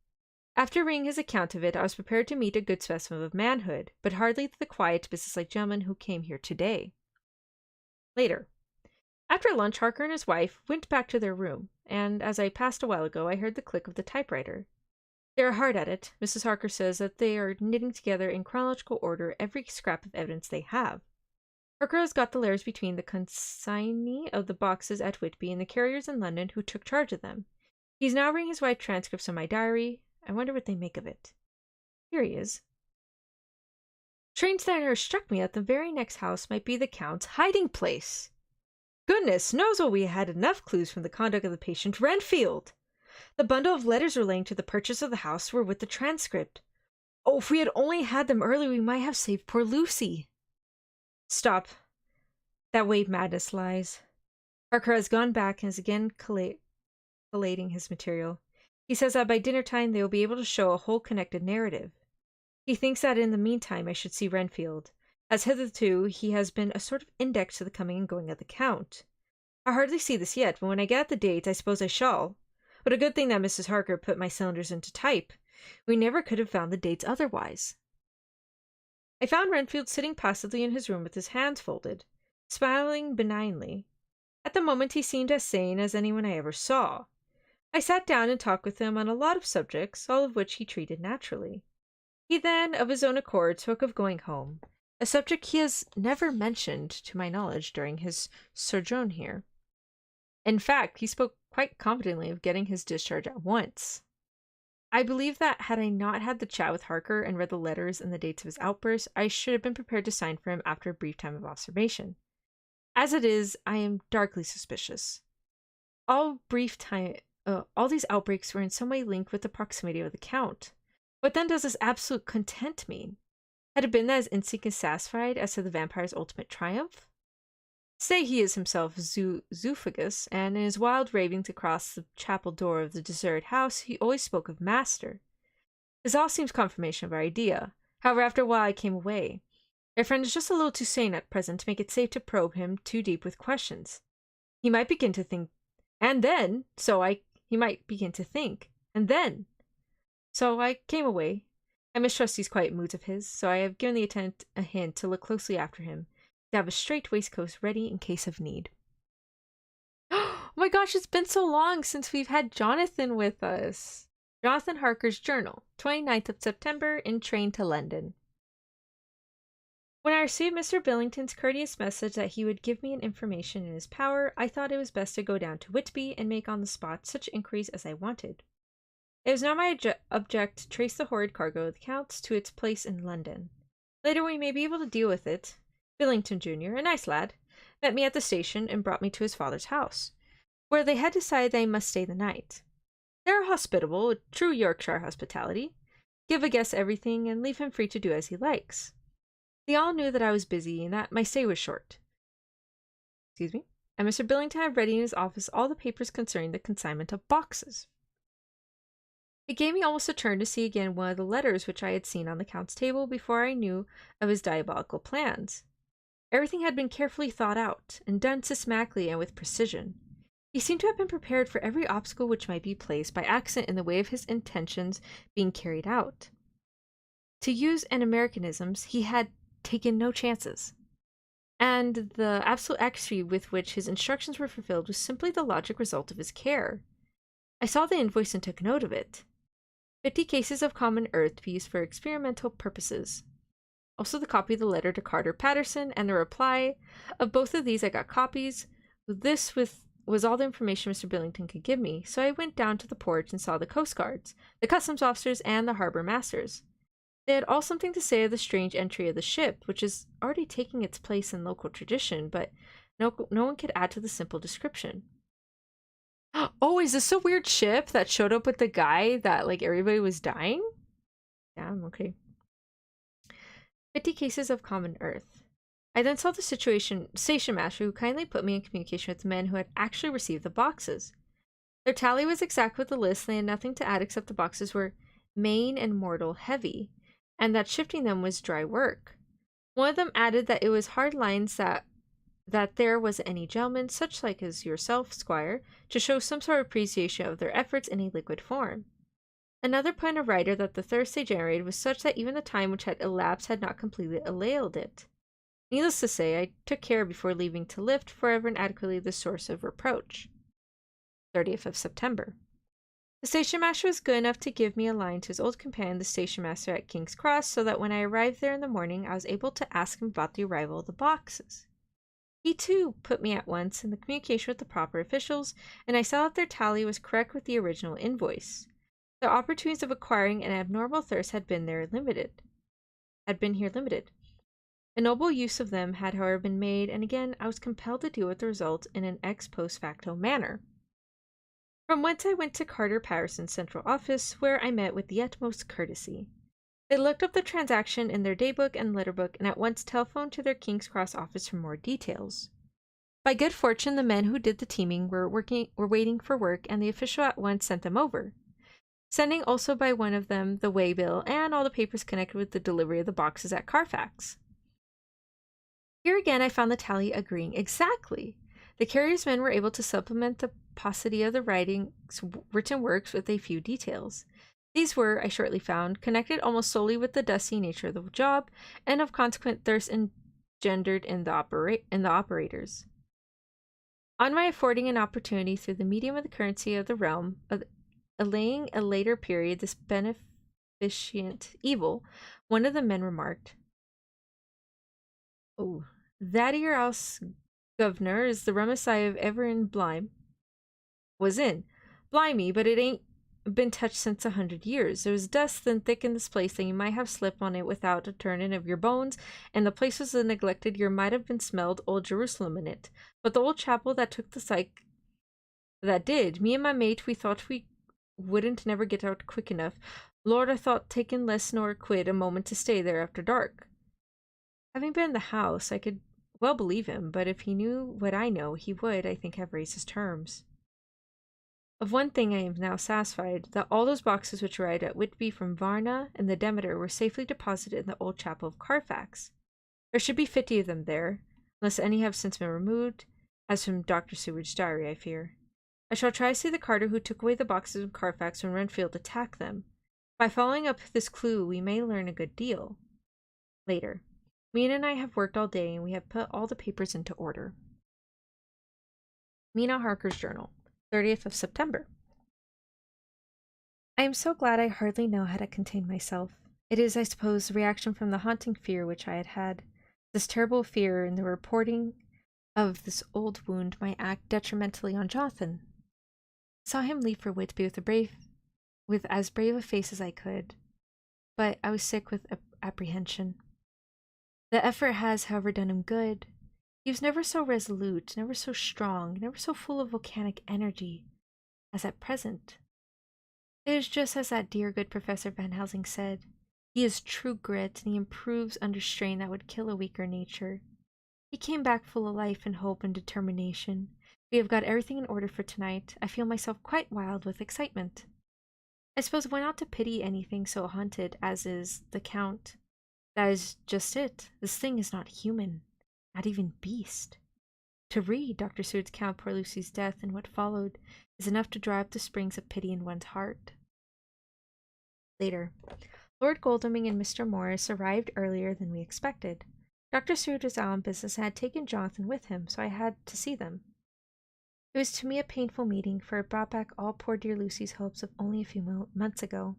After reading his account of it, I was prepared to meet a good specimen of manhood, but hardly the quiet, businesslike gentleman who came here today. Later. After lunch, Harker and his wife went back to their room, and as I passed a while ago, I heard the click of the typewriter. They are hard at it. Mrs. Harker says that they are knitting together in chronological order every scrap of evidence they have. Harker has got the letters between the consignee of the boxes at Whitby and the carriers in London who took charge of them. He's now reading his wife transcripts of my diary. I wonder what they make of it. Here he is. Strange that it struck me that the very next house might be the Count's hiding place. Goodness knows what we had enough clues from the conduct of the patient Renfield. The bundle of letters relating to the purchase of the house were with the transcript. Oh, if we had only had them early, we might have saved poor Lucy. Stop. That way madness lies. Harker has gone back and is again collating his material. He says that by dinner time they will be able to show a whole connected narrative. He thinks that in the meantime I should see Renfield, as hitherto he has been a sort of index to the coming and going of the Count. I hardly see this yet, but when I get at the dates I suppose I shall. What a good thing that Mrs. Harker put my cylinders into type. We never could have found the dates otherwise. I found Renfield sitting passively in his room with his hands folded, smiling benignly. At the moment he seemed as sane as anyone I ever saw. I sat down and talked with him on a lot of subjects, all of which he treated naturally. He then, of his own accord, spoke of going home, a subject he has never mentioned, to my knowledge, during his sojourn here. In fact, he spoke quite confidently of getting his discharge at once. I believe that had I not had the chat with Harker and read the letters and the dates of his outbursts, I should have been prepared to sign for him after a brief time of observation. As it is, I am darkly suspicious. All these outbreaks were in some way linked with the proximity of the Count. What then does this absolute content mean? Had it been that his instinct is satisfied as to the vampire's ultimate triumph? Say he is himself zoophagous, and in his wild ravings across the chapel door of the deserted house he always spoke of master. This all seems confirmation of our idea. However, after a while I came away. Our friend is just a little too sane at present to make it safe to probe him too deep with questions. He might begin to think, and then, so I came away. I mistrust these quiet moods of his, so I have given the attendant a hint to look closely after him, to have a straight waistcoat ready in case of need. Oh my gosh, it's been so long since we've had Jonathan with us. Jonathan Harker's Journal, 29th of September, in train to London. When I received Mr. Billington's courteous message that he would give me an information in his power, I thought it was best to go down to Whitby and make on the spot such inquiries as I wanted. It was now my object to trace the horrid cargo of the Count's to its place in London. Later we may be able to deal with it. Billington Jr., a nice lad, met me at the station and brought me to his father's house, where they had decided they must stay the night. They are hospitable, with true Yorkshire hospitality. Give a guest everything and leave him free to do as he likes. They all knew that I was busy and that my stay was short. Excuse me. And Mr. Billington had ready in his office all the papers concerning the consignment of boxes. It gave me almost a turn to see again one of the letters which I had seen on the Count's table before I knew of his diabolical plans. Everything had been carefully thought out, and done systematically and with precision. He seemed to have been prepared for every obstacle which might be placed by accident in the way of his intentions being carried out. To use an Americanisms, he had taken no chances. And the absolute accuracy with which his instructions were fulfilled was simply the logic result of his care. I saw the invoice and took note of it. 50 cases of common earth to be used for experimental purposes. Also the copy of the letter to Carter Patterson and the reply. Of both of these I got copies. This was all the information Mr. Billington could give me, so I went down to the port and saw the coast guards, the customs officers, and the harbor masters. They had all something to say of the strange entry of the ship, which is already taking its place in local tradition, but no one could add to the simple description. Oh, is this a weird ship that showed up with the guy that, like, everybody was dying? Damn, okay. 50 cases of common earth. I then saw the station master who kindly put me in communication with the men who had actually received the boxes. Their tally was exact with the list, and they had nothing to add except the boxes were main and mortal heavy, and that shifting them was dry work. One of them added that it was hard lines that there was any gentleman, such like as yourself, squire, to show some sort of appreciation of their efforts in a liquid form. Another put in a writer that the thirst they generated was such that even the time which had elapsed had not completely allayed it. Needless to say, I took care before leaving to lift forever and adequately the source of reproach. 30th of September. The station master was good enough to give me a line to his old companion, the station master at King's Cross, so that when I arrived there in the morning, I was able to ask him about the arrival of the boxes. He, too, put me at once in the communication with the proper officials, and I saw that their tally was correct with the original invoice. The opportunities of acquiring an abnormal thirst had been here limited. A noble use of them had, however, been made, and again I was compelled to deal with the result in an ex post facto manner. From whence I went to Carter Patterson's central office, where I met with the utmost courtesy. They looked up the transaction in their daybook and letterbook, and at once telephoned to their King's Cross office for more details. By good fortune, the men who did the teaming were waiting for work, and the official at once sent them over, sending also by one of them the waybill and all the papers connected with the delivery of the boxes at Carfax. Here again I found the tally agreeing exactly. The carrier's men were able to supplement the paucity of the written works with a few details. These were, I shortly found, connected almost solely with the dusty nature of the job, and of consequent thirst engendered in the operators. On my affording an opportunity through the medium of the currency of the realm of allaying a later period this beneficent evil, one of the men remarked, "Oh, that 'ere house, governor, is the rummest I have ever was in. Blimey, but it ain't been touched since 100 years. There was dust then thick in this place that you might have slipped on it without a turning of your bones, and the place was so neglected you might have been smelled old Jerusalem in it. But the old chapel that took the psych that did, me and my mate, we thought we wouldn't never get out quick enough. Lord, I thought taking less nor a quid a moment to stay there after dark." Having been in the house, I could well believe him, but if he knew what I know, he would, I think, have raised his terms. Of one thing I am now satisfied, that all those boxes which arrived at Whitby from Varna and the Demeter were safely deposited in the old chapel of Carfax. There should be 50 of them there, unless any have since been removed, as from Dr. Seward's diary, I fear. I shall try to see the carter who took away the boxes from Carfax when Renfield attacked them. By following up this clue, we may learn a good deal. Later. Mina and I have worked all day, and we have put all the papers into order. Mina Harker's Journal, 30th of September. I am so glad I hardly know how to contain myself. It is, I suppose, the reaction from the haunting fear which I had had. This terrible fear in the reporting of this old wound might act detrimentally on Jonathan. I saw him leave for Whitby with as brave a face as I could, but I was sick with apprehension. The effort has, however, done him good. He was never so resolute, never so strong, never so full of volcanic energy as at present. It is just as that dear good Professor Van Helsing said. He is true grit, and he improves under strain that would kill a weaker nature. He came back full of life and hope and determination. We have got everything in order for tonight. I feel myself quite wild with excitement. I suppose why not to pity anything so haunted as is the Count? That is just it. This thing is not human, not even beast. To read Dr. Seward's account of poor Lucy's death and what followed is enough to dry up the springs of pity in one's heart. Later, Lord Godalming and Mr. Morris arrived earlier than we expected. Dr. Seward was out on business and had taken Jonathan with him, so I had to see them. It was to me a painful meeting, for it brought back all poor dear Lucy's hopes of only a few months ago.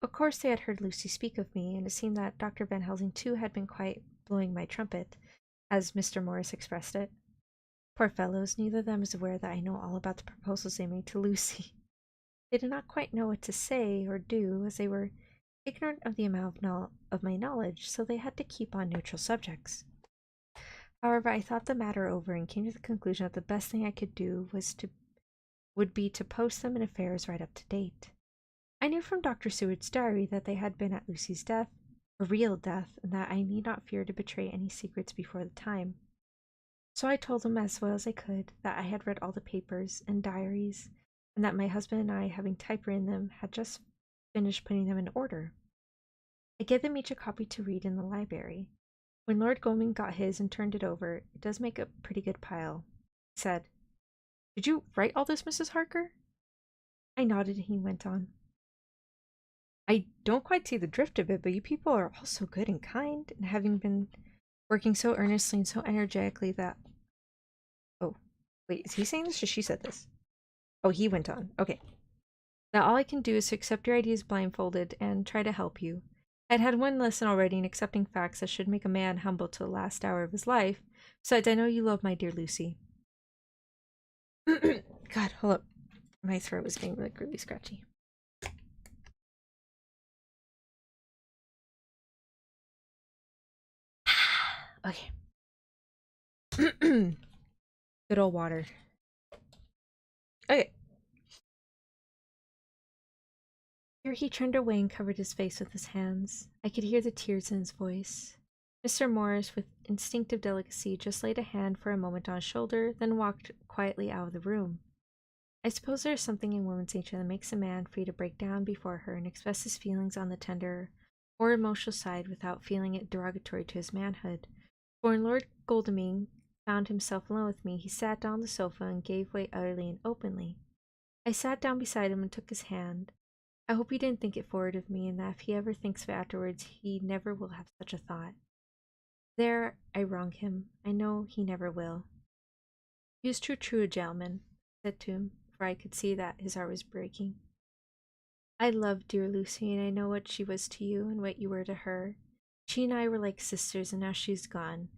Of course they had heard Lucy speak of me, and it seemed that Dr. Van Helsing too had been quite blowing my trumpet, as Mr. Morris expressed it. Poor fellows, neither of them is aware that I know all about the proposals they made to Lucy. They did not quite know what to say or do, as they were ignorant of the amount of my knowledge, so they had to keep on neutral subjects. However, I thought the matter over and came to the conclusion that the best thing I could do would be to post them in affairs right up to date. I knew from Dr. Seward's diary that they had been at Lucy's death, a real death, and that I need not fear to betray any secrets before the time. So I told them as well as I could that I had read all the papers and diaries, and that my husband and I, having typewritten them, had just finished putting them in order. I gave them each a copy to read in the library. When Lord Godalming got his and turned it over, it does make a pretty good pile. He said, "Did you write all this, Mrs. Harker?" I nodded and he went on. "I don't quite see the drift of it, but you people are all so good and kind, and having been working so earnestly and so energetically that..." Oh, wait, is he saying this or she said this? Oh, he went on. Okay. "That all I can do is to accept your ideas blindfolded and try to help you. I'd had one lesson already in accepting facts that should make a man humble to the last hour of his life. Besides, I know you love my dear Lucy." God, hold up. My throat was getting like really scratchy. Okay. Good old water. Okay. Here he turned away and covered his face with his hands. I could hear the tears in his voice. Mr. Morris, with instinctive delicacy, just laid a hand for a moment on his shoulder, then walked quietly out of the room. I suppose there is something in woman's nature that makes a man free to break down before her and express his feelings on the tender or emotional side without feeling it derogatory to his manhood. For when Lord Godalming found himself alone with me, he sat down on the sofa and gave way utterly and openly. I sat down beside him and took his hand. I hope he didn't think it forward of me, and that if he ever thinks of it afterwards, he never will have such a thought. There, I wrong him. I know he never will. "He was too true a gentleman," I said to him, for I could see that his heart was breaking. "I loved dear Lucy, and I know what she was to you and what you were to her. She and I were like sisters, and now she's gone.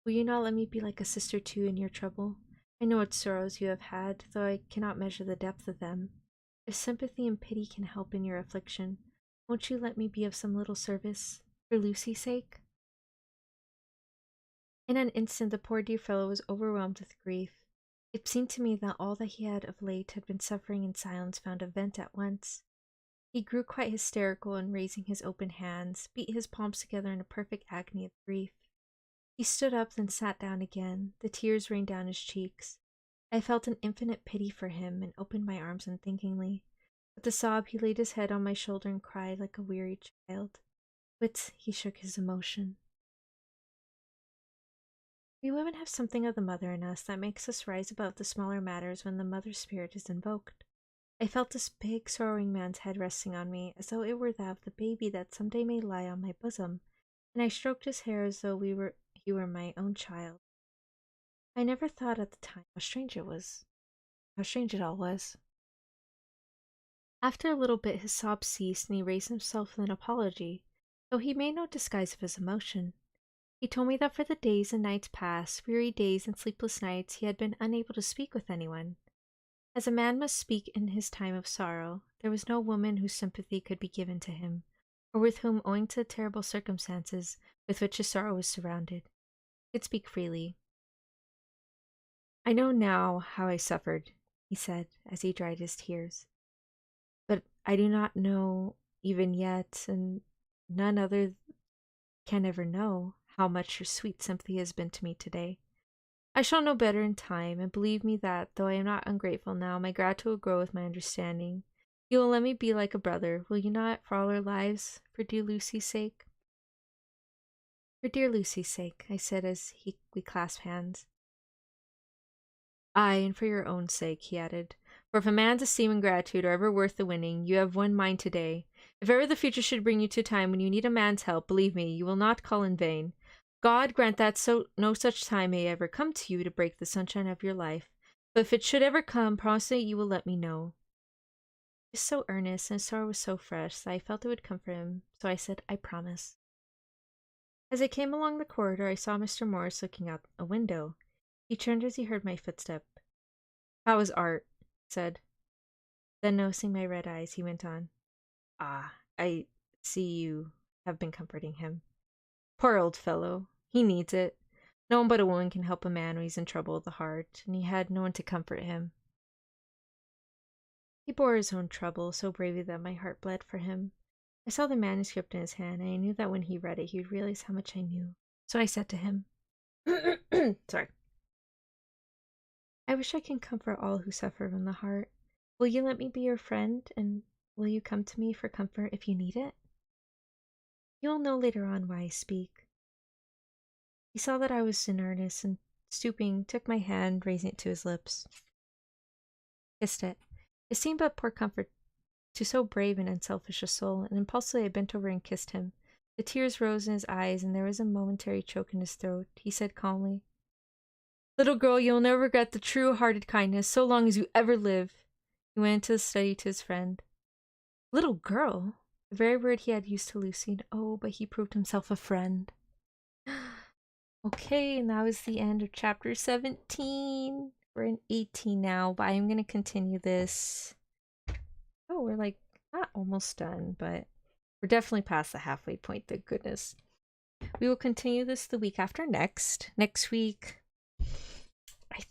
Will you not let me be like a sister too in your trouble? I know what sorrows you have had, though I cannot measure the depth of them. If sympathy and pity can help in your affliction, won't you let me be of some little service, for Lucy's sake?" In an instant the poor dear fellow was overwhelmed with grief. It seemed to me that all that he had of late had been suffering in silence found a vent at once. He grew quite hysterical, and raising his open hands, beat his palms together in a perfect agony of grief. He stood up, then sat down again. The tears rained down his cheeks. I felt an infinite pity for him, and opened my arms unthinkingly. With a sob he laid his head on my shoulder and cried like a weary child. But he shook his emotion. We women have something of the mother in us that makes us rise above the smaller matters when the mother spirit is invoked. I felt this big, sorrowing man's head resting on me, as though it were that of the baby that some day may lie on my bosom, and I stroked his hair as though he were my own child. I never thought at the time how strange it all was. After a little bit his sobs ceased, and he raised himself with an apology, though he made no disguise of his emotion. He told me that for the days and nights past, weary days and sleepless nights, he had been unable to speak with anyone. As a man must speak in his time of sorrow, there was no woman whose sympathy could be given to him, or with whom, owing to the terrible circumstances with which his sorrow was surrounded, he could speak freely. "I know now how I suffered," he said, as he dried his tears. "But I do not know, even yet, and none other can ever know, how much your sweet sympathy has been to me today. I shall know better in time, and believe me that, though I am not ungrateful now, my gratitude will grow with my understanding. You will let me be like a brother, will you not, for all our lives, for dear Lucy's sake?" "For dear Lucy's sake," I said as we clasped hands. "Aye, and for your own sake," he added. "For if a man's esteem and gratitude are ever worth the winning, you have won mine today. If ever the future should bring you to a time when you need a man's help, believe me, you will not call in vain. God grant that no such time may ever come to you to break the sunshine of your life. But if it should ever come, promise that you will let me know." He was so earnest, and his sorrow was so fresh, that I felt it would comfort him, so I said, "I promise." As I came along the corridor, I saw Mr. Morris looking out a window. He turned as he heard my footstep. "How is Art?" he said. Then, noticing my red eyes, he went on. "Ah, I see you have been comforting him. Poor old fellow. He needs it. No one but a woman can help a man when he's in trouble of the heart, and he had no one to comfort him." He bore his own trouble so bravely that my heart bled for him. I saw the manuscript in his hand, and I knew that when he read it, he would realize how much I knew. So I said to him, sorry, "I wish I can comfort all who suffer from the heart. Will you let me be your friend, and will you come to me for comfort if you need it? You will know later on why I speak." He saw that I was in earnest, and stooping, took my hand, raising it to his lips. Kissed it. It seemed but poor comfort to so brave and unselfish a soul, and impulsively I bent over and kissed him. The tears rose in his eyes, and there was a momentary choke in his throat. He said calmly, "Little girl, you'll never regret the true-hearted kindness so long as you ever live." He went into the study to his friend. Little girl? The very word he had used to Lucy, and oh, but he proved himself a friend. Okay, and that was the end of chapter 17. We're in 18 now, but I'm going to continue this. Oh, we're like not almost done, but we're definitely past the halfway point, thank goodness. We will continue this the week after next. Next week, I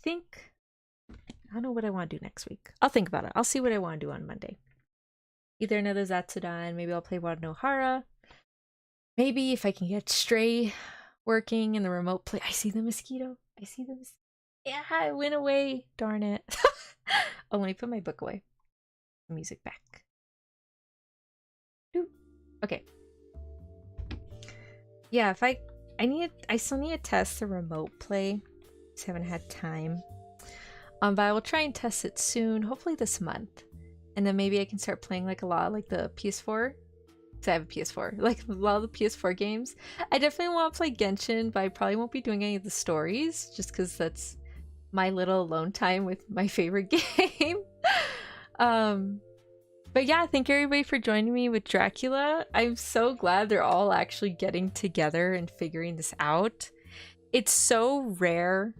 don't know what I want to do next week. I'll think about it. I'll see what I want to do on Monday. Either another Zatsudan, maybe I'll play Wadanohara. Maybe if I can get Stray working in the remote play. I see the mosquito. Yeah, it went away. Darn it. Oh, let me put my book away. Music back. Okay. Yeah, if I still need to test the remote play. Just haven't had time. But I will try and test it soon, hopefully this month. And then maybe I can start playing like a lot like the PS4. Because I have a PS4. Like a lot of the PS4 games. I definitely want to play Genshin, but I probably won't be doing any of the stories. Just because that's my little alone time with my favorite game. But yeah, thank you everybody for joining me with Dracula. I'm so glad they're all actually getting together and figuring this out. It's so rare,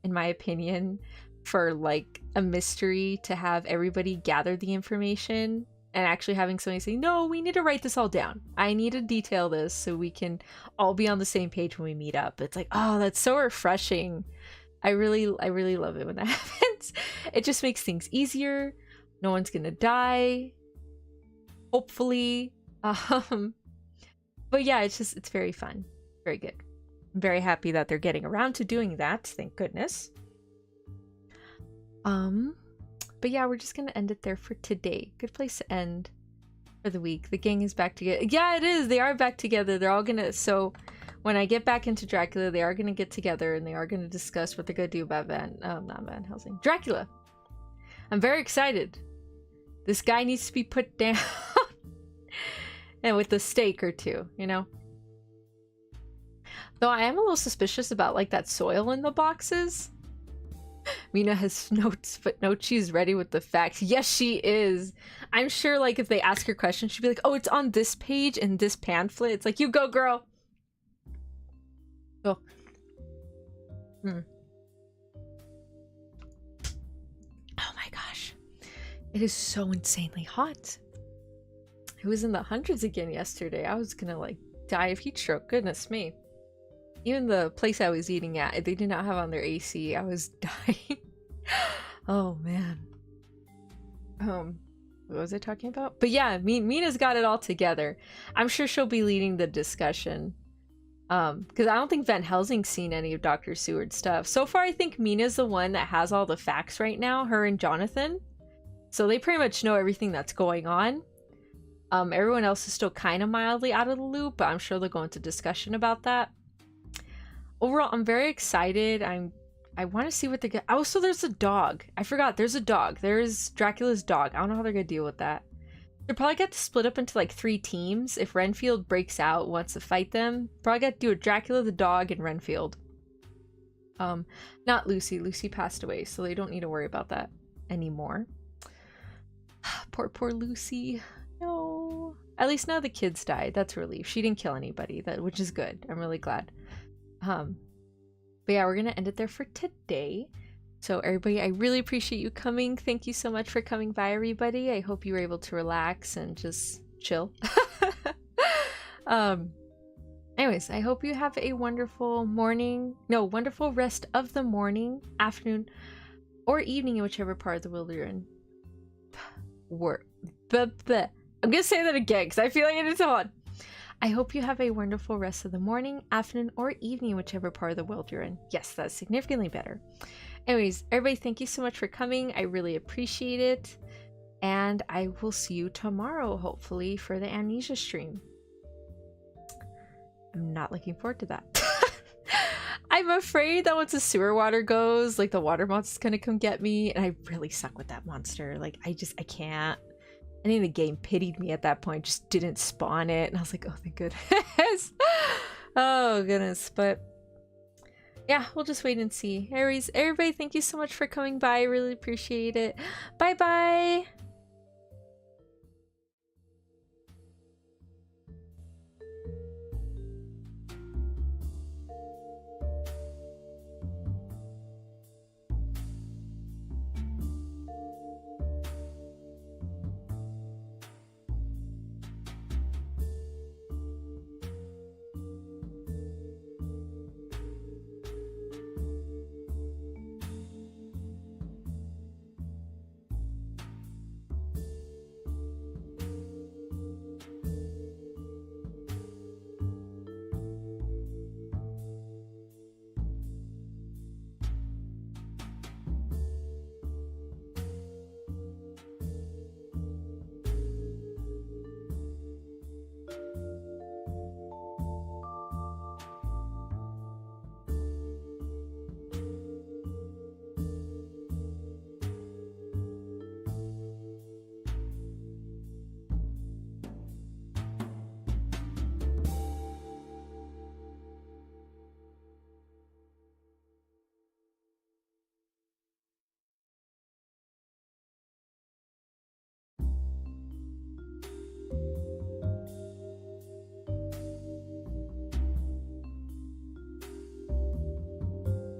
in my opinion, for like a mystery to have everybody gather the information and actually having somebody say, "No, we need to write this all down. I need to detail this so we can all be on the same page when we meet up." It's like, oh, that's so refreshing. I really love it when that happens. It just makes things easier. No one's gonna die, hopefully. But yeah, it's very fun. Very good. I'm very happy that they're getting around to doing that, thank goodness. But yeah, we're just gonna end it there for today. Good place to end for the week. The gang is back together. Yeah, it is. They are back together. They're all gonna, so when I get back into Dracula, they are gonna get together and they are gonna discuss what they're gonna do about not Van Helsing. Dracula! I'm very excited. This guy needs to be put down. And with a stake or two, you know? Though I am a little suspicious about like that soil in the boxes. Mina has notes, but no, she's ready with the facts. Yes, she is. I'm sure like if they ask her questions, she'd be like, "Oh, it's on this page in this pamphlet." It's like, you go, girl. Go. Oh my gosh. It is so insanely hot. It was in the hundreds again yesterday. I was gonna like die of heat stroke. Goodness me. Even the place I was eating at, they did not have on their AC. I was dying. Oh man. What was I talking about? But yeah, Mina's got it all together. I'm sure she'll be leading the discussion. Because I don't think Van Helsing's seen any of Dr. Seward's stuff. So far, I think Mina's the one that has all the facts right now, her and Jonathan. So they pretty much know everything that's going on. Everyone else is still kind of mildly out of the loop, but I'm sure they'll go into discussion about that. Overall, I'm very excited. I want to see what they get. Oh, so there's a dog. I forgot. There's a dog. There's Dracula's dog. I don't know how they're gonna deal with that. They'll probably get to split up into like 3 teams. If Renfield breaks out, wants to fight them, probably got to do it. Dracula, the dog, and Renfield. Not Lucy. Lucy passed away, so they don't need to worry about that anymore. Poor Lucy. No. At least now the kids died. That's a relief. She didn't kill anybody, which is good. I'm really glad. But yeah, we're gonna end it there for today. So everybody, I really appreciate you coming. Thank you so much for coming by, everybody. I hope you were able to relax and just chill. Anyways, I hope you have a wonderful wonderful rest of the morning, afternoon, or evening in whichever part of the world you're in. I'm gonna say that again because I feel like it's on. I hope you have a wonderful rest of the morning, afternoon, or evening, whichever part of the world you're in. Yes, that's significantly better. Anyways, everybody, thank you so much for coming. I really appreciate it. And I will see you tomorrow, hopefully, for the Amnesia stream. I'm not looking forward to that. I'm afraid that once the sewer water goes, like the water monster's gonna come get me. And I really suck with that monster. Like, I can't. I think the game pitied me at that point, just didn't spawn it. And I was like, oh, thank goodness. Oh, goodness. But yeah, we'll just wait and see. Anyways, everybody, thank you so much for coming by. I really appreciate it. Bye-bye.